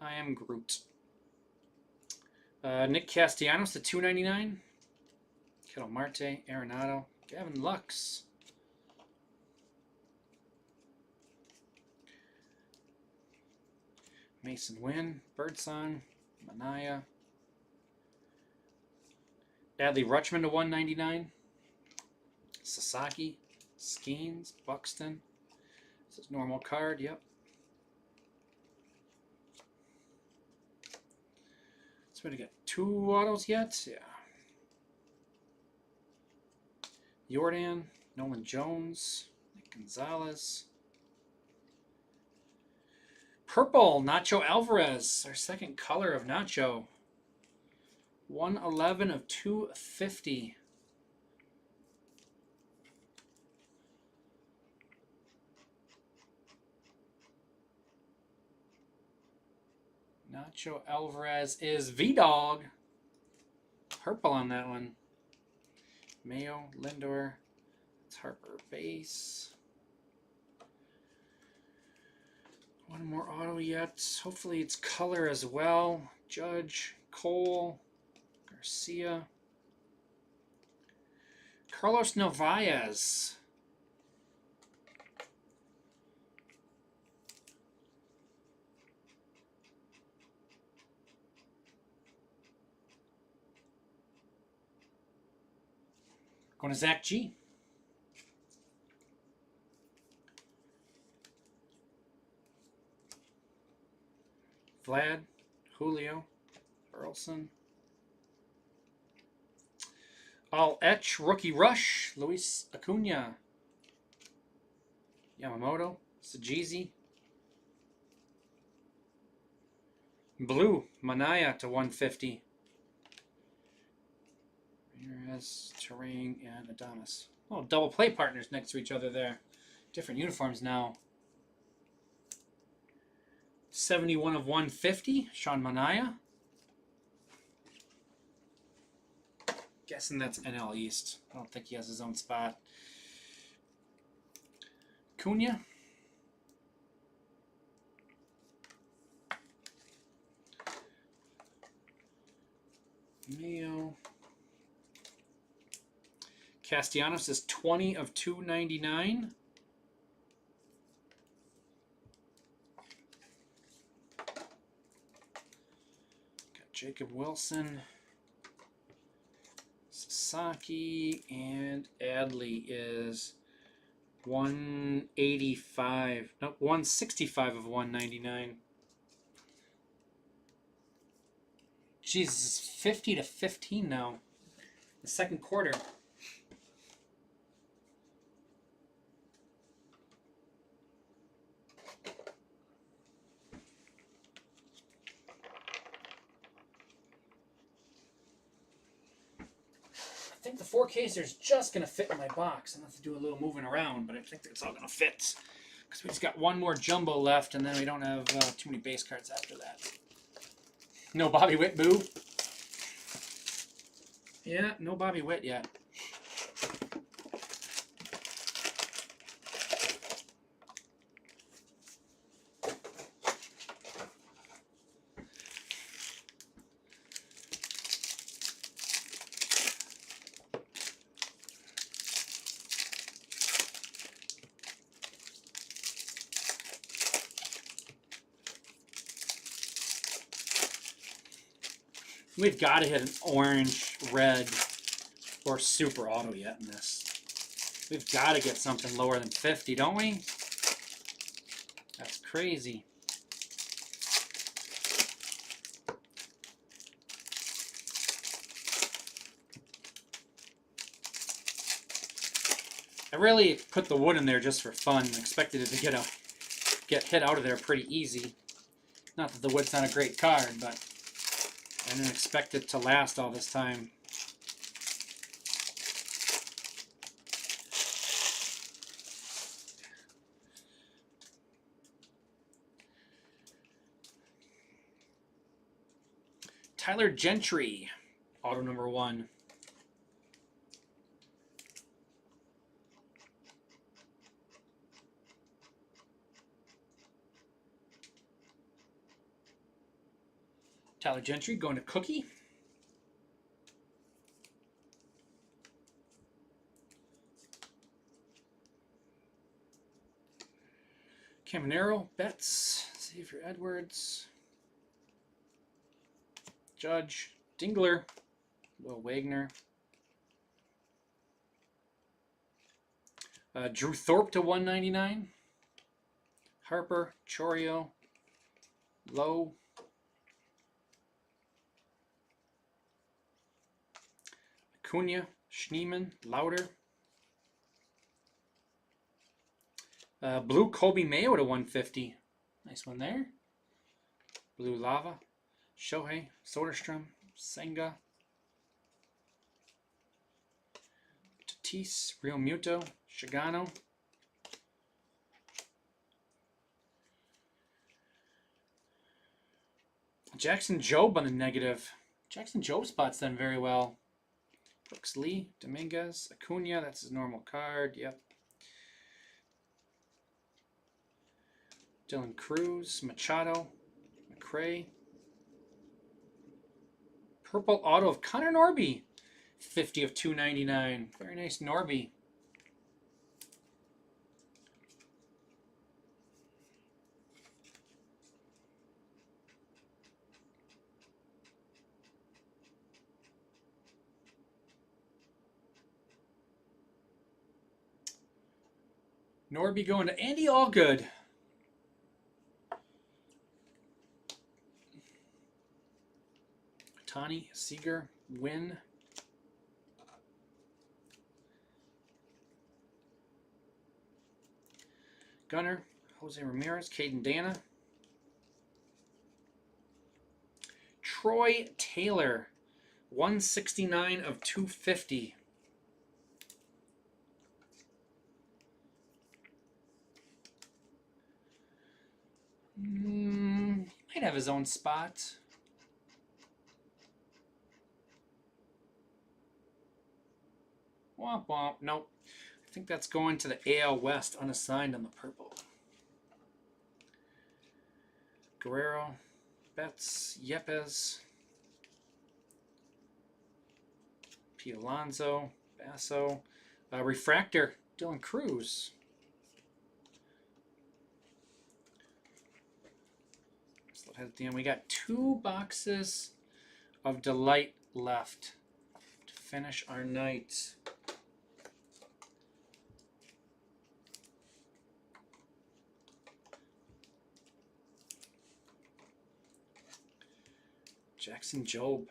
I am Groot. Nick Castellanos to 299. Kettle Marte, Arenado, Gavin Lux. Mason Wynn, Birdsong, Manaya. Adley Rutschman to 199. Sasaki, Skeens, Buxton. This is normal card, yep. So we got 2 autos yet? Yeah. Jordan, Nolan Jones, Nick Gonzalez. Purple, Nacho Alvarez, our second color of Nacho. 111 of 250. Nacho Alvarez is V-Dog. Purple on that one. Mayo, Lindor. It's Harper base. One more auto yet. Hopefully it's color as well. Judge, Cole, Garcia. Carlos Narvaez. Going to Zach G. Vlad, Julio, Burleson. All Etch, Rookie Rush, Luis Acuna. Yamamoto, Sajizi. Blue, Manaya to 150. Ramirez, Terang, and Adames. Oh, double play partners next to each other there. Different uniforms now. 71 of 150, Sean Manaya. Guessing that's NL East. I don't think he has his own spot. Cunha. Mayo. Castellanos is 20 of 299. Got Jacob Wilson, Sasaki, and Adley is 185. No, 165 of 199. Jesus, 50 to 15 now. The second quarter. I think the 4Ks are just going to fit in my box. I'm going to have to do a little moving around, but I think it's all going to fit. Because we just got one more jumbo left, and then we don't have too many base cards after that. No Bobby Witt, boo. Yeah, no Bobby Witt yet. We've got to hit an orange, red, or super auto yet in this. We've got to get something lower than 50, don't we? That's crazy. I really put the wood in there just for fun and expected it to get hit out of there pretty easy. Not that the wood's not a great card, but I didn't expect it to last all this time. Tyler Gentry, auto number 1. Tyler Gentry going to Cookie. Caminero, Betts, Xavier Edwards, Judge, Dingler, Will Wagner, Drew Thorpe to 199, Harper, Chorio, Lowe, Cunha, Schneemann, Lauder, Blue Kobe Mayo to 150. Nice one there. Blue Lava, Shohei, Soderstrom, Senga, Tatis, Real Muto, Shigano, Jackson Jobe on the negative. Jackson Jobe spots them very well. Brooks Lee, Dominguez, Acuna, that's his normal card, yep. Dylan Cruz, Machado, McRae. Purple auto of Connor Norby, 50 of 299. Very nice Norby. Norby going to Andy Allgood. Tani, Seager, Wynn. Gunner, Jose Ramirez, Caden Dana. Troy Taylor, 169 of 250. Might have his own spot. Womp womp. Nope. I think that's going to the AL West unassigned on the purple. Guerrero, Betts, Yepes, P. Alonso, Basso, Refractor, Dylan Cruz. At the end, we got 2 boxes of Delight left to finish our night. Jackson Job.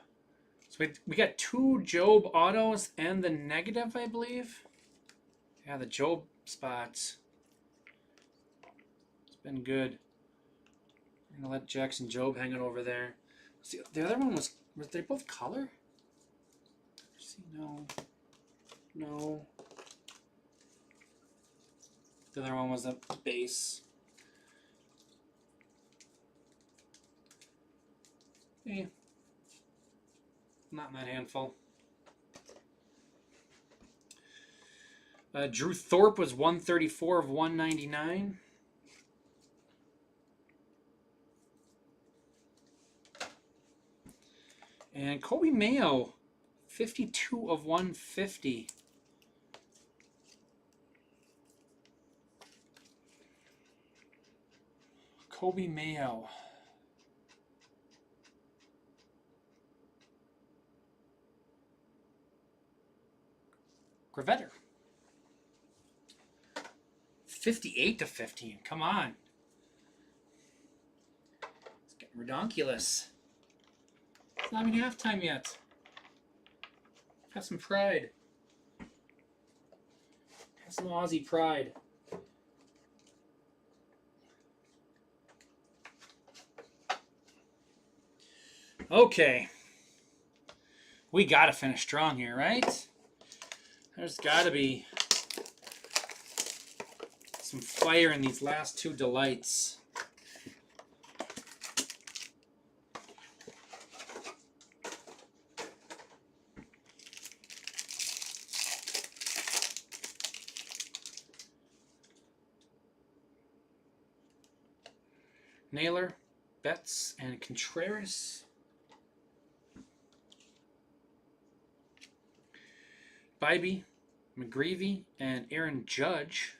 So we got 2 Job autos and the negative, I believe. Yeah, the Job spots. It's been good. I'm gonna let Jackson Job hang it over there. See, the other one was they both color? See, no. No. The other one was a base. Eh. Not in that handful. Drew Thorpe was 134 of 199. And Kobe Mayo, 52 of 150. Kobe Mayo. Gravetter. 58 to 15. Come on. It's getting redonkulous. It's not even halftime yet. Have some pride. Have some Aussie pride. Okay. We gotta finish strong here, right? There's gotta be some fire in these last 2 delights. Naylor, Betts, and Contreras. Bybee, McGreevy, and Aaron Judge.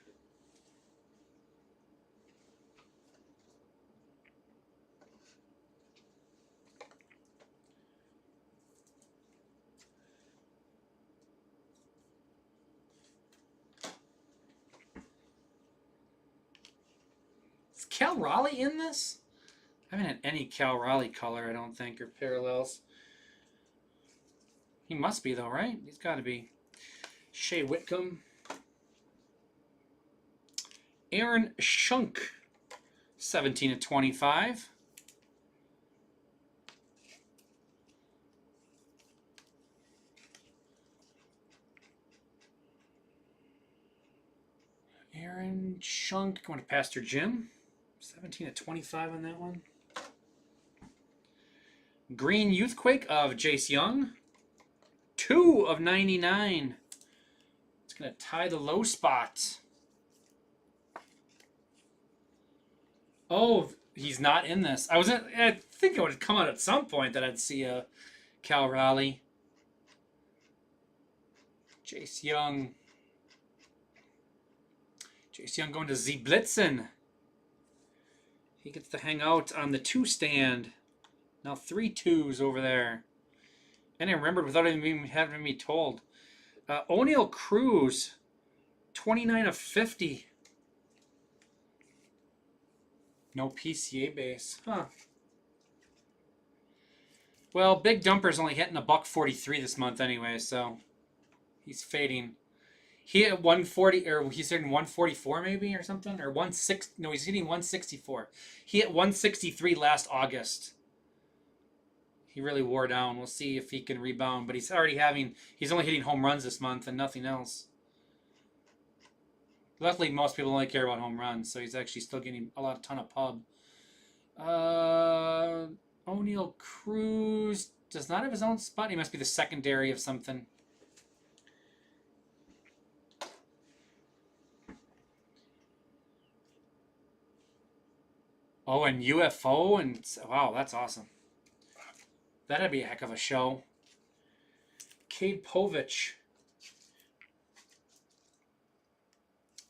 Is Cal Raleigh in this? I haven't had any Cal Raleigh color, I don't think, or parallels. He must be, though, right? He's got to be. Shea Whitcomb. Aaron Schunk, 17 of 25. Aaron Schunk going to Pastor Jim. 17 of 25 on that one. Green Youthquake of Jace Young. 2 of 99. It's going to tie the low spot. Oh, he's not in this. I think it would come out at some point that I'd see a Cal Raleigh. Jace Young. Jace Young going to Z Blitzen. He gets to hang out on the 2 stand. Now 3 2s over there. And I remembered without even having me told. O'Neal Cruz, 29 of 50. No PCA base. Huh. Well, Big Dumper's only hitting $143 this month anyway, so he's fading. He hit 140, or he's hitting 144 maybe or something, or 160. No, he's hitting 164. He hit 163 last August. He really wore down. We'll see if he can rebound, but he's only hitting home runs this month and nothing else. Luckily, most people only care about home runs, so he's actually still getting a ton of pub. O'Neal Cruz does not have his own spot. He must be the secondary of something. Oh, and UFO, and wow, that's awesome. That'd be a heck of a show. Cade Povich.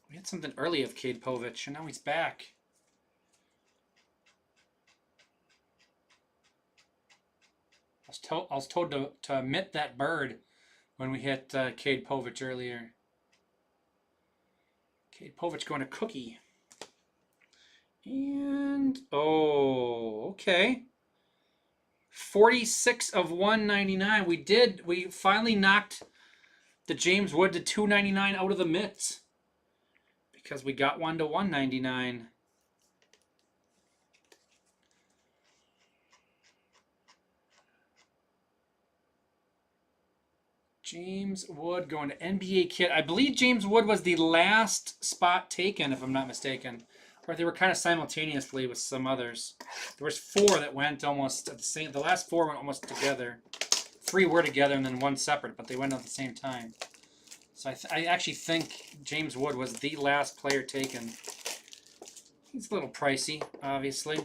We had something early of Cade Povich, and now he's back. I was told to omit that bird when we hit Cade Povich earlier. Cade Povich going to Cookie. And, oh, okay. 46 of 199. We finally knocked the James Wood to 299 out of the mitts. Because we got one to 199. James Wood going to NBA Kit. I believe James Wood was the last spot taken, if I'm not mistaken. Or they were kind of simultaneously with some others. There was 4 that went almost at the same. The last 4 went almost together. 3 were together and then 1 separate, but they went at the same time. So I actually think James Wood was the last player taken. He's a little pricey, obviously.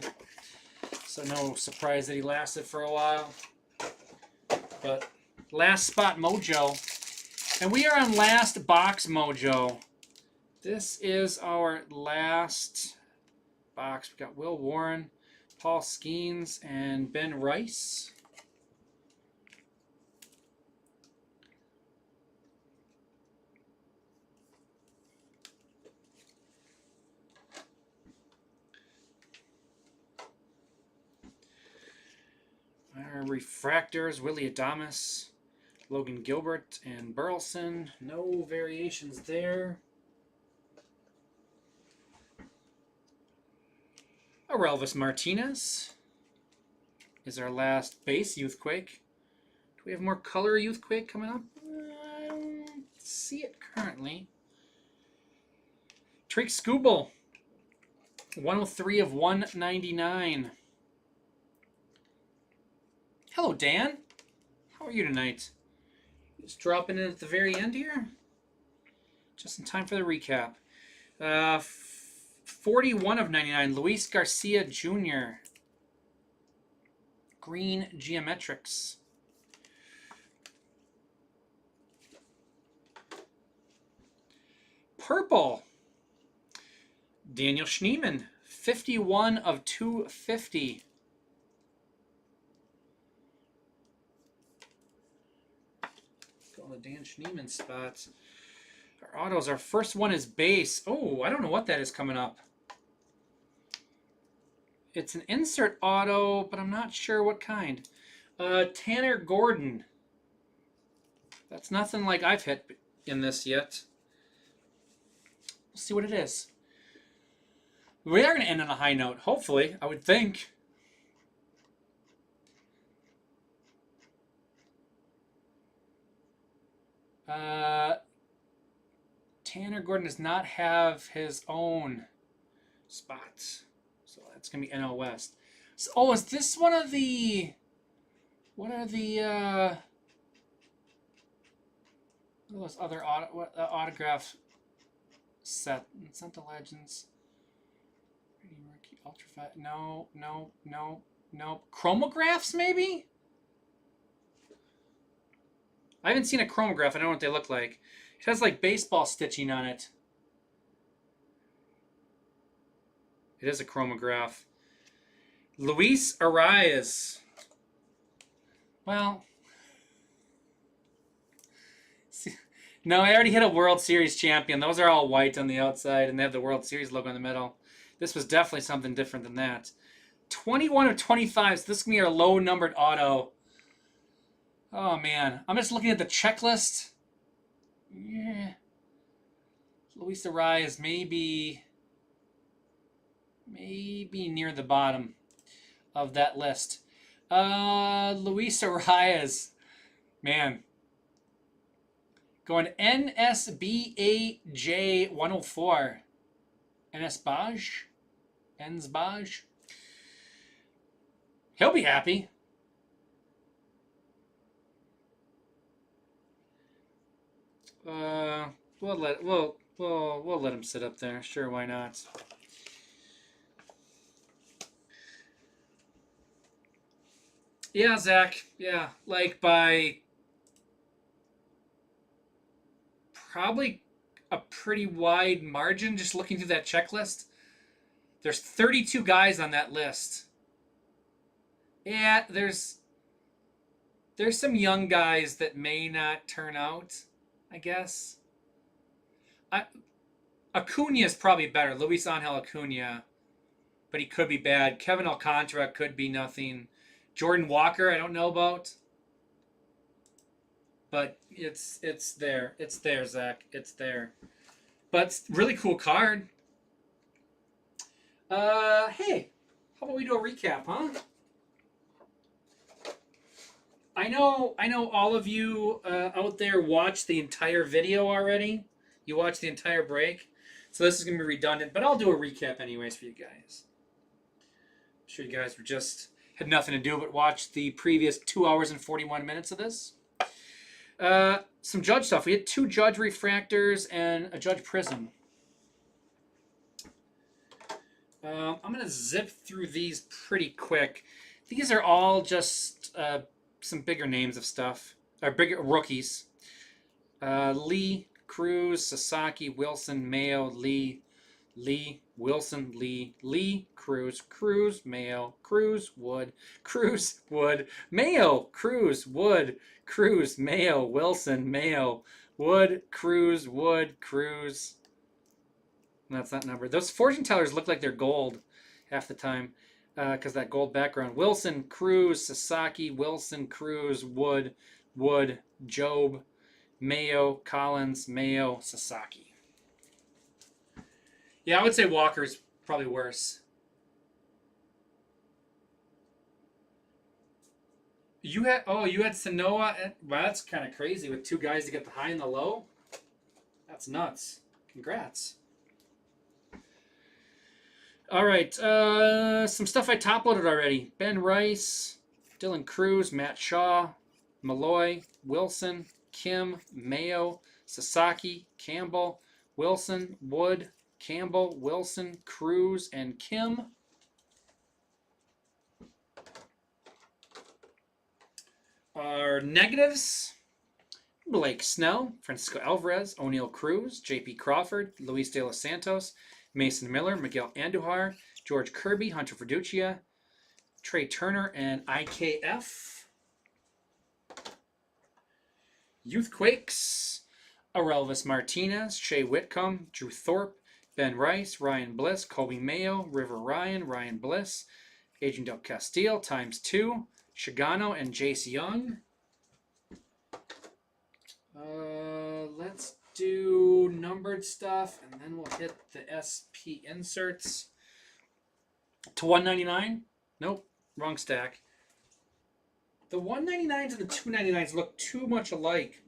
So no surprise that he lasted for a while. But last spot mojo. And we are on last box mojo. This is our last box. We got Will Warren, Paul Skeens, and Ben Rice. Our refractors, Willie Adames, Logan Gilbert, and Burleson. No variations there. Elvis Martinez is our last base Youthquake. Do we have more color Youthquake coming up? I don't see it currently. Tariq Skubal, 103 of 199. Hello, Dan. How are you tonight? Just dropping in at the very end here. Just in time for the recap. 41 of 99, Luis Garcia Jr. Green Geometrics. Purple, Daniel Schneemann, 51 of 250. Going to Dan Schneemann spots. Our autos, our first one is base. Oh, I don't know what that is coming up. It's an insert auto, but I'm not sure what kind. Tanner Gordon. That's nothing like I've hit in this yet. We'll see what it is. We are going to end on a high note, hopefully, I would think. Tanner Gordon does not have his own spots. So that's going to be NL West. So, oh, is this one of the... What are those other autograph set? It's not the Legends. Ultra No. Chromographs, maybe? I haven't seen a chromograph. I don't know what they look like. It has like baseball stitching on it. It is a chromograph. Luis Arias. Well, see, no, I already hit a World Series champion. Those are all white on the outside, and they have the World Series logo in the middle. This was definitely something different than that. 21 of 25, so this is going to be our low-numbered auto. Oh, man. I'm just looking at the checklist. Yeah. Luis Arias maybe near the bottom of that list. Luis Arias. Man. Going NSBAJ 104. Ensbaj. He'll be happy. We'll let him sit up there. Sure, why not? Yeah, Zach. Yeah, like by probably a pretty wide margin. Just looking through that checklist, there's 32 guys on that list. Yeah, there's some young guys that may not turn out, I guess. I, Acuna is probably better. Luis Angel Acuna, but he could be bad. Kevin Alcantara could be nothing. Jordan Walker, I don't know about, but it's there. It's there, Zach. It's there. But it's really cool card. Hey, how about we do a recap, huh? I know all of you out there watched the entire video already. You watched the entire break. So this is going to be redundant, but I'll do a recap anyways for you guys. I'm sure you guys were just had nothing to do but watch the previous 2 hours and 41 minutes of this. Some Judge stuff. We had 2 Judge refractors and a Judge Prism. I'm going to zip through these pretty quick. These are all just some bigger names of stuff, or bigger rookies. Lee, Cruz, Sasaki, Wilson, Mayo, Lee, Wilson, Lee, Cruz, Mayo, Cruz, Wood, Mayo, Cruz, Wood, Mayo, Wilson, Mayo, Wood, Cruz. That's not numbered. Those fortune tellers look like they're gold half the time. Because that gold background. Wilson, Cruz, Sasaki, Wilson, Cruz, Wood, Job, Mayo, Collins, Mayo, Sasaki. Yeah, I would say Walker's probably worse. You had Sanoa. Wow, that's kind of crazy with 2 guys to get the high and the low. That's nuts. Congrats. All right, some stuff I top-loaded already. Ben Rice, Dylan Cruz, Matt Shaw, Malloy, Wilson, Kim, Mayo, Sasaki, Campbell, Wilson, Wood, Campbell, Wilson, Cruz, and Kim. Our negatives: Blake Snell, Francisco Alvarez, O'Neal Cruz, J.P. Crawford, Luis De Los Santos, Mason Miller, Miguel Andujar, George Kirby, Hunter Verduccia, Trey Turner, and IKF. Youthquakes: Aurelvis Martinez, Shea Whitcomb, Drew Thorpe, Ben Rice, Ryan Bliss, Kobe Mayo, River Ryan, Ryan Bliss, Agent Del Castillo ×2, Shigano, and Jace Young. Let's do numbered stuff, and then we'll hit the SP inserts. To 199? Nope, wrong stack. The 199s and the 299s look too much alike.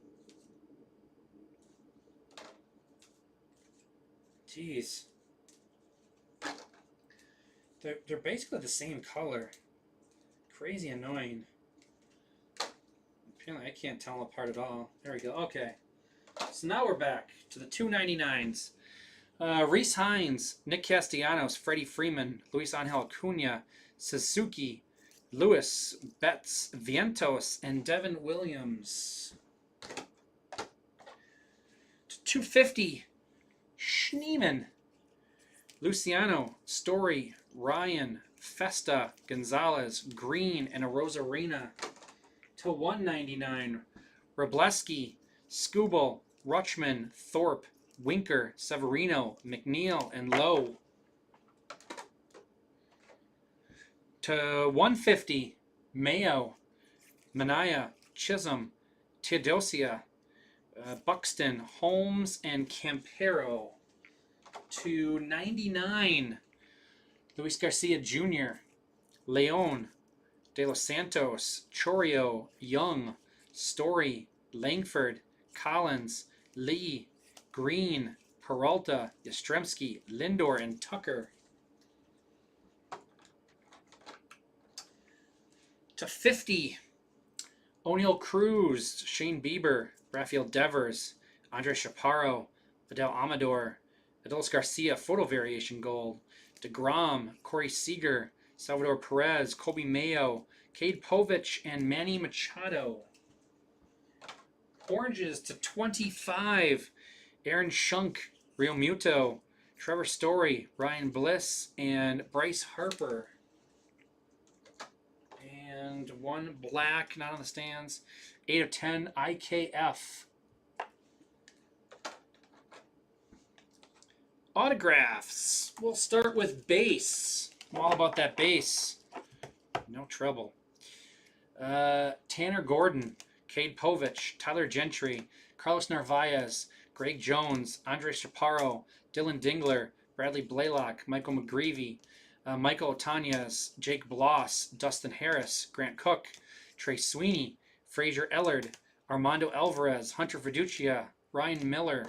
Jeez. They're basically the same color. Crazy annoying. Apparently I can't tell them apart at all. There we go. Okay. So now we're back to the 299s. Reese Hines, Nick Castellanos, Freddie Freeman, Luis Angel Acuna, Suzuki, Lewis, Betts, Vientos, and Devin Williams. To 250, Schneeman, Luciano, Story, Ryan, Festa, Gonzalez, Green, and a Rosarina. To 199, Robleski, Skubal, Rutschman, Thorpe, Winker, Severino, McNeil, and Lowe. To 150, Mayo, Manaya, Chisholm, Teodosia, Buxton, Holmes, and Campero. To 99, Luis Garcia Jr., Leon, De Los Santos, Chorio, Young, Story, Langford, Collins, Lee, Green, Peralta, Yastrzemski, Lindor, and Tucker. To 50, O'Neal Cruz, Shane Bieber, Rafael Devers, Andre Chaparro, Vidal Amador, Adolis Garcia, Photo Variation Gold, DeGrom, Corey Seager, Salvador Perez, Kobe Mayo, Cade Povich and Manny Machado. Oranges to 25. Aaron Schunk, Real Muto, Trevor Story, Ryan Bliss, and Bryce Harper. And one black, not on the stands. 8 of 10, IKF. Autographs. We'll start with base. I'm all about that base. No trouble. Tanner Gordon, Cade Povich, Tyler Gentry, Carlos Narvaez, Greg Jones, Andre Chaparro, Dylan Dingler, Bradley Blaylock, Michael McGreevy, Michael Otanias, Jake Bloss, Dustin Harris, Grant Cook, Trey Sweeney, Frazier Ellard, Armando Alvarez, Hunter Fiducia, Ryan Miller,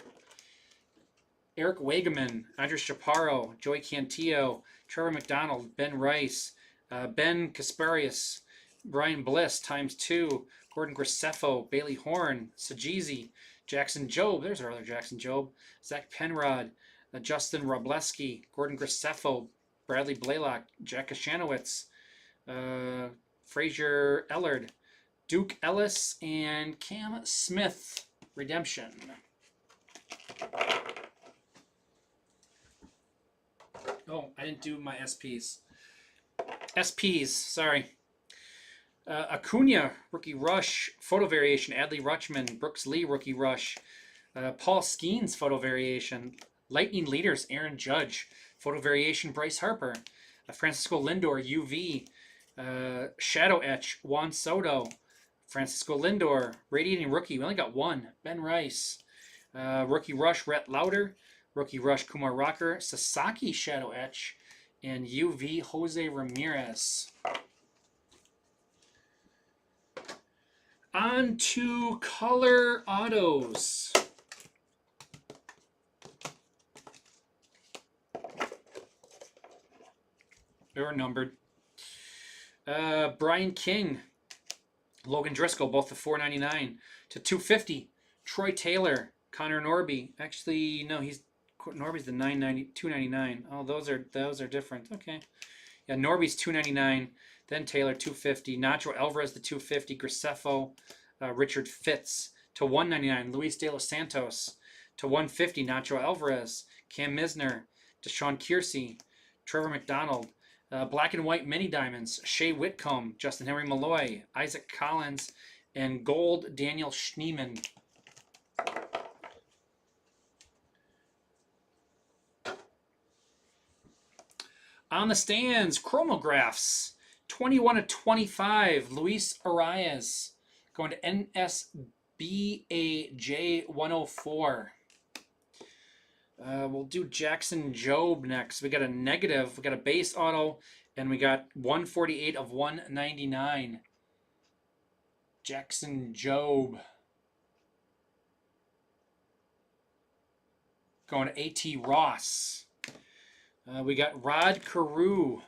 Eric Wageman, Andres Chaparro, Joey Cantillo, Trevor McDonald, Ben Rice, Ben Kasparius, Brian Bliss ×2, Gordon Graceffo, Bailey Horn, Sajizi, Jackson Jobe, there's our other Jackson Jobe, Zach Penrod, Justin Robleski, Gordon Graceffo, Bradley Blaylock, Jack Kashanowitz, Frazier Ellard, Duke Ellis, and Cam Smith, Redemption. Oh, I didn't do my SPs. SPs, sorry. Acuna, Rookie Rush, Photo Variation, Adley Rutschman, Brooks Lee, Rookie Rush, Paul Skeens, Photo Variation, Lightning Leaders, Aaron Judge, Photo Variation, Bryce Harper, Francisco Lindor, UV, Shadow Etch, Juan Soto, Francisco Lindor, Radiating Rookie, we only got one, Ben Rice, Rookie Rush, Rhett Lauder, Rookie Rush, Kumar Rocker, Sasaki Shadow Etch, and UV, Jose Ramirez. On to color autos. They were numbered. Brian King, Logan Driscoll, both to $4.99 to $2.50. Troy Taylor, Connor Norby. Actually, no, Norby's the $2.99. Oh, those are different. Okay. Yeah, Norby's $2.99. Then Taylor, $2.50. Nacho Alvarez, the $2.50. Graceffo, Richard Fitz to $1.99. Luis De Los Santos to $1.50. Nacho Alvarez. Cam Misner, Deshaun Kiersey, Trevor McDonald. Black and White Mini Diamonds, Shea Whitcomb, Justin Henry Malloy, Isaac Collins, and Gold, Daniel Schneemann. On the stands, chromographs, 21 of 25, Luis Arias, going to NSBAJ 104. We'll do Jackson Jobe next. We got a negative, we got a base auto, and we got 148 of 199. Jackson Jobe. Going to A.T. Ross. We got Rod Carew.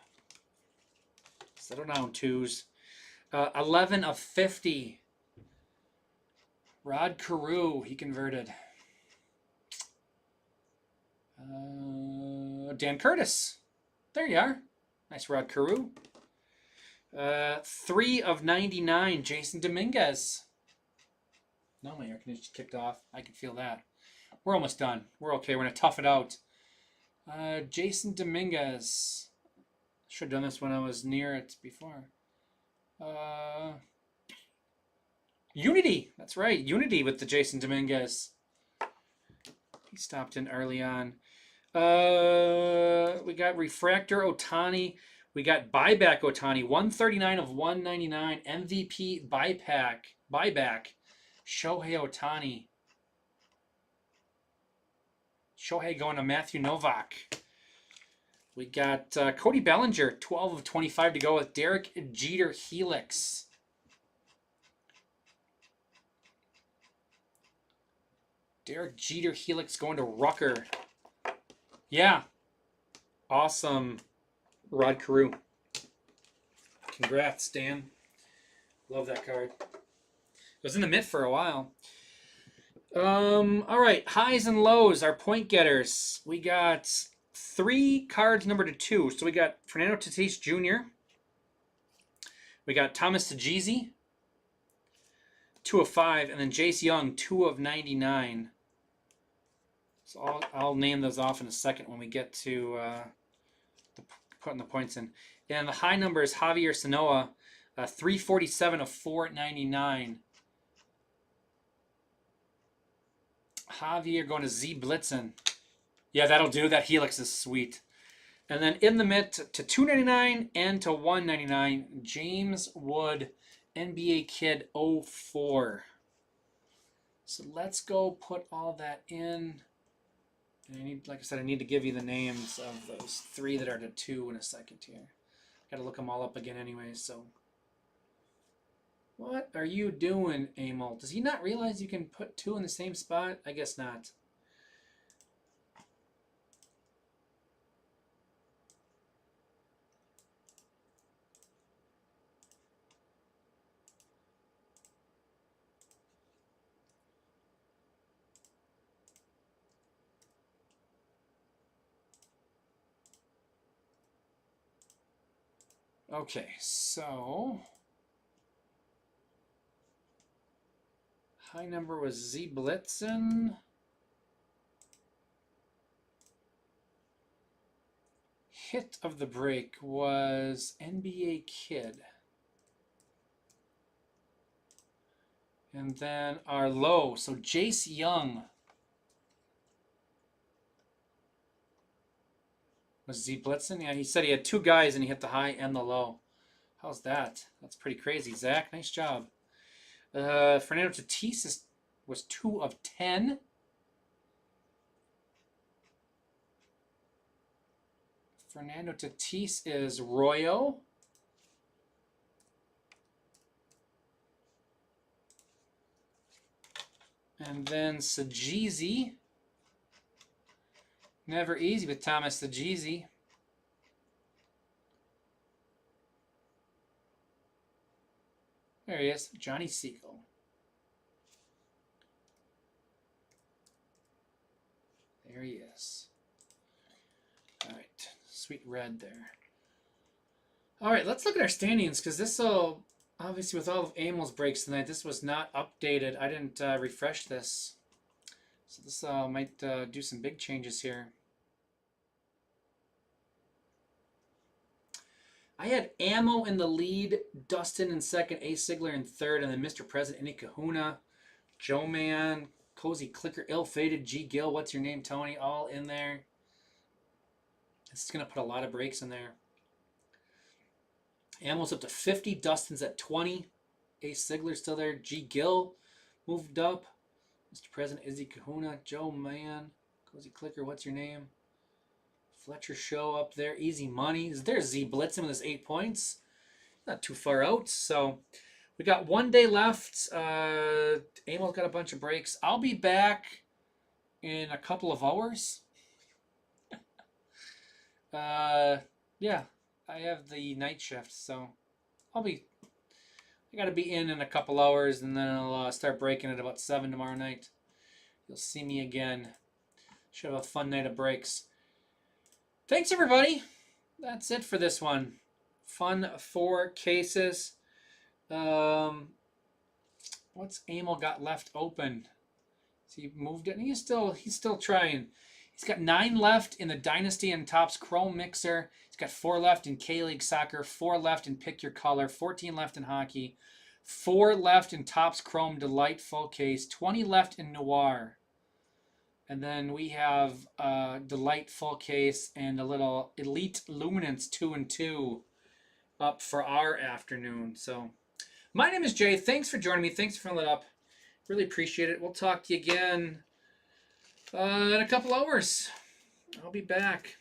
Settle down, twos. 11 of 50. Rod Carew, he converted. Dan Curtis. There you are. Nice Rod Carew. 3 of 99, Jason Dominguez. No, my air conditioner just kicked off. I can feel that. We're almost done. We're okay. We're going to tough it out. Jason Dominguez. Should have done this when I was near it before. Unity. That's right. Unity with the Jason Dominguez. He stopped in early on. We got Refractor Otani. We got Buyback Otani. 139 of 199. MVP Buyback. Shohei Otani. Shohei going to Matthew Novak. We got Cody Bellinger. 12 of 25 to go with Derek Jeter Helix. Derek Jeter Helix going to Rucker. Yeah. Awesome. Rod Carew. Congrats, Dan. Love that card. It was in the mitt for a while. All right. Highs and lows, our point getters. We got 3 cards numbered to 2. So we got Fernando Tatis Jr., We got Thomas Sajeezy, 2 of 5, and then Jace Young, 2 of 99. So I'll name those off in a second when we get to putting the points in. And the high number is Javier Sanoa, 347 of 499. Javier going to Z Blitzen. Yeah, that'll do. That Helix is sweet. And then in the mid to 299 and to 199, James Wood, NBA Kid 04. So let's go put all that in. And like I said, I need to give you the names of those 3 that are to 2 in a second here. Got to look them all up again anyway, so. What are you doing, Emil? Does he not realize you can put 2 in the same spot? I guess not. Okay, so high number was Z Blitzen. Hit of the break was NBA Kid. And then our low, so Jace Young was Z Blitzen. Yeah, he said he had 2 guys and he hit the high and the low. How's that? That's pretty crazy, Zach. Nice job. Fernando Tatis was 2 of 10. Fernando Tatis is Royo. And then Sajeezy. Never easy with Thomas Sajeezy. There he is, Johnny Siegel. There he is. All right, sweet red there. All right, let's look at our standings because this will, obviously with all of Emil's breaks tonight, this was not updated. I didn't refresh this. So this might do some big changes here. I had Ammo in the lead, Dustin in second, A. Sigler in third, and then Mr. President, Indy Kahuna, Joe Man, Cozy Clicker, Ill Fated, G. Gill, What's Your Name, Tony, all in there. This is going to put a lot of breaks in there. Ammo's up to 50, Dustin's at 20, A. Sigler's still there, G. Gill moved up, Mr. President, Izzy Kahuna, Joe Man, Cozy Clicker, What's Your Name? Fletcher Show up there. Easy Money. There's Z Blitzen with his 8 points. Not too far out. So we got 1 day left. Emil's got a bunch of breaks. I'll be back in a couple of hours. Yeah, I have the night shift, so I got to be in a couple hours, and then I'll start breaking at about 7 tomorrow night. You'll see me again. Should have a fun night of breaks. Thanks, everybody. That's it for this one. Fun 4 cases. What's Emil got left open? So he moved it, and he's still trying. He's got 9 left in the Dynasty and Topps Chrome Mixer. He's got 4 left in K-League Soccer, 4 left in Pick Your Color, 14 left in Hockey, 4 left in Topps Chrome Delightful Case, 20 left in Noir. And then we have a Delightful Case and a little Elite Luminance 2 and 2 up for our afternoon. So my name is Jay. Thanks for joining me. Thanks for filling it up. Really appreciate it. We'll talk to you again in a couple hours. I'll be back.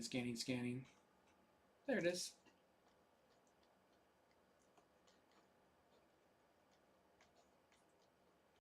Scanning. There it is.